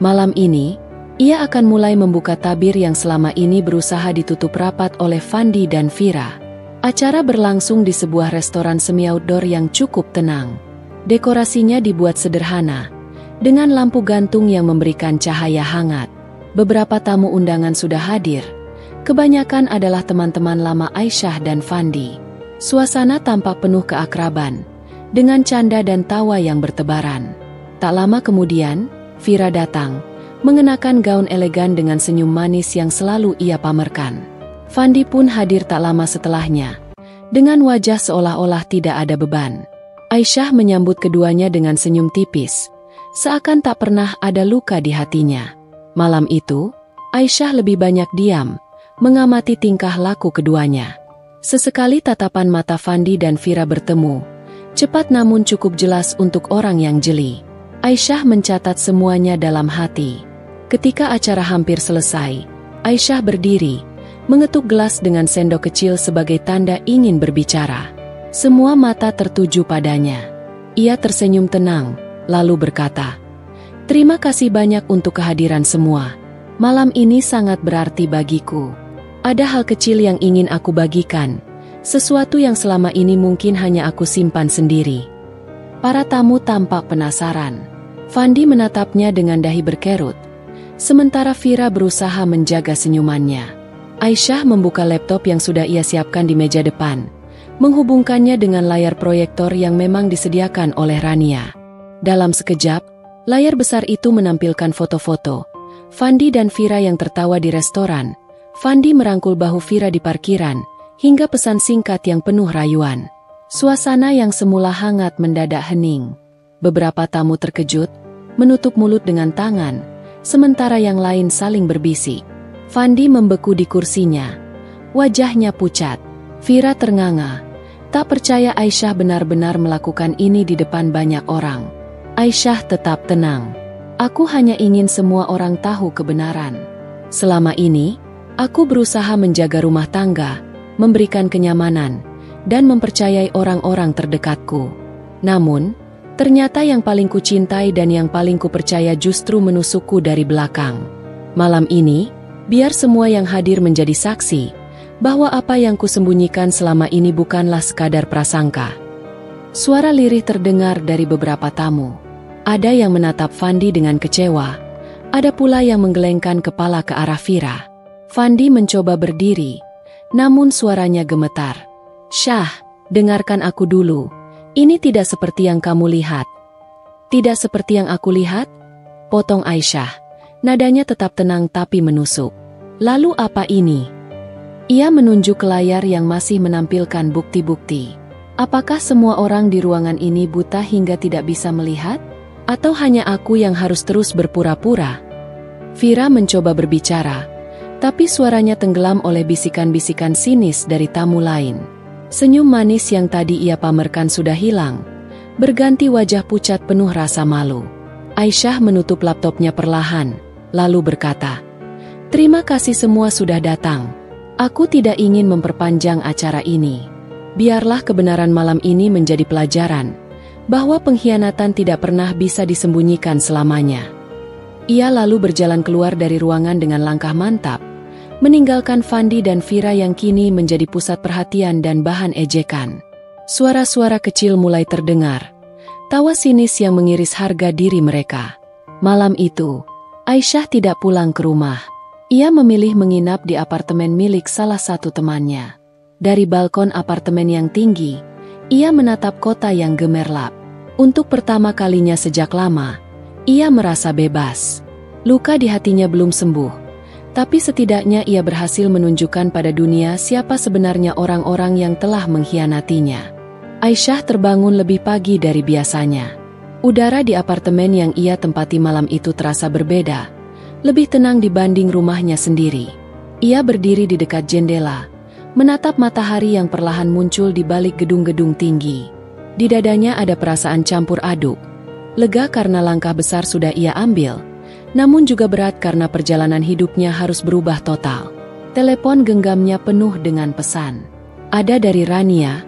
Malam ini, ia akan mulai membuka tabir yang selama ini berusaha ditutup rapat oleh Fandi dan Vira. Acara berlangsung di sebuah restoran semi-outdoor yang cukup tenang. Dekorasinya dibuat sederhana, dengan lampu gantung yang memberikan cahaya hangat. Beberapa tamu undangan sudah hadir. Kebanyakan adalah teman-teman lama Aisyah dan Fandi. Suasana tampak penuh keakraban, dengan canda dan tawa yang bertebaran. Tak lama kemudian, Vira datang, mengenakan gaun elegan dengan senyum manis yang selalu ia pamerkan. Fandi pun hadir tak lama setelahnya, dengan wajah seolah-olah tidak ada beban. Aisyah menyambut keduanya dengan senyum tipis, seakan tak pernah ada luka di hatinya. Malam itu, Aisyah lebih banyak diam, mengamati tingkah laku keduanya. Sesekali tatapan mata Fandi dan Vira bertemu, cepat namun cukup jelas untuk orang yang jeli. Aisyah mencatat semuanya dalam hati. Ketika acara hampir selesai, Aisyah berdiri, mengetuk gelas dengan sendok kecil sebagai tanda ingin berbicara. Semua mata tertuju padanya. Ia tersenyum tenang, lalu berkata, "Terima kasih banyak untuk kehadiran semua. Malam ini sangat berarti bagiku. Ada hal kecil yang ingin aku bagikan, sesuatu yang selama ini mungkin hanya aku simpan sendiri." Para tamu tampak penasaran. Fandi menatapnya dengan dahi berkerut, sementara Vira berusaha menjaga senyumannya. Aisyah membuka laptop yang sudah ia siapkan di meja depan, menghubungkannya dengan layar proyektor yang memang disediakan oleh Rania. Dalam sekejap, layar besar itu menampilkan foto-foto Fandi dan Vira yang tertawa di restoran, Fandi merangkul bahu Vira di parkiran, hingga pesan singkat yang penuh rayuan. Suasana yang semula hangat mendadak hening. Beberapa tamu terkejut, menutup mulut dengan tangan, sementara yang lain saling berbisik. Fandi membeku di kursinya. Wajahnya pucat. Vira ternganga, tak percaya Aisyah benar-benar melakukan ini di depan banyak orang. Aisyah tetap tenang. "Aku hanya ingin semua orang tahu kebenaran. Selama ini, aku berusaha menjaga rumah tangga, memberikan kenyamanan, dan mempercayai orang-orang terdekatku. Namun, ternyata yang paling kucintai dan yang paling kupercaya justru menusukku dari belakang. Malam ini, biar semua yang hadir menjadi saksi, bahwa apa yang kusembunyikan selama ini bukanlah sekadar prasangka. Suara lirih terdengar dari beberapa tamu. Ada yang menatap Fandi dengan kecewa, ada pula yang menggelengkan kepala ke arah Vira. Fandi mencoba berdiri, namun suaranya gemetar. "Syah, dengarkan aku dulu. Ini tidak seperti yang kamu lihat." "Tidak seperti yang aku lihat?" potong Aisyah. Nadanya tetap tenang tapi menusuk. "Lalu apa ini?" Ia menunjuk ke layar yang masih menampilkan bukti-bukti. "Apakah semua orang di ruangan ini buta hingga tidak bisa melihat? Atau hanya aku yang harus terus berpura-pura?" Vira mencoba berbicara, tapi suaranya tenggelam oleh bisikan-bisikan sinis dari tamu lain. Senyum manis yang tadi ia pamerkan sudah hilang, berganti wajah pucat penuh rasa malu. Aisyah menutup laptopnya perlahan, lalu berkata, "Terima kasih semua sudah datang. Aku tidak ingin memperpanjang acara ini. Biarlah kebenaran malam ini menjadi pelajaran, bahwa pengkhianatan tidak pernah bisa disembunyikan selamanya." Ia lalu berjalan keluar dari ruangan dengan langkah mantap, meninggalkan Fandi dan Vira yang kini menjadi pusat perhatian dan bahan ejekan. Suara-suara kecil mulai terdengar, tawa sinis yang mengiris harga diri mereka. Malam itu, Aisyah tidak pulang ke rumah. Ia memilih menginap di apartemen milik salah satu temannya. Dari balkon apartemen yang tinggi, ia menatap kota yang gemerlap. Untuk pertama kalinya sejak lama, ia merasa bebas. Luka di hatinya belum sembuh, tapi setidaknya ia berhasil menunjukkan pada dunia siapa sebenarnya orang-orang yang telah mengkhianatinya. Aisyah terbangun lebih pagi dari biasanya. Udara di apartemen yang ia tempati malam itu terasa berbeda, lebih tenang dibanding rumahnya sendiri. Ia berdiri di dekat jendela, menatap matahari yang perlahan muncul di balik gedung-gedung tinggi. Di dadanya ada perasaan campur aduk, lega karena langkah besar sudah ia ambil, namun juga berat karena perjalanan hidupnya harus berubah total. Telepon genggamnya penuh dengan pesan. Ada dari Rania,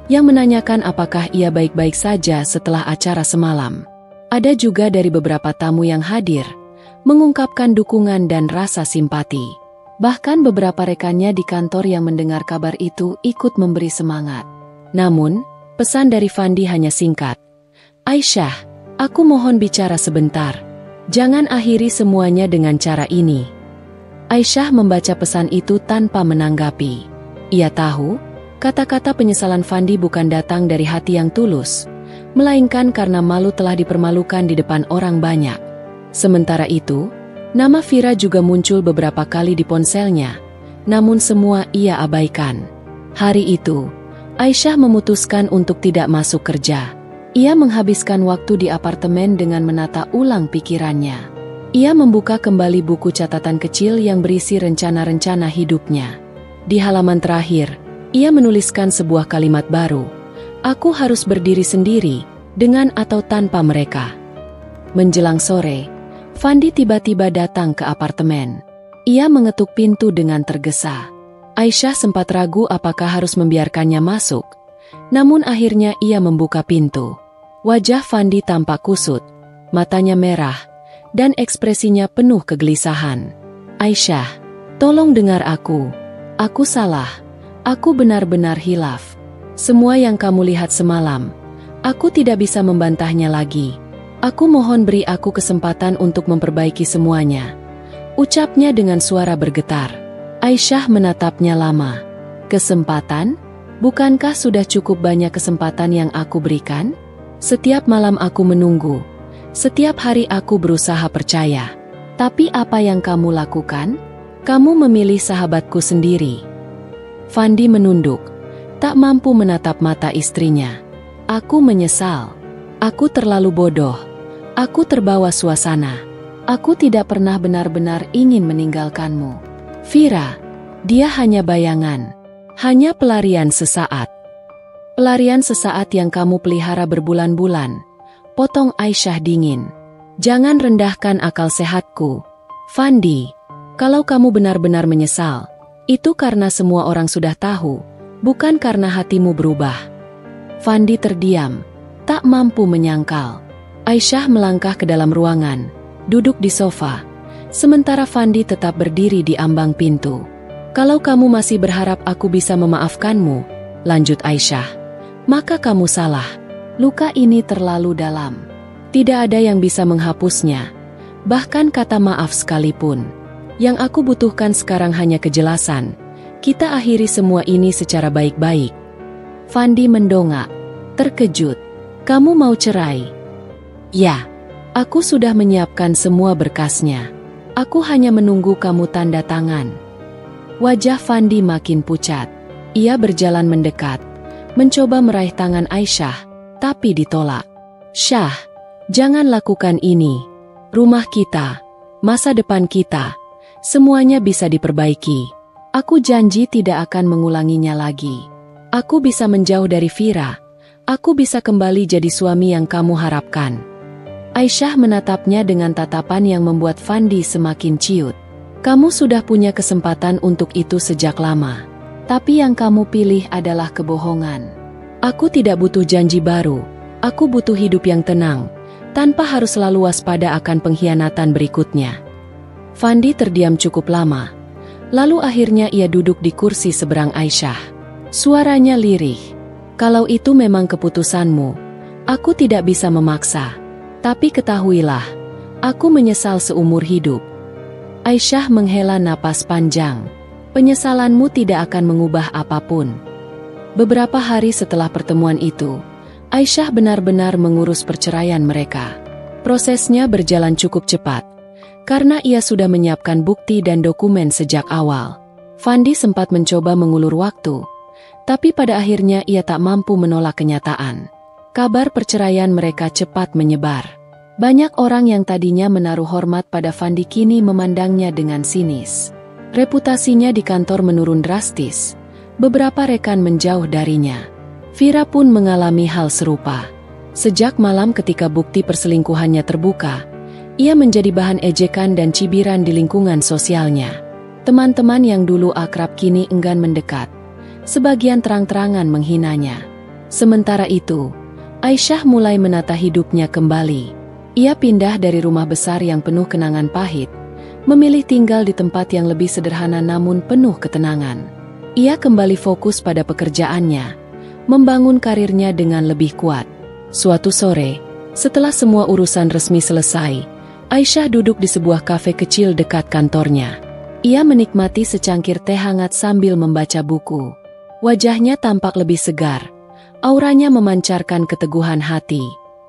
yang menanyakan apakah ia baik-baik saja setelah acara semalam. Ada juga dari beberapa tamu yang hadir, mengungkapkan dukungan dan rasa simpati. Bahkan beberapa rekannya di kantor yang mendengar kabar itu ikut memberi semangat. Namun, pesan dari Fandi hanya singkat. "Aisyah, aku mohon bicara sebentar. Jangan akhiri semuanya dengan cara ini." Aisyah membaca pesan itu tanpa menanggapi. Ia tahu, kata-kata penyesalan Fandi bukan datang dari hati yang tulus, melainkan karena malu telah dipermalukan di depan orang banyak. Sementara itu, nama Vira juga muncul beberapa kali di ponselnya, namun semua ia abaikan. Hari itu, Aisyah memutuskan untuk tidak masuk kerja. Ia menghabiskan waktu di apartemen dengan menata ulang pikirannya. Ia membuka kembali buku catatan kecil yang berisi rencana-rencana hidupnya. Di halaman terakhir, ia menuliskan sebuah kalimat baru. "Aku harus berdiri sendiri, dengan atau tanpa mereka." Menjelang sore, Fandi tiba-tiba datang ke apartemen. Ia mengetuk pintu dengan tergesa. Aisyah sempat ragu apakah harus membiarkannya masuk, namun akhirnya ia membuka pintu. Wajah Fandi tampak kusut, matanya merah, dan ekspresinya penuh kegelisahan. "Aisyah, tolong dengar aku. Aku salah. Aku benar-benar hilaf. Semua yang kamu lihat semalam, aku tidak bisa membantahnya lagi. Aku mohon beri aku kesempatan untuk memperbaiki semuanya," ucapnya dengan suara bergetar. Aisyah menatapnya lama. "Kesempatan? Bukankah sudah cukup banyak kesempatan yang aku berikan? Setiap malam aku menunggu. Setiap hari aku berusaha percaya. Tapi apa yang kamu lakukan? Kamu memilih sahabatku sendiri." Fandi menunduk, tak mampu menatap mata istrinya. "Aku menyesal. Aku terlalu bodoh. Aku terbawa suasana. Aku tidak pernah benar-benar ingin meninggalkanmu. Vira, dia hanya bayangan. Hanya pelarian sesaat." "Pelarian sesaat yang kamu pelihara berbulan-bulan," potong Aisyah dingin. "Jangan rendahkan akal sehatku. Fandi, kalau kamu benar-benar menyesal, Itu karena semua orang sudah tahu, bukan karena hatimu berubah. Fandi terdiam, tak mampu menyangkal. Aisyah melangkah ke dalam ruangan, duduk di sofa, sementara Fandi tetap berdiri di ambang pintu. Kalau kamu masih berharap aku bisa memaafkanmu, lanjut Aisyah, maka kamu salah. Luka ini terlalu dalam. Tidak ada yang bisa menghapusnya, bahkan kata maaf sekalipun. Yang aku butuhkan sekarang hanya kejelasan. Kita akhiri semua ini secara baik-baik. Fandi mendongak, terkejut. Kamu mau cerai? Ya, aku sudah menyiapkan semua berkasnya. Aku hanya menunggu kamu tanda tangan. Wajah Fandi makin pucat. Ia berjalan mendekat, mencoba meraih tangan Aisyah, tapi ditolak. Syah, jangan lakukan ini. Rumah kita, masa depan kita, semuanya bisa diperbaiki. Aku janji tidak akan mengulanginya lagi. Aku bisa menjauh dari Vira. Aku bisa kembali jadi suami yang kamu harapkan. Aisyah menatapnya dengan tatapan yang membuat Fandi semakin ciut. Kamu sudah punya kesempatan untuk itu sejak lama. Tapi yang kamu pilih adalah kebohongan. Aku tidak butuh janji baru. Aku butuh hidup yang tenang, tanpa harus selalu waspada akan pengkhianatan berikutnya. Fandi terdiam cukup lama. Lalu akhirnya ia duduk di kursi seberang Aisyah. Suaranya lirih. Kalau itu memang keputusanmu, aku tidak bisa memaksa. Tapi ketahuilah, aku menyesal seumur hidup. Aisyah menghela napas panjang. Penyesalanmu tidak akan mengubah apapun. Beberapa hari setelah pertemuan itu, Aisyah benar-benar mengurus perceraian mereka. Prosesnya berjalan cukup cepat, karena ia sudah menyiapkan bukti dan dokumen sejak awal. Fandi sempat mencoba mengulur waktu, tapi pada akhirnya ia tak mampu menolak kenyataan. Kabar perceraian mereka cepat menyebar. Banyak orang yang tadinya menaruh hormat pada Fandi kini memandangnya dengan sinis. Reputasinya di kantor menurun drastis. Beberapa rekan menjauh darinya. Vira pun mengalami hal serupa. Sejak malam ketika bukti perselingkuhannya terbuka, ia menjadi bahan ejekan dan cibiran di lingkungan sosialnya. Teman-teman yang dulu akrab kini enggan mendekat. Sebagian terang-terangan menghinanya. Sementara itu, Aisyah mulai menata hidupnya kembali. Ia pindah dari rumah besar yang penuh kenangan pahit, memilih tinggal di tempat yang lebih sederhana namun penuh ketenangan. Ia kembali fokus pada pekerjaannya, membangun karirnya dengan lebih kuat. Suatu sore, setelah semua urusan resmi selesai, Aisyah duduk di sebuah kafe kecil dekat kantornya. Ia menikmati secangkir teh hangat sambil membaca buku. Wajahnya tampak lebih segar. Auranya memancarkan keteguhan hati.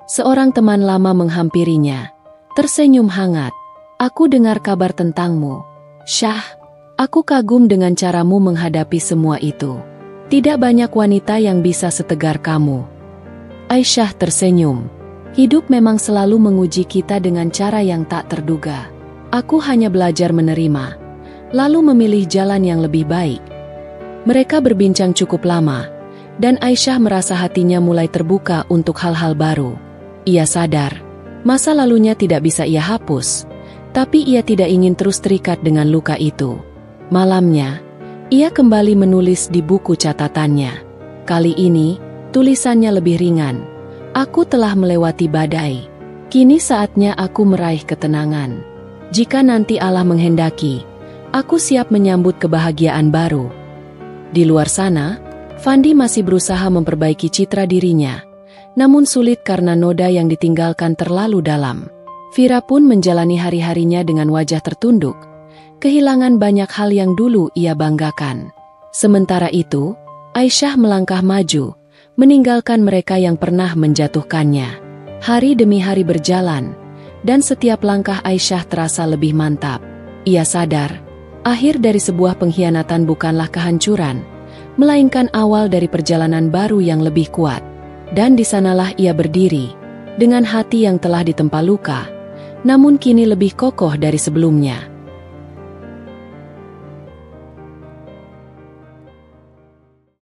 Seorang teman lama menghampirinya, tersenyum hangat. Aku dengar kabar tentangmu, Syah. Aku kagum dengan caramu menghadapi semua itu. Tidak banyak wanita yang bisa setegar kamu. Aisyah tersenyum. Hidup memang selalu menguji kita dengan cara yang tak terduga. Aku hanya belajar menerima, lalu memilih jalan yang lebih baik. Mereka berbincang cukup lama, dan Aisyah merasa hatinya mulai terbuka untuk hal-hal baru. Ia sadar, masa lalunya tidak bisa ia hapus, tapi ia tidak ingin terus terikat dengan luka itu. Malamnya, ia kembali menulis di buku catatannya. Kali ini, tulisannya lebih ringan. Aku telah melewati badai. Kini saatnya aku meraih ketenangan. Jika nanti Allah menghendaki, aku siap menyambut kebahagiaan baru. Di luar sana, Fandi masih berusaha memperbaiki citra dirinya. Namun sulit karena noda yang ditinggalkan terlalu dalam. Vira pun menjalani hari-harinya dengan wajah tertunduk, kehilangan banyak hal yang dulu ia banggakan. Sementara itu, Aisyah melangkah maju, meninggalkan mereka yang pernah menjatuhkannya. Hari demi hari berjalan, dan setiap langkah Aisyah terasa lebih mantap. Ia sadar, akhir dari sebuah pengkhianatan bukanlah kehancuran, melainkan awal dari perjalanan baru yang lebih kuat. Dan di sanalah ia berdiri, dengan hati yang telah ditempa luka, namun kini lebih kokoh dari sebelumnya.